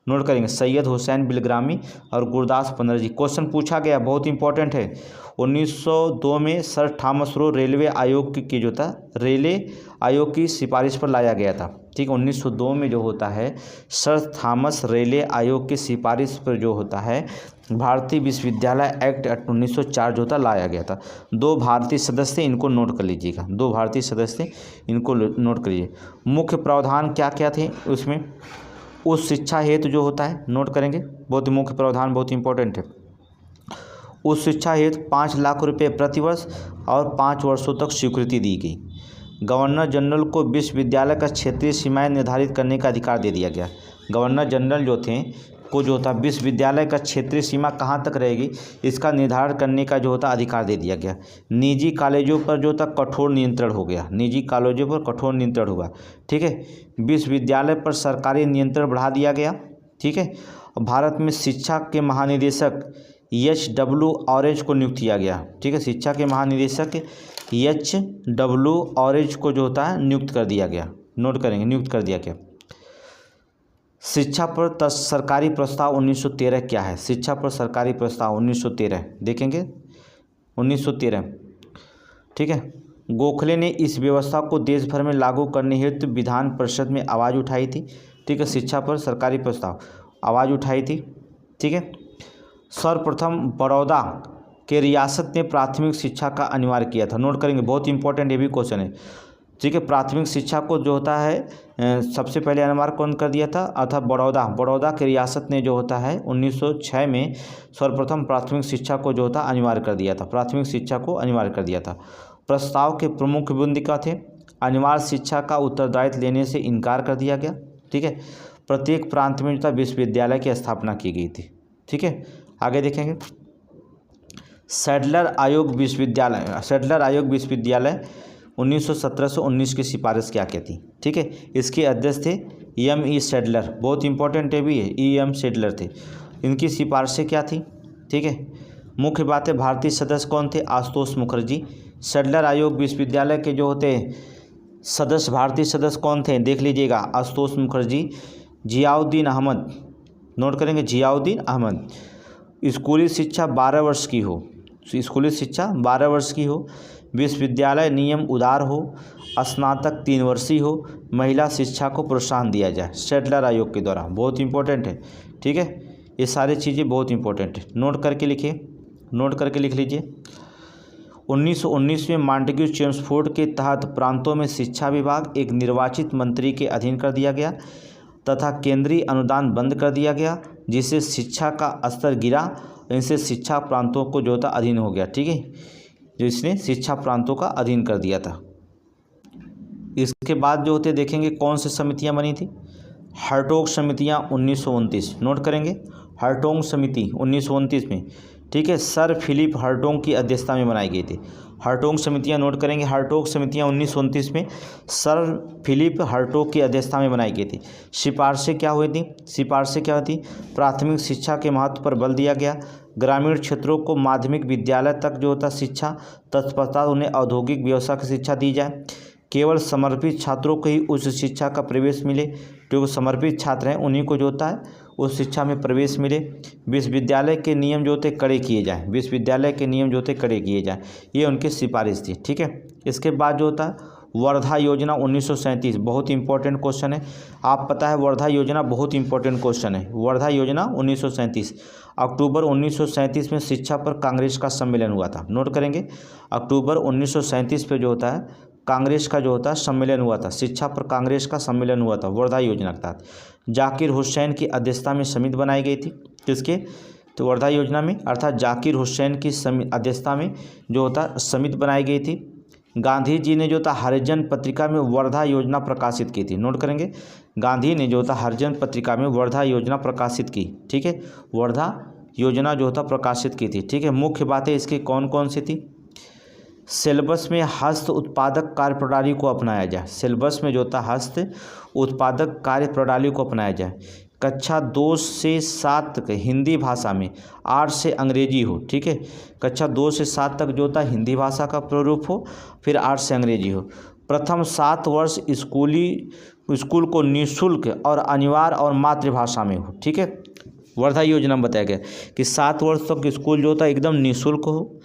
Speaker 1: नोट करेंगे सैयद हुसैन बिलग्रामी और गुरदास बनर्जी। क्वेश्चन पूछा गया, बहुत इंपॉर्टेंट है। 1902 में सर थॉमस रो रेलवे आयोग की जो था रेलवे आयोग की सिफारिश पर लाया गया था, ठीक है। 1902 में जो होता है सर थॉमस रेलवे आयोग की सिफारिश पर जो होता है भारतीय विश्वविद्यालय एक्ट 1904 जो था लाया गया था। 2 भारतीय सदस्य, इनको नोट कर लीजिएगा, 2 भारतीय सदस्य, इनको नोट करिए। मुख्य प्रावधान क्या क्या थे उसमें? उस शिक्षा हेतु जो होता है, नोट करेंगे, बहुत मुख्य प्रावधान बहुत इंपॉर्टेंट है। उस शिक्षा हेतु 5 लाख रुपए प्रतिवर्ष और 5 वर्षों तक स्वीकृति दी गई। गवर्नर जनरल को विश्वविद्यालय का क्षेत्रीय सीमाएं निर्धारित करने का अधिकार दे दिया गया। गवर्नर जनरल जो थे को जो होता विश्वविद्यालय का क्षेत्रीय सीमा कहाँ तक रहेगी इसका निर्धारण करने का जो होता अधिकार दे दिया गया। निजी कॉलेजों पर जो था कठोर नियंत्रण हो गया, निजी कॉलेजों पर कठोर नियंत्रण होगा, ठीक है। विश्वविद्यालय पर सरकारी नियंत्रण बढ़ा दिया गया, ठीक है। भारत में शिक्षा के महानिदेशक HW ऑरेंज को नियुक्त किया गया, ठीक है। शिक्षा के महानिदेशक HW ऑरेंज को जो होता है नियुक्त कर दिया गया, नोट करेंगे, नियुक्त कर दिया गया। शिक्षा पर सरकारी प्रस्ताव 1913 क्या है? शिक्षा पर सरकारी प्रस्ताव 1913 देखेंगे, 1913, ठीक है। गोखले ने इस व्यवस्था को देश भर में लागू करने हेतु विधान परिषद में आवाज़ उठाई थी, ठीक है। शिक्षा पर सरकारी प्रस्ताव आवाज़ उठाई थी, ठीक है। सर्वप्रथम बड़ौदा के रियासत ने प्राथमिक शिक्षा का अनिवार्य किया था, नोट करेंगे, बहुत इंपॉर्टेंट ये भी क्वेश्चन है, ठीक है। प्राथमिक शिक्षा को जो होता है सबसे पहले अनिवार्य कौन कर दिया था? अर्थात बड़ौदा की रियासत ने जो होता है 1906 में सर्वप्रथम प्राथमिक शिक्षा को जो होता अनिवार्य कर दिया था, प्राथमिक शिक्षा को अनिवार्य कर दिया था। प्रस्ताव के प्रमुख बिंदु क्या थे? अनिवार्य शिक्षा का उत्तरदायित्व लेने से इनकार कर दिया गया, ठीक है। प्रत्येक प्रांत में जो था विश्वविद्यालय की स्थापना की गई थी, ठीक है। आगे देखेंगे सैडलर आयोग विश्वविद्यालय, सैडलर आयोग विश्वविद्यालय 1917 से 19 की सिफारिश क्या कहती, ठीक है। इसके अध्यक्ष थे E. सैडलर, बहुत इंपॉर्टेंट है भी है, E. सैडलर थे। इनकी सिफारिशें क्या थी, ठीक है। मुख्य बात है भारतीय सदस्य कौन थे? आशुतोष मुखर्जी। सैडलर आयोग विश्वविद्यालय के जो होते सदस्य, भारतीय सदस्य कौन थे देख लीजिएगा, आशुतोष मुखर्जी, जियाउद्दीन अहमद, नोट करेंगे जियाउद्दीन अहमद। स्कूली शिक्षा 12 वर्ष की हो, स्कूली शिक्षा 12 वर्ष की हो, विश्वविद्यालय नियम उदार हो, स्नातक 3 वर्षीय हो, महिला शिक्षा को प्रोत्साहन दिया जाए। सैडलर आयोग के द्वारा, बहुत इंपॉर्टेंट है, ठीक है। ये सारी चीज़ें बहुत इंपॉर्टेंट है, नोट करके लिखिए, नोट करके लिख लीजिए। 1919 में मॉन्टेग्यू चेम्सफोर्ड के तहत प्रांतों में शिक्षा विभाग एक निर्वाचित मंत्री के अधीन कर दिया गया तथा केंद्रीय अनुदान बंद कर दिया गया, जिससे शिक्षा का स्तर गिरा। इनसे शिक्षा प्रांतों को जो था अधीन हो गया, ठीक है, जो इसने शिक्षा प्रांतों का अधीन कर दिया था। इसके बाद जो होते देखेंगे कौन सी समितियां बनी थी? हर्टोग समितियां 1929, नोट करेंगे, हर्टोग समिति 1929 में, ठीक है, सर फिलिप हर्टोग की अध्यक्षता में बनाई गई थी। हर्टोग समितियां नोट करेंगे, हर्टोग समितियां 1929 में सर फिलिप हर्टोग की अध्यक्षता में बनाई गई थी। सिफारिशें क्या हुई थी? सिफारिशें क्या होती? प्राथमिक शिक्षा के महत्व पर बल दिया गया, ग्रामीण क्षेत्रों को माध्यमिक विद्यालय तक जो होता शिक्षा, तत्पश्चात उन्हें औद्योगिक व्यवसाय की शिक्षा दी जाए, केवल समर्पित छात्रों को ही उच्च शिक्षा का प्रवेश मिले, जो समर्पित छात्र हैं उन्हीं को जो होता है उस शिक्षा में प्रवेश मिले, विश्वविद्यालय के नियम जो होते कड़े किए जाएं, विश्वविद्यालय के नियम जो होते कड़े किए जाएं, ये उनकी सिफारिश थी, ठीक है। इसके बाद जो होता है वर्धा योजना 1937, बहुत इंपॉर्टेंट क्वेश्चन है। आप पता है वर्धा योजना बहुत इंपॉर्टेंट क्वेश्चन है। वर्धा योजना 1937, अक्टूबर 1937 में शिक्षा पर कांग्रेस का सम्मेलन हुआ था। नोट करेंगे, अक्टूबर 1937 पे जो होता है कांग्रेस का जो होता है सम्मेलन हुआ था, शिक्षा पर कांग्रेस का सम्मेलन हुआ था वर्धा योजना के तहत। जाकिर हुसैन की अध्यक्षता में समिति बनाई गई थी, किसके, तो वर्धा योजना में, अर्थात जाकिर हुसैन की अध्यक्षता में जो होता समिति बनाई गई थी। गांधी जी ने जो था हरिजन पत्रिका में वर्धा योजना प्रकाशित की थी। नोट करेंगे, गांधी ने जो था हरिजन पत्रिका में वर्धा योजना प्रकाशित की, ठीक है, वर्धा योजना जो होता प्रकाशित की थी, ठीक है। मुख्य बातें इसकी कौन कौन सी थी, सिलेबस में हस्त उत्पादक कार्य प्रणाली को अपनाया जाए, सिलेबस में जो था हस्त उत्पादक कार्य प्रणाली को अपनाया जाए। कक्षा 2 से 7 तक हिंदी भाषा में, 8 से अंग्रेजी हो, ठीक है, कक्षा 2 से 7 तक जो था हिंदी भाषा का प्रारूप हो, फिर 8 से अंग्रेजी हो। प्रथम 7 वर्ष स्कूल को निःशुल्क और अनिवार्य और मातृभाषा में हो, ठीक है। वर्धा योजना में बताया गया कि 7 वर्ष तक स्कूल जो था एकदम निःशुल्क हो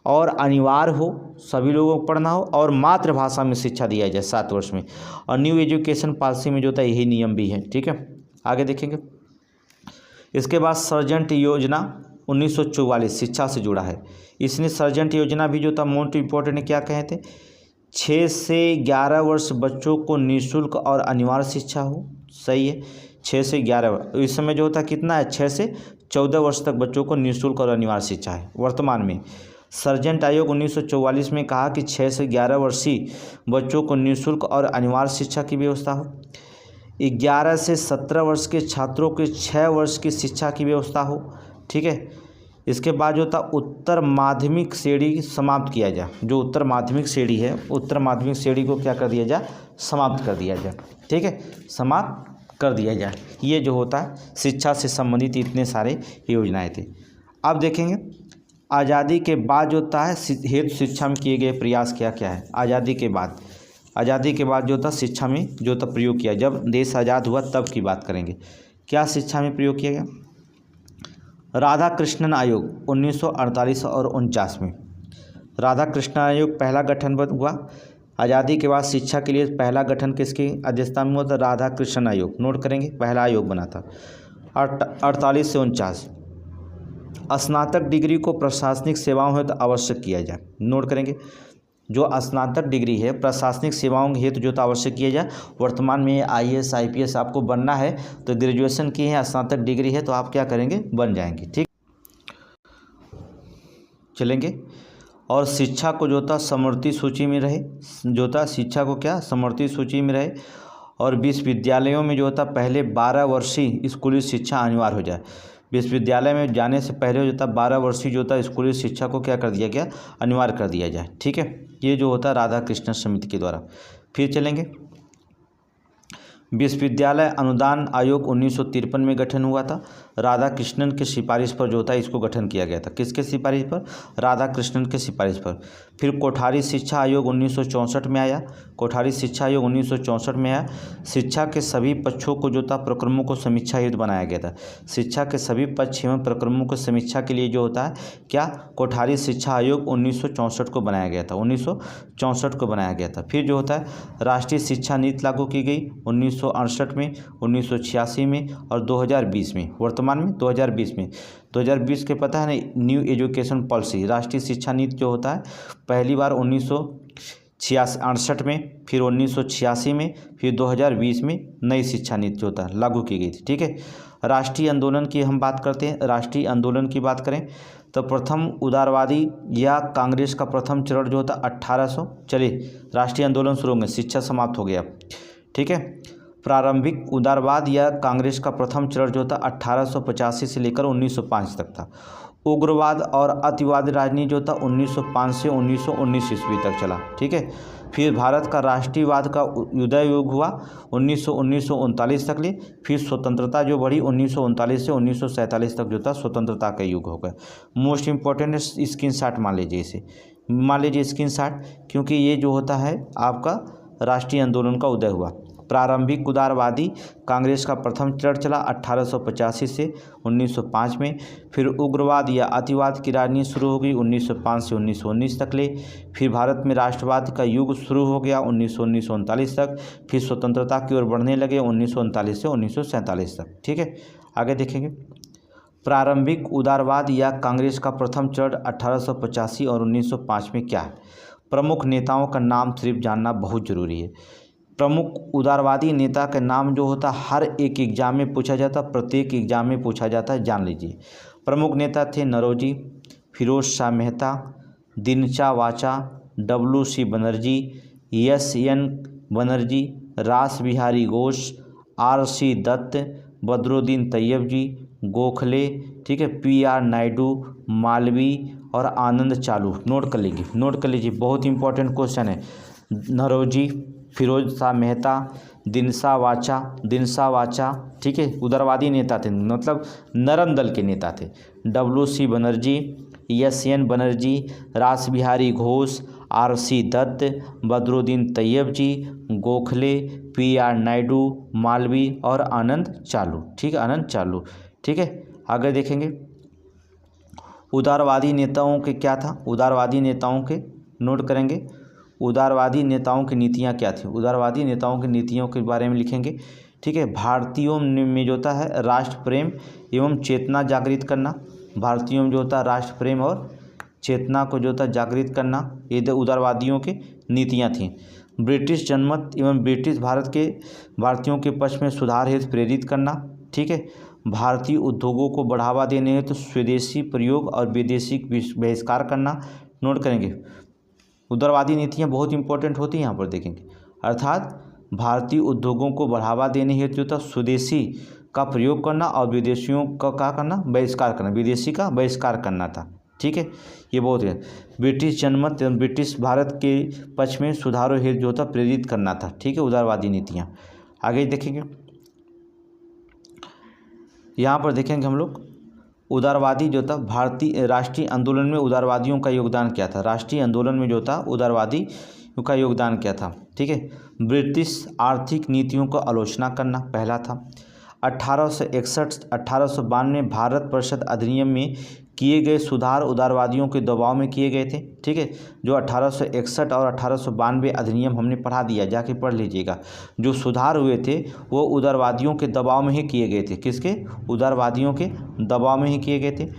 Speaker 1: और अनिवार्य हो, सभी लोगों को पढ़ना हो और मातृभाषा में शिक्षा दिया जाए 7 वर्ष में। और न्यू एजुकेशन पॉलिसी में जो था यही नियम भी है, ठीक है। आगे देखेंगे, इसके बाद सर्जेंट योजना 1944 शिक्षा से जुड़ा है। इसने सर्जेंट योजना भी जो था मोस्ट इम्पोर्टेंट क्या कहे थे, 6 से 11 वर्ष बच्चों को निःशुल्क और अनिवार्य शिक्षा हो, सही है, 6 से 11, इस समय जो होता कितना है, 6 से 14 वर्ष तक बच्चों को निःशुल्क और अनिवार्य शिक्षा है वर्तमान में। सर्जेंट आयोग 1944 में कहा कि 6 से 11 वर्षीय बच्चों को निःशुल्क और अनिवार्य शिक्षा की व्यवस्था हो। 11 से 17 वर्ष के छात्रों के 6 वर्ष की शिक्षा की व्यवस्था हो, ठीक है। इसके बाद जो था उत्तर माध्यमिक श्रेणी समाप्त किया जाए, जो उत्तर माध्यमिक श्रेणी है, उत्तर माध्यमिक श्रेणी को क्या कर दिया जाए, समाप्त कर दिया जाए, ठीक है, समाप्त कर दिया जाए। ये जो होता है शिक्षा से संबंधित इतने सारे योजनाएं थे। अब देखेंगे आज़ादी के बाद जो होता है हेतु शिक्षा में किए गए प्रयास क्या क्या है। आज़ादी के बाद जो था शिक्षा में जो था प्रयोग किया, जब देश आज़ाद हुआ तब की बात करेंगे, क्या शिक्षा में प्रयोग किया गया। राधा कृष्णन आयोग 1948 और 49 में, राधा कृष्णन आयोग पहला गठन हुआ। आज़ादी के बाद शिक्षा के लिए पहला गठन किसकी अध्यक्षता में हुआ था, राधा कृष्णन आयोग। नोट करेंगे, पहला आयोग बना था। 48 से 49, स्नातक डिग्री को प्रशासनिक सेवाओं हेतु आवश्यक किया जाए। नोट करेंगे, जो स्नातक डिग्री है प्रशासनिक सेवाओं हेतु जो आवश्यक किया जाए। वर्तमान में IAS IPS आपको बनना है तो ग्रेजुएशन की है, स्नातक डिग्री है तो आप क्या करेंगे, बन जाएंगे, ठीक चलेंगे। और शिक्षा को जो था समवर्ती सूची में रहे, जो था शिक्षा को क्या समवर्ती सूची में रहे। और विश्वविद्यालयों में जो था पहले 12 वर्षीय स्कूली शिक्षा अनिवार्य हो जाए। विश्वविद्यालय में जाने से पहले जो था 12 वर्षीय जो था स्कूली शिक्षा को क्या कर दिया गया, अनिवार्य कर दिया जाए, ठीक है। ये जो होता है राधा कृष्ण समिति के द्वारा। फिर चलेंगे, विश्वविद्यालय अनुदान आयोग 1953 में गठन हुआ था। राधा कृष्णन के सिफारिश पर जो था इसको गठन किया गया था। किसके सिफारिश पर, राधा कृष्णन के सिफारिश पर। फिर कोठारी शिक्षा आयोग 1964 में आया, कोठारी शिक्षा आयोग 1964 में आया। शिक्षा के सभी पक्षों को जो था प्रक्रमों को समीक्षा हेतु बनाया गया था। शिक्षा के सभी पक्ष एवं प्रक्रमों को समीक्षा के लिए जो होता है क्या, कोठारी शिक्षा आयोग 1964 को बनाया गया था, 1964 को बनाया गया था। फिर जो होता है राष्ट्रीय शिक्षा नीति लागू की गई 1968 में, 1986 में और 2020 में। वर्तमान में 2020 में, 2020 के पता है ना, न्यू एजुकेशन पॉलिसी, राष्ट्रीय शिक्षा नीति जो होता है पहली बार 1968 में, फिर 1986 में, फिर 2020 में नई शिक्षा नीति जो होता है लागू की गई थी, ठीक है। राष्ट्रीय आंदोलन की हम बात करते हैं, राष्ट्रीय आंदोलन की बात करें तो प्रथम उदारवादी या कांग्रेस का प्रथम चरण जो होता 1800, चलिए राष्ट्रीय आंदोलन शुरू होंगे, शिक्षा समाप्त हो गया, ठीक है। प्रारंभिक उदारवाद या कांग्रेस का प्रथम चरण जो था 1885 से लेकर 1905 तक था। उग्रवाद और अतिवादी राजनीति जो था 1905 से 1919 ईस्वी तक चला, ठीक है। फिर भारत का राष्ट्रीयवाद का उदय युग हुआ 1939 तक ले। फिर स्वतंत्रता जो बढ़ी 1939 से 1947 तक जो था स्वतंत्रता का युग हो गया। मोस्ट इम्पोर्टेंट स्क्रीनशॉट मान लीजिए इसे, मान लीजिए स्क्रीनशॉट, क्योंकि ये जो होता है आपका राष्ट्रीय आंदोलन का उदय हुआ। प्रारंभिक उदारवादी कांग्रेस का प्रथम चरण चला 1885 से 1905 में। फिर उग्रवाद या अतिवाद की राजनीति शुरू हो गई 1905 से 1919 तक ले। फिर भारत में राष्ट्रवाद का युग शुरू हो गया 1939 तक। फिर स्वतंत्रता की ओर बढ़ने लगे 1939 से 1947 तक। ठीक है, आगे देखेंगे। प्रारंभिक उदारवाद या कांग्रेस का प्रथम चरण 1885 और 1905 में क्या है? प्रमुख नेताओं का नाम सिर्फ जानना बहुत जरूरी है। प्रमुख उदारवादी नेता का नाम जो होता है हर एक एग्जाम में पूछा जाता, प्रत्येक एग्जाम में पूछा जाता है, जान लीजिए। प्रमुख नेता थे नौरोजी, फिरोज शाह मेहता, दिनचा वाचा, WC बनर्जी, SN बनर्जी, रास बिहारी घोष, RC दत्त, बदरुद्दीन तैयब जी, गोखले, ठीक है, PR नायडू, मालवी और आनंद चालू। नोट कर लीजिए, बहुत इंपॉर्टेंट क्वेश्चन है। नौरोजी, फिरोज शाह मेहता, दिनसा वाचा, ठीक है, उदारवादी नेता थे, मतलब नरम दल के नेता थे। WC बनर्जी, SN बनर्जी, रास बिहारी घोष, RC दत्त, बदरुद्दीन तैयब जी, गोखले, PR नायडू, मालवी और आनंद चालू। ठीक है, आनंद चालू। ठीक है, आगे देखेंगे। उदारवादी नेताओं के क्या था? उदारवादी नेताओं के नोट करेंगे। उदारवादी नेताओं की नीतियाँ क्या थी? उदारवादी नेताओं की नीतियों के बारे में लिखेंगे। ठीक है, भारतीयों में जो होता है राष्ट्र प्रेम एवं चेतना जागृत करना। भारतीयों में जो होता है राष्ट्र प्रेम और चेतना को जो होता है जागृत करना, ये उदारवादियों की नीतियाँ थीं। ब्रिटिश जनमत एवं ब्रिटिश भारत के भारतीयों के पक्ष में सुधार हेतु प्रेरित करना। ठीक है, भारतीय उद्योगों को बढ़ावा देने हेतु स्वदेशी प्रयोग और विदेशी बहिष्कार करना। नोट करेंगे, उदारवादी नीतियाँ बहुत इंपॉर्टेंट होती हैं, यहाँ पर देखेंगे। अर्थात भारतीय उद्योगों को बढ़ावा देने हेतु तो स्वदेशी का प्रयोग करना और विदेशियों का क्या करना? बहिष्कार करना, विदेशी का बहिष्कार करना था। ठीक है, ये बहुत है। ब्रिटिश जनमत एवं ब्रिटिश भारत के पक्ष में सुधारों हेतु जो था प्रेरित करना था। ठीक है, उदारवादी नीतियाँ। आगे देखेंगे, यहाँ पर देखेंगे हम लोग उदारवादी जो था भारतीय राष्ट्रीय आंदोलन में उदारवादियों का योगदान क्या था? राष्ट्रीय आंदोलन में जो था उदारवादी का योगदान क्या था? ठीक है, ब्रिटिश आर्थिक नीतियों को आलोचना करना पहला था। 1892 भारत परिषद अधिनियम में किए गए सुधार उदारवादियों के दबाव में किए गए थे। ठीक है, जो 1861 और 1892 अधिनियम हमने पढ़ा दिया, जाके पढ़ लीजिएगा। जो सुधार हुए थे वो उदारवादियों के दबाव में ही किए गए थे। किसके? उदारवादियों के दबाव में ही किए गए थे।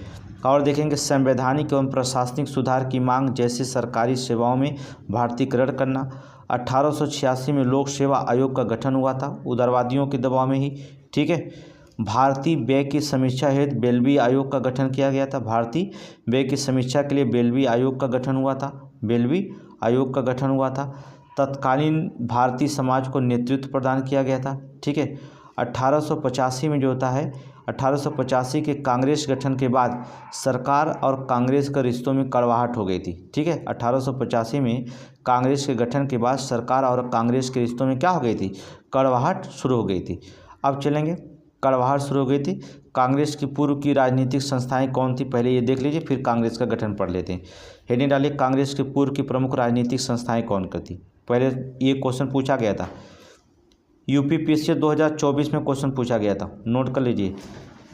Speaker 1: और देखेंगे संवैधानिक एवं प्रशासनिक सुधार की मांग, जैसे सरकारी सेवाओं में भारतीयकरण करना। 1886 में लोक सेवा आयोग का गठन हुआ था, उदारवादियों के दबाव में ही। ठीक है, भारतीय व्यय की समीक्षा हेतु बेल्वी आयोग का गठन किया गया था। भारतीय व्यय की समीक्षा के लिए बेल्वी आयोग का गठन हुआ था। बेल्वी आयोग का गठन हुआ था। तत्कालीन भारतीय समाज को नेतृत्व प्रदान किया गया था। ठीक है, 1885 में जो होता है 1885 के कांग्रेस गठन के बाद सरकार और कांग्रेस के रिश्तों में कड़वाहट हो गई थी। ठीक है, 1885 में कांग्रेस के गठन के बाद सरकार और कांग्रेस के रिश्तों में क्या हो गई थी? कड़वाहट शुरू हो गई थी। अब चलेंगे, कड़वाहट शुरू हो गई थी। कांग्रेस की पूर्व की राजनीतिक संस्थाएं कौन थी? पहले ये देख लीजिए, फिर कांग्रेस का गठन पढ़ लेते हैं। हेडिंग डालिए, कांग्रेस की पूर्व की प्रमुख राजनीतिक संस्थाएं कौन करती? पहले ये क्वेश्चन पूछा गया था, UPPSC 2024 में क्वेश्चन पूछा गया था, नोट कर लीजिए।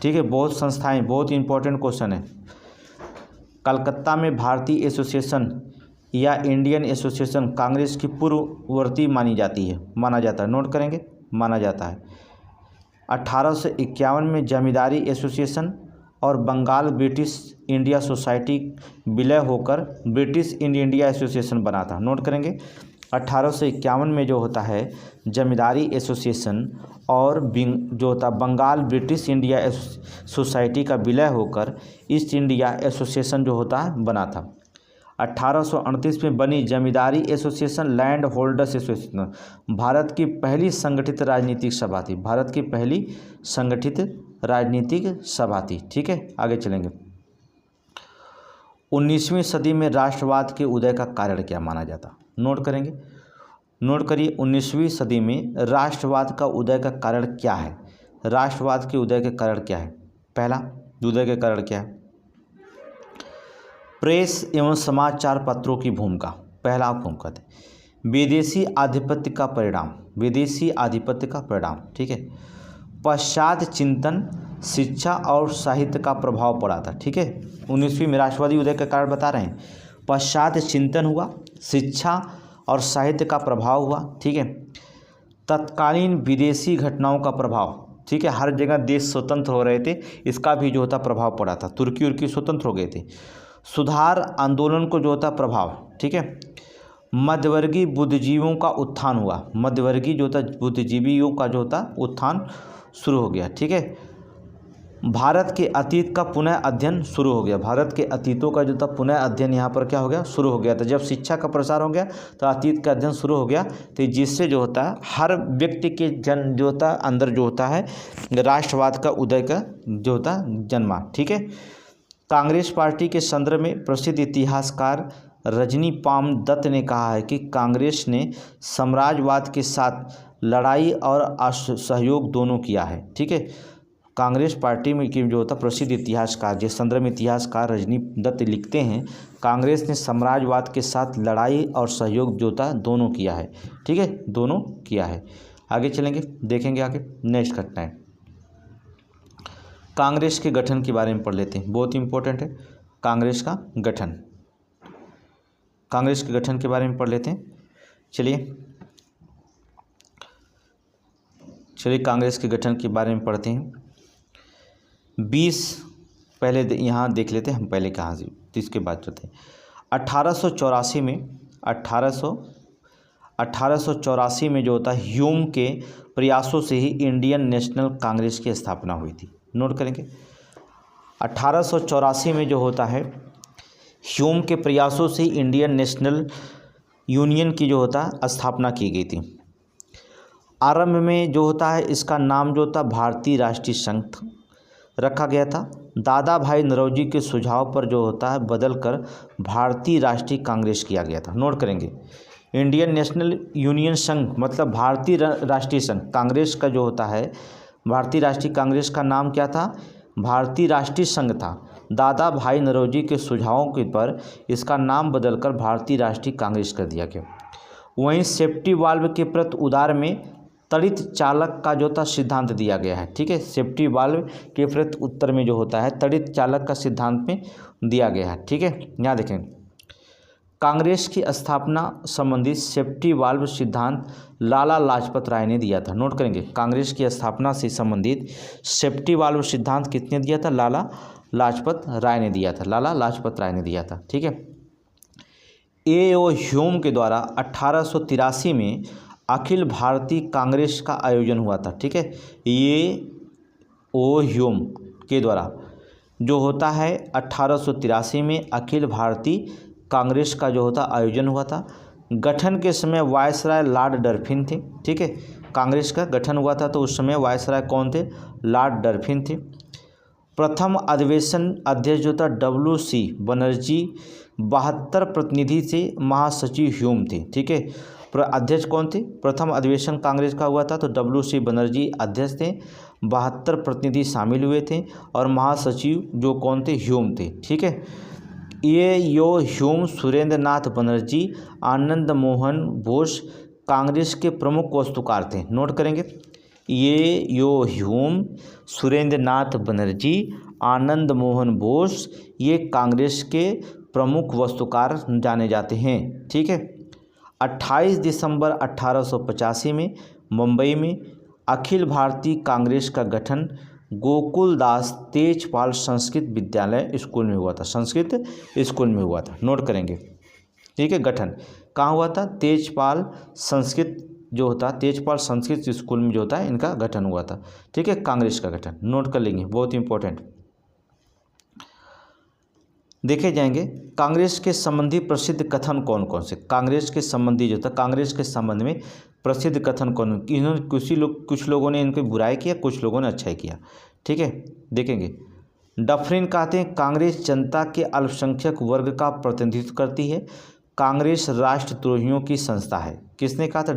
Speaker 1: ठीक है, बहुत संस्थाएं, बहुत इंपॉर्टेंट क्वेश्चन है। कलकत्ता में भारतीय एसोसिएशन या इंडियन एसोसिएशन कांग्रेस की पूर्ववर्ती माना जाता है। नोट करेंगे, माना जाता है। 1851 में जमींदारी एसोसिएशन और बंगाल ब्रिटिश इंडिया सोसाइटी विलय होकर ब्रिटिश इंडिया एसोसिएशन बना था। नोट करेंगे, 1851 में जो होता है जमींदारी एसोसिएशन और जो होता बंगाल ब्रिटिश इंडिया सोसाइटी का विलय होकर ईस्ट इंडिया एसोसिएशन जो होता है बना था। 1838 में बनी जमींदारी association land holders association Bharat की पहली संगठित राजनीतिक सभा थी। भारत की पहली संगठित राजनीतिक सभा थी। ठीक है, आगे चलेंगे। 19वीं सदी में राष्ट्रवाद के उदय का कारण क्या माना जाता? नोट करेंगे, नोट करिए, 19वीं सदी में राष्ट्रवाद का उदय का कारण क्या है? राष्ट्रवाद के उदय के कारण क्या है? पहला, उदय के कारण क्या है? प्रेस एवं समाचार पत्रों की भूमिका, पहला भूमिका थी। विदेशी आधिपत्य का परिणाम, विदेशी आधिपत्य का परिणाम, ठीक है। पश्चात चिंतन, शिक्षा और साहित्य का प्रभाव पड़ा था, ठीक है। 19वीं में राष्ट्रवादी उदय का कारण बता रहे हैं। पश्चात चिंतन हुआ, शिक्षा और साहित्य का प्रभाव हुआ, ठीक है। तत्कालीन विदेशी घटनाओं का प्रभाव, ठीक है, हर जगह देश स्वतंत्र हो रहे थे, इसका भी जो होता प्रभाव पड़ा था। तुर्की उर्की स्वतंत्र हो गए थे। सुधार आंदोलन को जो होता प्रभाव, ठीक है। मध्यवर्गीय बुद्धिजीवियों का उत्थान हुआ, मध्यवर्गीय जो होता बुद्धिजीवियों का जो होता उत्थान शुरू हो गया, ठीक है। भारत के अतीत का पुनः अध्ययन शुरू हो गया, भारत के अतीतों का जो था पुनः अध्ययन यहाँ पर क्या हो गया, शुरू हो गया था। जब शिक्षा का प्रसार हो गया तो अतीत का अध्ययन शुरू हो गया, तो जिससे जो होता है हर व्यक्ति के जो होता है अंदर जो होता है राष्ट्रवाद का उदय का जो होता जन्मा, ठीक है। कांग्रेस पार्टी के संदर्भ में प्रसिद्ध इतिहासकार रजनी पाम दत्त ने कहा है कि कांग्रेस ने साम्राज्यवाद के साथ लड़ाई और सहयोग दोनों किया है, ठीक है। कांग्रेस पार्टी में की जो होता प्रसिद्ध इतिहासकार, जिस संदर्भ में इतिहासकार रजनी दत्त लिखते हैं, कांग्रेस ने साम्राज्यवाद के साथ लड़ाई और सहयोग जो होता दोनों किया है, ठीक है, दोनों किया है। आगे चलेंगे, देखेंगे आगे नेक्स्ट घटनाएं। कांग्रेस के गठन के बारे में पढ़ लेते हैं, बहुत इंपॉर्टेंट है कांग्रेस का गठन। कांग्रेस के गठन के बारे में पढ़ लेते हैं। चलिए कांग्रेस के गठन के बारे में पढ़ते हैं। 20 पहले यहाँ देख लेते हैं हम, पहले कहाँ से इसके बाद चलते हैं। 1884 में 1884 में जो होता है ह्यूम के प्रयासों से ही इंडियन नेशनल कांग्रेस की स्थापना हुई थी। नोट करेंगे 1884 में जो होता है ह्यूम के प्रयासों से इंडियन नेशनल यूनियन की जो होता है स्थापना की गई थी। आरंभ में जो होता है इसका नाम जो होता भारतीय राष्ट्रीय संघ रखा गया था। दादा भाई नौरोजी के सुझाव पर जो होता है बदलकर भारतीय राष्ट्रीय कांग्रेस किया गया था। नोट करेंगे इंडियन नेशनल यूनियन संघ मतलब भारतीय राष्ट्रीय संघ, कांग्रेस का जो होता है भारतीय राष्ट्रीय कांग्रेस का नाम क्या था, भारतीय राष्ट्रीय संघ था। दादा भाई नौरोजी के सुझावों के पर इसका नाम बदलकर भारतीय राष्ट्रीय कांग्रेस कर दिया गया। वहीं सेफ्टी वाल्व के प्रति उदार में तड़ित चालक का जो था सिद्धांत दिया गया है, ठीक है। सेफ्टी वाल्व के प्रति उत्तर में जो होता है तड़ित चालक का सिद्धांत में दिया गया है, ठीक है। यहाँ देखें कांग्रेस की स्थापना संबंधी सेफ्टी वाल्व सिद्धांत लाला लाजपत राय ने दिया था। नोट करेंगे कांग्रेस की स्थापना से संबंधित सेफ्टी वाल्व सिद्धांत किसने दिया था, लाला लाजपत राय ने दिया था, लाला लाजपत राय ने दिया था, ठीक है। ए.ओ. ह्यूम के द्वारा 1883 में अखिल भारतीय कांग्रेस का आयोजन हुआ था, ठीक है। ए.ओ. ह्यूम के द्वारा जो होता है 1883 में अखिल भारतीय कांग्रेस का जो होता आयोजन हुआ था। गठन के समय वायसराय लॉर्ड डरफिन थे, ठीक है। कांग्रेस का गठन हुआ था तो उस समय वायसराय कौन थे, लॉर्ड डरफिन थे। प्रथम अधिवेशन अध्यक्ष जो था W.C. बनर्जी 72 प्रतिनिधि से महासचिव ह्यूम थे, ठीक है। अध्यक्ष कौन थे, प्रथम अधिवेशन कांग्रेस का हुआ था तो W.C. बनर्जी अध्यक्ष थे, 72 प्रतिनिधि शामिल हुए थे और महासचिव जो कौन थे, ह्यूम थे, ठीक है। ए.ओ. ह्यूम, सुरेंद्र नाथ बनर्जी, आनंद मोहन बोस कांग्रेस के प्रमुख वास्तुकार थे। नोट करेंगे ए.ओ. ह्यूम, सुरेंद्र नाथ बनर्जी, आनंद मोहन बोस ये कांग्रेस के प्रमुख वास्तुकार जाने जाते हैं, ठीक है। 28 दिसंबर 1885 में मुंबई में अखिल भारतीय कांग्रेस का गठन गोकुलदास तेजपाल संस्कृत विद्यालय स्कूल में हुआ था, संस्कृत स्कूल में हुआ था। नोट करेंगे, ठीक है। गठन कहाँ हुआ था, तेजपाल संस्कृत जो होता तेजपाल संस्कृत स्कूल में जो होता है इनका गठन हुआ था, ठीक है। कांग्रेस का गठन नोट कर लेंगे, बहुत इंपॉर्टेंट देखे जाएंगे। कांग्रेस के संबंधी प्रसिद्ध कथन कौन कौन से, कांग्रेस के संबंधी जो था कांग्रेस के संबंध में प्रसिद्ध कथन कौन, इन्होंने कुछ लोगों ने इनकी बुराई किया, कुछ लोगों ने अच्छाई किया, ठीक है। देखेंगे डफरिन कहते हैं कांग्रेस जनता के अल्पसंख्यक वर्ग का प्रतिनिधित्व करती है, कांग्रेस राष्ट्रद्रोहियों की संस्था है। किसने कहा था,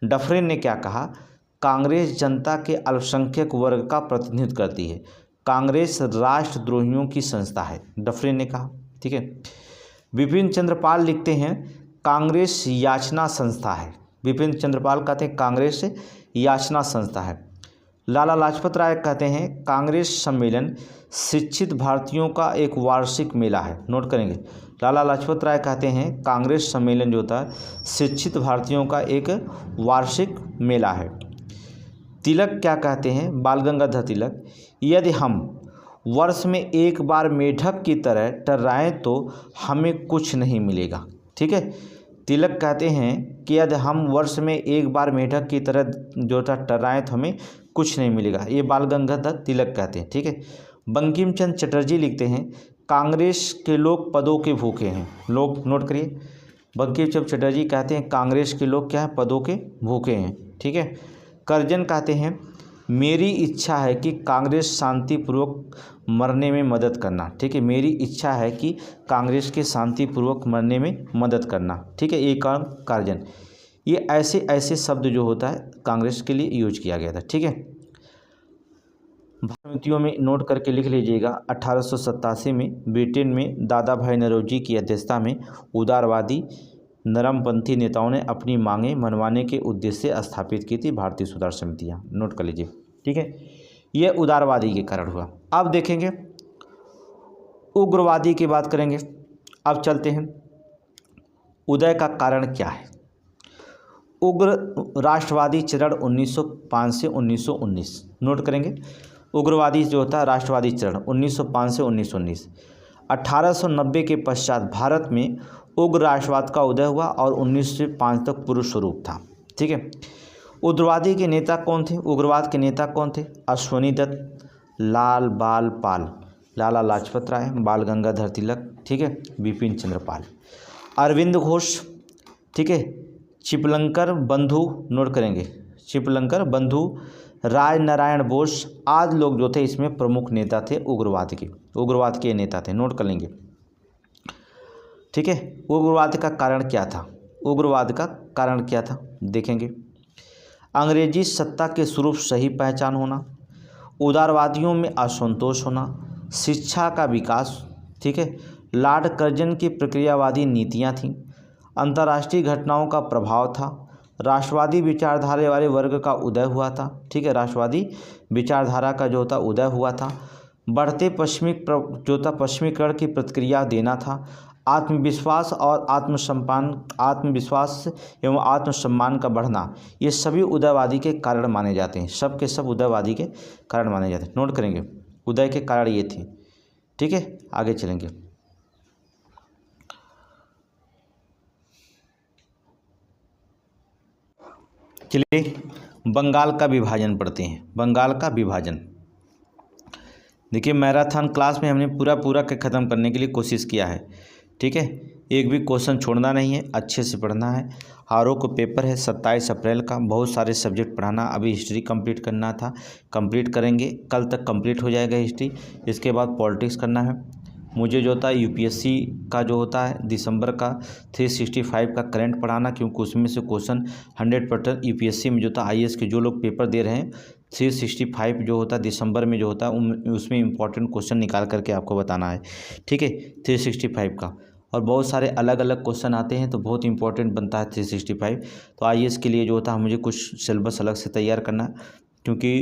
Speaker 1: डफरिन ने क्या कहा, कांग्रेस जनता के अल्पसंख्यक वर्ग का प्रतिनिधित्व करती है, कांग्रेस राष्ट्रद्रोहियों की संस्था है, डफरिन ने कहा, ठीक है। विपिन चंद्र पाल लिखते हैं कांग्रेस याचना संस्था है। विपिन चंद्रपाल कहते हैं कांग्रेस याचना संस्था है। लाला लाजपत राय कहते हैं कांग्रेस सम्मेलन शिक्षित भारतीयों का एक वार्षिक मेला है। नोट करेंगे, लाला लाजपत राय कहते हैं कांग्रेस सम्मेलन जो होता है शिक्षित भारतीयों का एक वार्षिक मेला है। तिलक क्या कहते हैं, बाल गंगाधर तिलक, यदि हम वर्ष में एक बार मेढक की तरह टर्राएं तो हमें कुछ नहीं मिलेगा। ठीक है, तिलक कहते हैं कि यदि हम वर्ष में एक बार मेढक की तरह जो था टर्राएं तो हमें कुछ नहीं मिलेगा। ये बाल गंगाधर तिलक कहते हैं। ठीक है, बंकिम चंद्र चटर्जी लिखते हैं कांग्रेस के लोग पदों के भूखे हैं। लोग नोट करिए, बंकिम चंद्र चटर्जी कहते हैं कांग्रेस के लोग क्या है, पदों के भूखे हैं। ठीक है, करजन कहते हैं मेरी इच्छा है कि कांग्रेस शांतिपूर्वक मरने में मदद करना। ठीक है, मेरी इच्छा है कि कांग्रेस के शांतिपूर्वक मरने में मदद करना। ठीक है, ये काम करजन, ये ऐसे ऐसे शब्द जो होता है कांग्रेस के लिए यूज किया गया था। ठीक है, समितियों में नोट करके लिख लीजिएगा। 1887 में ब्रिटेन में दादा भाई नौरोजी की अध्यक्षता में उदारवादी नरमपंथी नेताओं ने अपनी मांगें मनवाने के उद्देश्य से स्थापित की थी भारतीय सुधार समितियाँ। नोट कर लीजिए। ठीक है, यह उदारवादी के कारण हुआ। अब देखेंगे उग्रवादी की बात करेंगे। अब चलते हैं उदय का कारण क्या है। उग्र राष्ट्रवादी चरण 1905 से 1919। नोट करेंगे, उग्रवादी जो होता है राष्ट्रवादी चरण 1905 से 1919। 1890 के पश्चात भारत में उग्र राष्ट्रवाद का उदय हुआ और 1905 तक पूर्व स्वरूप था। ठीक है, उग्रवादी के नेता कौन थे, उग्रवाद के नेता कौन थे, अश्वनी दत्त, लाल बाल पाल, लाला लाजपत राय, बाल गंगाधर तिलक, ठीक है, विपिन चंद्रपाल, अरविंद घोष, ठीक है, चिपलंकर बंधु, नोट करेंगे, चिपलंकर बंधु, राज नारायण बोस आदि लोग जो थे इसमें प्रमुख नेता थे उग्रवाद के नेता थे। नोट कर लेंगे। ठीक है, उग्रवाद का कारण क्या था, उग्रवाद का कारण क्या था देखेंगे। अंग्रेजी सत्ता के स्वरूप सही पहचान होना, उदारवादियों में असंतोष होना, शिक्षा का विकास, ठीक है, लॉर्ड कर्जन की प्रक्रियावादी नीतियां थीं, अंतर्राष्ट्रीय घटनाओं का प्रभाव था, राष्ट्रवादी विचारधारा वाले वर्ग का उदय हुआ था। ठीक है, राष्ट्रवादी विचारधारा का जो था उदय हुआ था, बढ़ते पश्चिमीकरण की प्रतिक्रिया देना था, आत्मविश्वास और आत्मविश्वास एवं आत्मसम्मान का बढ़ना, ये सभी उदयवादी के कारण माने जाते हैं। सब के सब उदयवादी के कारण माने जाते हैं। नोट करेंगे, उदय के कारण ये थे। ठीक है, आगे चलेंगे। चलिए बंगाल का विभाजन पढ़ते हैं। बंगाल का विभाजन देखिए, मैराथन क्लास में हमने पूरा के ख़त्म करने के लिए कोशिश किया है। ठीक है, एक भी क्वेश्चन छोड़ना नहीं है, अच्छे से पढ़ना है। आरओ को पेपर है 27 अप्रैल का, बहुत सारे सब्जेक्ट पढ़ाना। अभी हिस्ट्री कंप्लीट करना था, कंप्लीट करेंगे, कल तक कंप्लीट हो जाएगा हिस्ट्री। इसके बाद पॉलिटिक्स करना है। मुझे जो होता है यूपीएससी का जो होता है दिसंबर का 365 का करंट पढ़ाना, क्योंकि उसमें से क्वेश्चन 100% यूपीएससी में जो था आईएएस के जो लोग पेपर दे रहे हैं 365 जो होता है दिसंबर में जो होता है उसमें इंपॉर्टेंट क्वेश्चन निकाल करके आपको बताना है। ठीक है, 365 का, और बहुत सारे अलग अलग क्वेश्चन आते हैं तो बहुत इंपॉर्टेंट बनता है 365। तो आईएएस के लिए जो होता है मुझे कुछ सिलेबस अलग से तैयार करना है, क्योंकि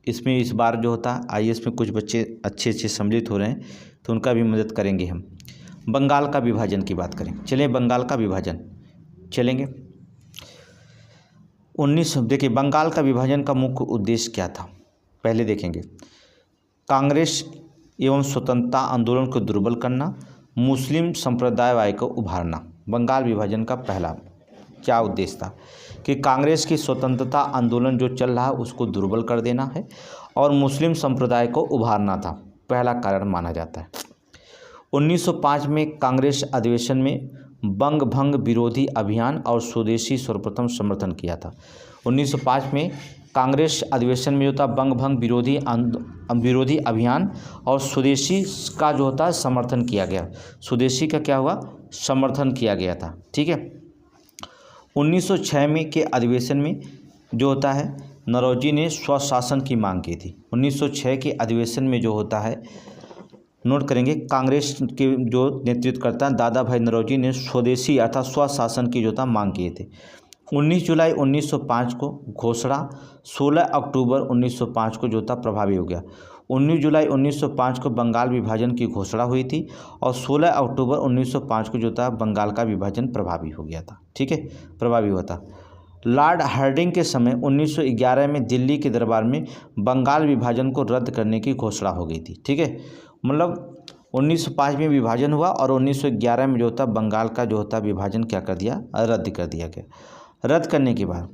Speaker 1: इसमें इस बार जो होता है आईएएस में कुछ बच्चे अच्छे सम्मिलित हो रहे हैं, तो उनका भी मदद करेंगे हम। बंगाल का विभाजन की बात करें, चलिए बंगाल का विभाजन चलेंगे। देखिए बंगाल का विभाजन का मुख्य उद्देश्य क्या था, पहले देखेंगे। कांग्रेस एवं स्वतंत्रता आंदोलन को दुर्बल करना, मुस्लिम संप्रदायवाद को उभारना। बंगाल विभाजन का पहला क्या उद्देश्य था कि कांग्रेस की स्वतंत्रता आंदोलन जो चल रहा है उसको दुर्बल कर देना है और मुस्लिम संप्रदाय को उभारना था, पहला कारण माना जाता है। 1905 में कांग्रेस अधिवेशन में बंग भंग विरोधी अभियान और स्वदेशी सर्वप्रथम समर्थन किया था। 1905 में कांग्रेस अधिवेशन में जो था बंग भंग विरोधी अभियान और स्वदेशी का जो होता है समर्थन किया गया। स्वदेशी का क्या हुआ, समर्थन किया गया था। ठीक है, 1906 में के अधिवेशन में जो होता है नौरोजी ने स्वशासन की मांग की थी। 1906 के अधिवेशन में जो होता है नोट करेंगे, कांग्रेस के जो नेतृत्व करता दादा भाई नौरोजी ने स्वदेशी अर्थात स्वशासन की जो था मांग किए थे। 19 जुलाई 1905 को घोषणा, 16 अक्टूबर 1905 को जो था प्रभावी हो गया। 19 जुलाई 1905 को बंगाल विभाजन की घोषणा हुई थी और 16 अक्टूबर 1905 को जो था बंगाल का विभाजन प्रभावी हो गया था। ठीक है, प्रभावी हुआ था। लॉर्ड हार्डिंग के समय 1911 में दिल्ली के दरबार में बंगाल विभाजन को रद्द करने की घोषणा हो गई थी। ठीक है, मतलब 1905 में विभाजन हुआ और 1911 में जो था बंगाल का जो होता विभाजन क्या कर दिया, रद्द कर दिया गया। रद्द करने के बाद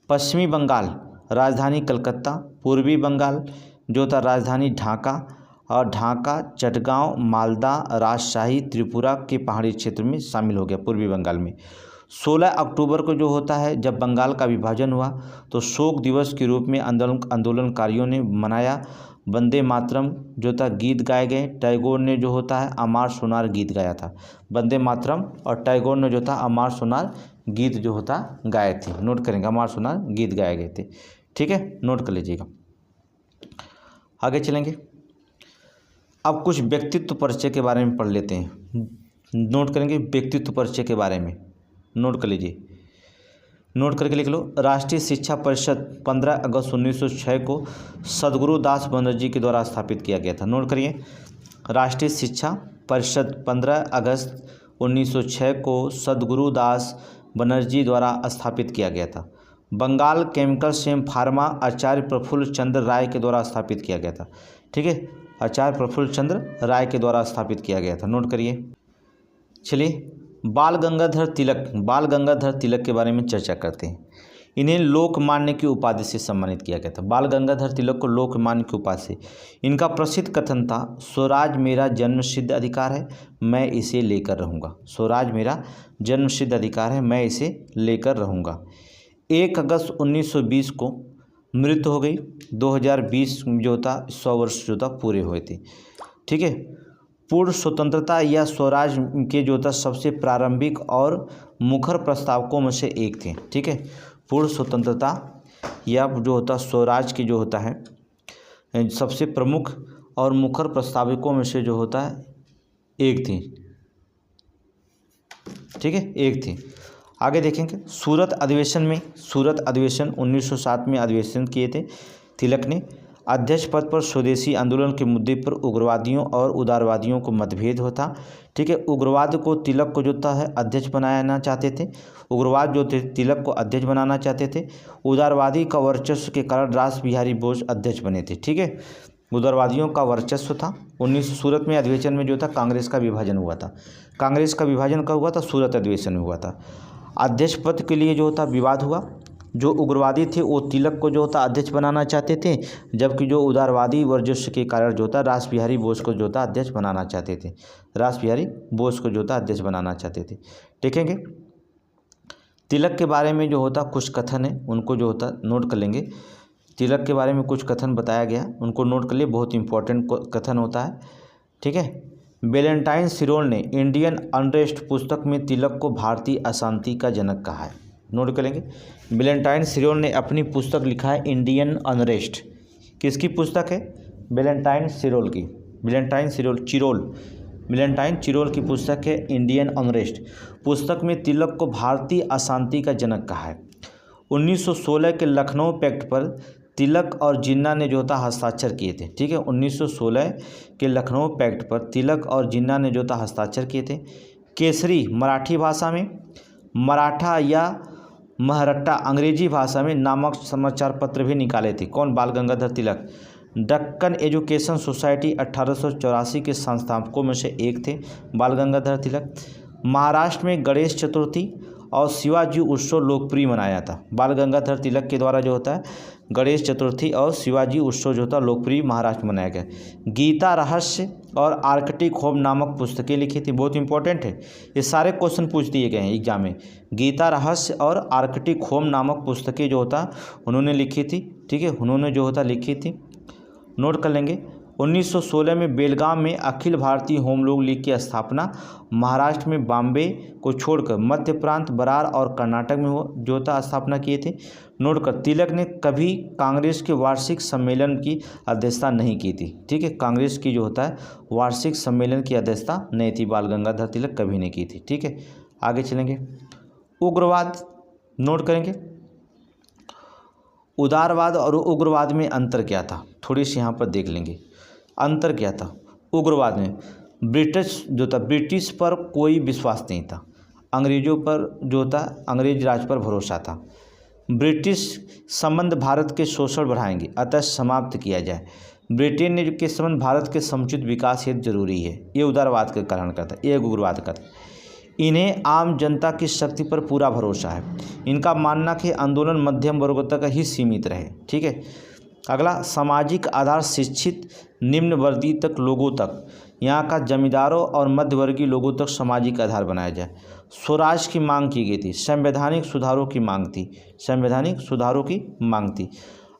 Speaker 1: पश्चिमी बंगाल राजधानी कलकत्ता, पूर्वी बंगाल जो था राजधानी ढाका, और ढाका, चटगांव, मालदा, राजशाही, त्रिपुरा के पहाड़ी क्षेत्र में शामिल हो गया पूर्वी बंगाल में। 16 अक्टूबर को जो होता है जब बंगाल का विभाजन हुआ तो शोक दिवस के रूप में आंदोलनकारियों ने मनाया। वंदे मातरम जो था गीत गाए गए। टैगोर ने जो होता है अमर सोनार गीत गाया था। वंदे मातरम और टैगोर ने जो था अमर सोनार गीत जो होता गाए थे। नोट करेंगे, अमर सोनार गीत गाए गए थे। ठीक है, नोट कर लीजिएगा। आगे चलेंगे, अब कुछ व्यक्तित्व परिचय के बारे में पढ़ लेते हैं। नोट करेंगे व्यक्तित्व परिचय के बारे में, नोट कर लीजिए, नोट करके लिख लो। राष्ट्रीय शिक्षा परिषद 15 अगस्त 1906 को सद्गुरु दास बनर्जी के द्वारा स्थापित किया गया था। नोट करिए, राष्ट्रीय शिक्षा परिषद 15 अगस्त 1906 को सद्गुरु दास बनर्जी द्वारा स्थापित किया गया था। बंगाल केमिकल्स एवं फार्मा आचार्य प्रफुल्ल चंद्र राय के द्वारा स्थापित किया गया था। ठीक है, आचार्य प्रफुल्ल चंद्र राय के द्वारा स्थापित किया गया था। नोट करिए। चलिए, बाल गंगाधर तिलक के बारे में चर्चा करते हैं। इन्हें लोकमान्य की उपाधि से सम्मानित किया गया था। बाल गंगाधर तिलक को लोकमान्य की उपाधि से। इनका प्रसिद्ध कथन था, स्वराज मेरा जन्मसिद्ध अधिकार है, मैं इसे लेकर रहूँगा। स्वराज मेरा जन्मसिद्ध अधिकार है, मैं इसे लेकर रहूँगा। 1 अगस्त 1920 को मृत्यु हो गई। 2020 जो था 100 वर्ष जो था पूरे हुए थे। ठीक है, पूर्ण स्वतंत्रता या स्वराज के जो था सबसे प्रारंभिक और मुखर प्रस्तावकों में से एक थे। ठीक है, पूर्ण स्वतंत्रता या जो होता स्वराज की जो होता है सबसे प्रमुख और मुखर प्रस्तावकों में से जो होता है एक थी। ठीक है, एक थी। आगे देखेंगे, सूरत अधिवेशन 1907 में अधिवेशन किए थे तिलक ने। अध्यक्ष पद पर स्वदेशी आंदोलन के मुद्दे पर उग्रवादियों और उदारवादियों को मतभेद होता। ठीक है, उग्रवाद को तिलक को जो है अध्यक्ष बनाना चाहते थे। उग्रवाद जो थे तिलक को अध्यक्ष बनाना चाहते थे। उदारवादी का वर्चस्व के कारण रास बिहारी बोस अध्यक्ष बने थे। ठीक है, उदारवादियों का वर्चस्व था। 19 सूरत में अधिवेशन में जो था कांग्रेस का विभाजन हुआ था। कांग्रेस का विभाजन कब हुआ था? सूरत अधिवेशन में हुआ था। अध्यक्ष पद के लिए जो होता विवाद हुआ। जो उग्रवादी थे वो तिलक को जो होता अध्यक्ष बनाना चाहते थे, जबकि जो उदारवादी वर्चस्व के कारण जो होता रास बिहारी बोस को जो होता अध्यक्ष बनाना चाहते थे। रास बिहारी बोस को जो होता अध्यक्ष बनाना चाहते थे। देखेंगे तिलक के बारे में जो होता कुछ कथन है, उनको जो होता नोट कर लेंगे। तिलक के बारे में कुछ कथन बताया गया, उनको नोट कर लिए, बहुत इंपॉर्टेंट कथन होता है। ठीक है, वैलेंटाइन सिरोल ने इंडियन अनरेस्ट पुस्तक में तिलक को भारतीय अशांति का जनक कहा है। नोट करेंगे, वैलेंटाइन सिरोल ने अपनी पुस्तक लिखा है इंडियन अनरेस्ट। किसकी पुस्तक है? वैलेंटाइन सिरोल की। वैलेंटाइन चिरोल की पुस्तक है इंडियन अनरेस्ट। पुस्तक में तिलक को भारतीय अशांति का जनक कहा है। 1916 के लखनऊ पैक्ट पर तिलक और जिन्ना ने जो था हस्ताक्षर किए थे। ठीक है, 1916 के लखनऊ पैक्ट पर तिलक और जिन्ना ने जो था हस्ताक्षर किए थे। केसरी मराठी भाषा में, मराठा या महरट्टा अंग्रेजी भाषा में नामक समाचार पत्र भी निकाले थे। कौन? बाल गंगाधर तिलक। दक्कन एजुकेशन सोसाइटी 1884 के संस्थापकों में से एक थे बाल गंगाधर तिलक। महाराष्ट्र में गणेश चतुर्थी और शिवाजी उत्सव लोकप्रिय मनाया था। बाल गंगाधर तिलक के द्वारा जो होता है गणेश चतुर्थी और शिवाजी उत्सव जो होता लोकप्रिय महाराष्ट्र में मनाया गया। गीता रहस्य और आर्कटिक होम नामक पुस्तकें लिखी थी। बहुत इंपॉर्टेंट है, ये सारे क्वेश्चन पूछ दिए गए हैं एग्जाम में। गीता रहस्य और आर्कटिक होम नामक पुस्तकें जो होता उन्होंने लिखी थी। ठीक है, उन्होंने जो होता लिखी थी, नोट कर लेंगे। 1916 में बेलगाम में अखिल भारतीय होम लोग लीग की स्थापना। महाराष्ट्र में बॉम्बे को छोड़कर मध्य प्रांत, बरार और कर्नाटक में वो जो था स्थापना किए थे। नोट कर, तिलक ने कभी कांग्रेस के वार्षिक सम्मेलन की अध्यक्षता नहीं की थी। ठीक है, कांग्रेस की जो होता है वार्षिक सम्मेलन की अध्यक्षता नहीं थी, बाल गंगाधर तिलक कभी नहीं की थी। ठीक है, आगे चलेंगे। उग्रवाद नोट करेंगे। उदारवाद और उग्रवाद में अंतर क्या था, थोड़ी सी यहाँ पर देख लेंगे। अंतर क्या था उग्रवाद में? ब्रिटिश पर कोई विश्वास नहीं था, अंग्रेज़ों पर जो था अंग्रेज राज पर भरोसा था। ब्रिटिश संबंध भारत के शोषण बढ़ाएंगे, अतः समाप्त किया जाए। ब्रिटेन ने के संबंध भारत के समुचित विकास हेतु जरूरी है, ये उदारवाद के कारण करता है, ये उग्रवाद करता है। इन्हें आम जनता की शक्ति पर पूरा भरोसा है। इनका मानना कि आंदोलन मध्यम वर्ग तक ही सीमित रहे। ठीक है, अगला सामाजिक आधार शिक्षित निम्न वर्गीय तक लोगों तक, यहाँ का जमींदारों और मध्यवर्गीय लोगों तक सामाजिक आधार बनाया जाए। स्वराज की मांग की गई थी, संवैधानिक सुधारों की मांग थी, संवैधानिक सुधारों की मांग थी।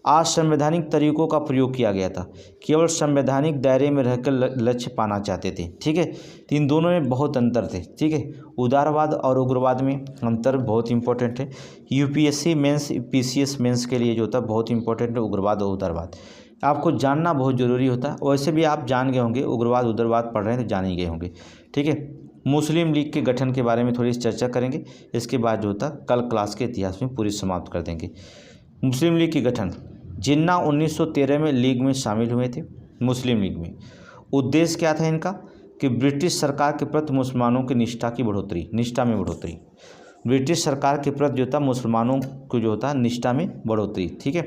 Speaker 1: असंवैधानिक तरीकों का प्रयोग किया गया था, केवल संवैधानिक दायरे में रहकर लक्ष्य पाना चाहते थे। ठीक है, तो इन दोनों में बहुत अंतर थे। ठीक है, उदारवाद और उग्रवाद में अंतर बहुत इंपॉर्टेंट है। यूपीएससी मेंस, पीसीएस मेंस के लिए जो होता है बहुत इंपॉर्टेंट है उग्रवाद और उदारवाद, आपको जानना बहुत ज़रूरी होता है। वैसे भी आप जान गए होंगे, उग्रवाद उदारवाद पढ़ रहे हैं तो जान ही गए होंगे। ठीक है, मुस्लिम लीग के गठन के बारे में थोड़ी सी चर्चा करेंगे, इसके बाद जो होता कल क्लास के इतिहास में पूरी समाप्त कर देंगे। मुस्लिम लीग की गठन, जिन्ना 1913 में लीग में शामिल हुए थे। मुस्लिम लीग में उद्देश्य क्या था इनका कि ब्रिटिश सरकार के प्रति मुसलमानों की निष्ठा में बढ़ोतरी, ब्रिटिश सरकार के प्रति जो था मुसलमानों को जो होता निष्ठा में बढ़ोतरी। ठीक है,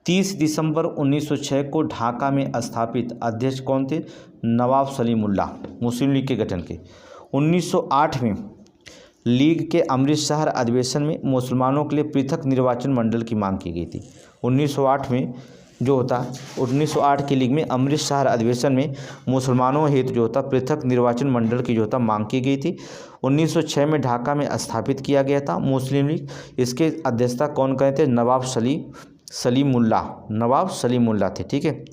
Speaker 1: 30 दिसंबर 1906 को ढाका में स्थापित अध्यक्ष कौन थे? नवाब सलीमुल्लाह, मुस्लिम लीग के गठन के। 1908 में लीग के अमृतसर अधिवेशन में मुसलमानों के लिए पृथक निर्वाचन मंडल की मांग की गई थी। 1908 में जो होता 1908 की लीग में अमृतसर अधिवेशन में मुसलमानों हेतु जो होता पृथक निर्वाचन मंडल की जो होता मांग की गई थी। 1906 में ढाका में स्थापित किया गया था मुस्लिम लीग। इसके अध्यक्षता कौन करे थे? नवाब सलीमुल्लाह थे। ठीक है,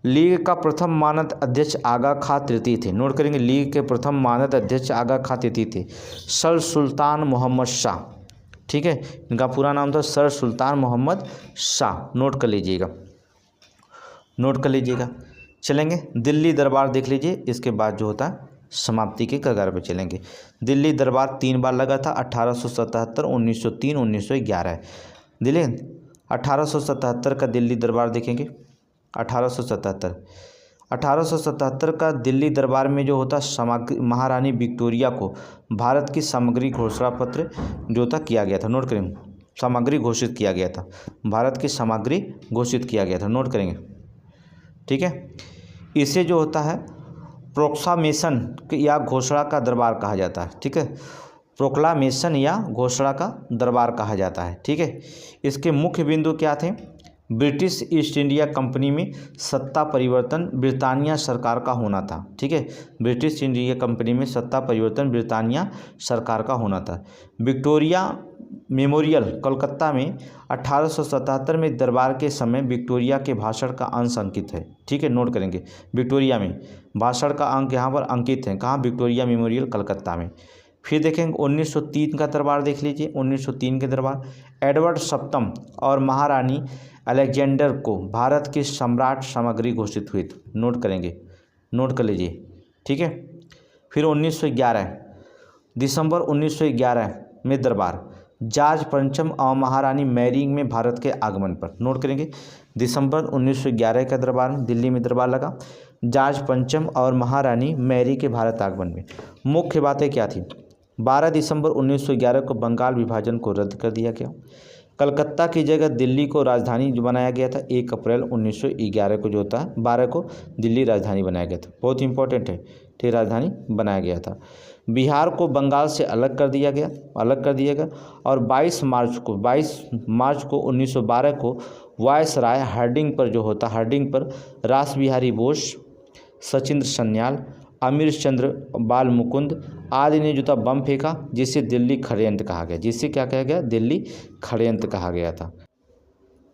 Speaker 1: लीग का प्रथम मानद अध्यक्ष आगा खां तृतीय थे। नोट करेंगे, लीग के प्रथम मानद अध्यक्ष आगा खां तृतीय थे। सर सुल्तान मोहम्मद शाह, ठीक है, इनका पूरा नाम था सर सुल्तान मोहम्मद शाह। नोट कर लीजिएगा। चलेंगे दिल्ली दरबार देख लीजिए, इसके बाद जो होता है समाप्ति के कगार पर चलेंगे। दिल्ली दरबार 3 बार लगा था, 1877, 1903, 1911। दिल्ली 1877 का दिल्ली दरबार देखेंगे। 1877 का दिल्ली दरबार में जो होता महारानी विक्टोरिया को भारत की सामग्री घोषणा पत्र जो था किया गया था। नोट करेंगे, सामग्री घोषित किया गया था, भारत की सामग्री घोषित किया गया था। नोट करेंगे, ठीक है। इसे जो होता है प्रोक्लामेशन या घोषणा का दरबार कहा जाता है। ठीक है, प्रोक्लामेशन या घोषणा का दरबार कहा जाता है। ठीक है, इसके मुख्य बिंदु क्या थे? ब्रिटिश ईस्ट इंडिया कंपनी में सत्ता परिवर्तन ब्रिटानिया सरकार का होना था। ठीक है, ब्रिटिश इंडिया कंपनी में सत्ता परिवर्तन ब्रिटानिया सरकार का होना था। विक्टोरिया मेमोरियल कोलकाता में 1877 में दरबार के समय विक्टोरिया के भाषण का अंश अंकित है। ठीक है, नोट करेंगे, विक्टोरिया में भाषण का अंक यहाँ पर अंकित है। कहाँ? विक्टोरिया मेमोरियल कलकत्ता में। फिर देखेंगे 1903 का दरबार देख लीजिए। 1903 के दरबार एडवर्ड सप्तम और महारानी अलेक्जेंडर को भारत के सम्राट सामग्री घोषित हुई। नोट करेंगे, नोट कर लीजिए। ठीक है, फिर 1911 दिसंबर 1911 में दरबार जॉर्ज पंचम और महारानी मैरी में भारत के आगमन पर। नोट करेंगे, दिसंबर 1911 का दरबार में दिल्ली में दरबार लगा जॉर्ज पंचम और महारानी मैरी के भारत आगमन में। मुख्य बातें क्या थी? 12 दिसंबर 1911 को बंगाल विभाजन को रद्द कर दिया गया। कलकत्ता की जगह दिल्ली को राजधानी जो बनाया गया था। 1 अप्रैल 1911 को जो होता है 12 को दिल्ली राजधानी बनाया गया था। बहुत इंपॉर्टेंट है, ठीक, राजधानी बनाया गया था। बिहार को बंगाल से अलग कर दिया गया और 22 मार्च को 1912 को वायसराय हार्डिंग पर रास बिहारी बोस, सचिंद्र सन्याल, अमीर चंद्र बाल मुकुंद आदि ने जो था बम फेंका, जिसे दिल्ली षड्यंत्र कहा गया। जिससे क्या कहा गया? दिल्ली षड्यंत्र कहा गया था।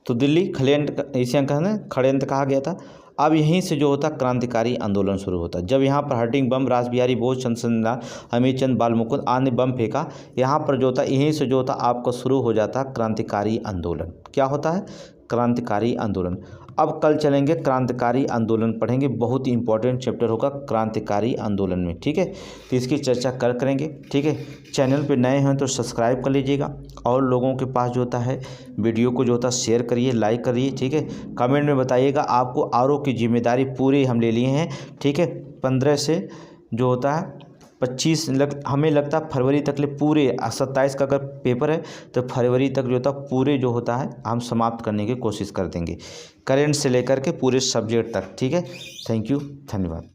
Speaker 1: तो दिल्ली षड्यंत्र इसे षड्यंत्र कहा गया था। अब यहीं से जो होता क्रांतिकारी आंदोलन शुरू होता। जब यहाँ पर हर्टिंग बम, रासबिहारी बोस, चंद्रशेखर, हमीरचंद, बाल मुकुंद आदि बम फेंका, यहाँ पर जो होता यहीं से जो होता आपका शुरू हो जाता क्रांतिकारी आंदोलन। क्या होता है? क्रांतिकारी आंदोलन। अब कल चलेंगे क्रांतिकारी आंदोलन पढ़ेंगे, बहुत ही इंपॉर्टेंट चैप्टर होगा क्रांतिकारी आंदोलन में, ठीक है। तो इसकी चर्चा करेंगे, ठीक है। चैनल पे नए हैं तो सब्सक्राइब कर लीजिएगा और लोगों के पास जो होता है वीडियो को जो होता शेयर करिए, लाइक करिए, ठीक है। कमेंट में बताइएगा। आपको आरओ की जिम्मेदारी पूरी हम ले लिए हैं, ठीक है। 15 से जो होता है 25 हमें लगता है फरवरी तक ले पूरे 27 का अगर पेपर है तो फरवरी तक जो होता पूरे जो होता है हम समाप्त करने की कोशिश कर देंगे, करेंट से लेकर के पूरे सब्जेक्ट तक, ठीक है। थैंक यू, धन्यवाद।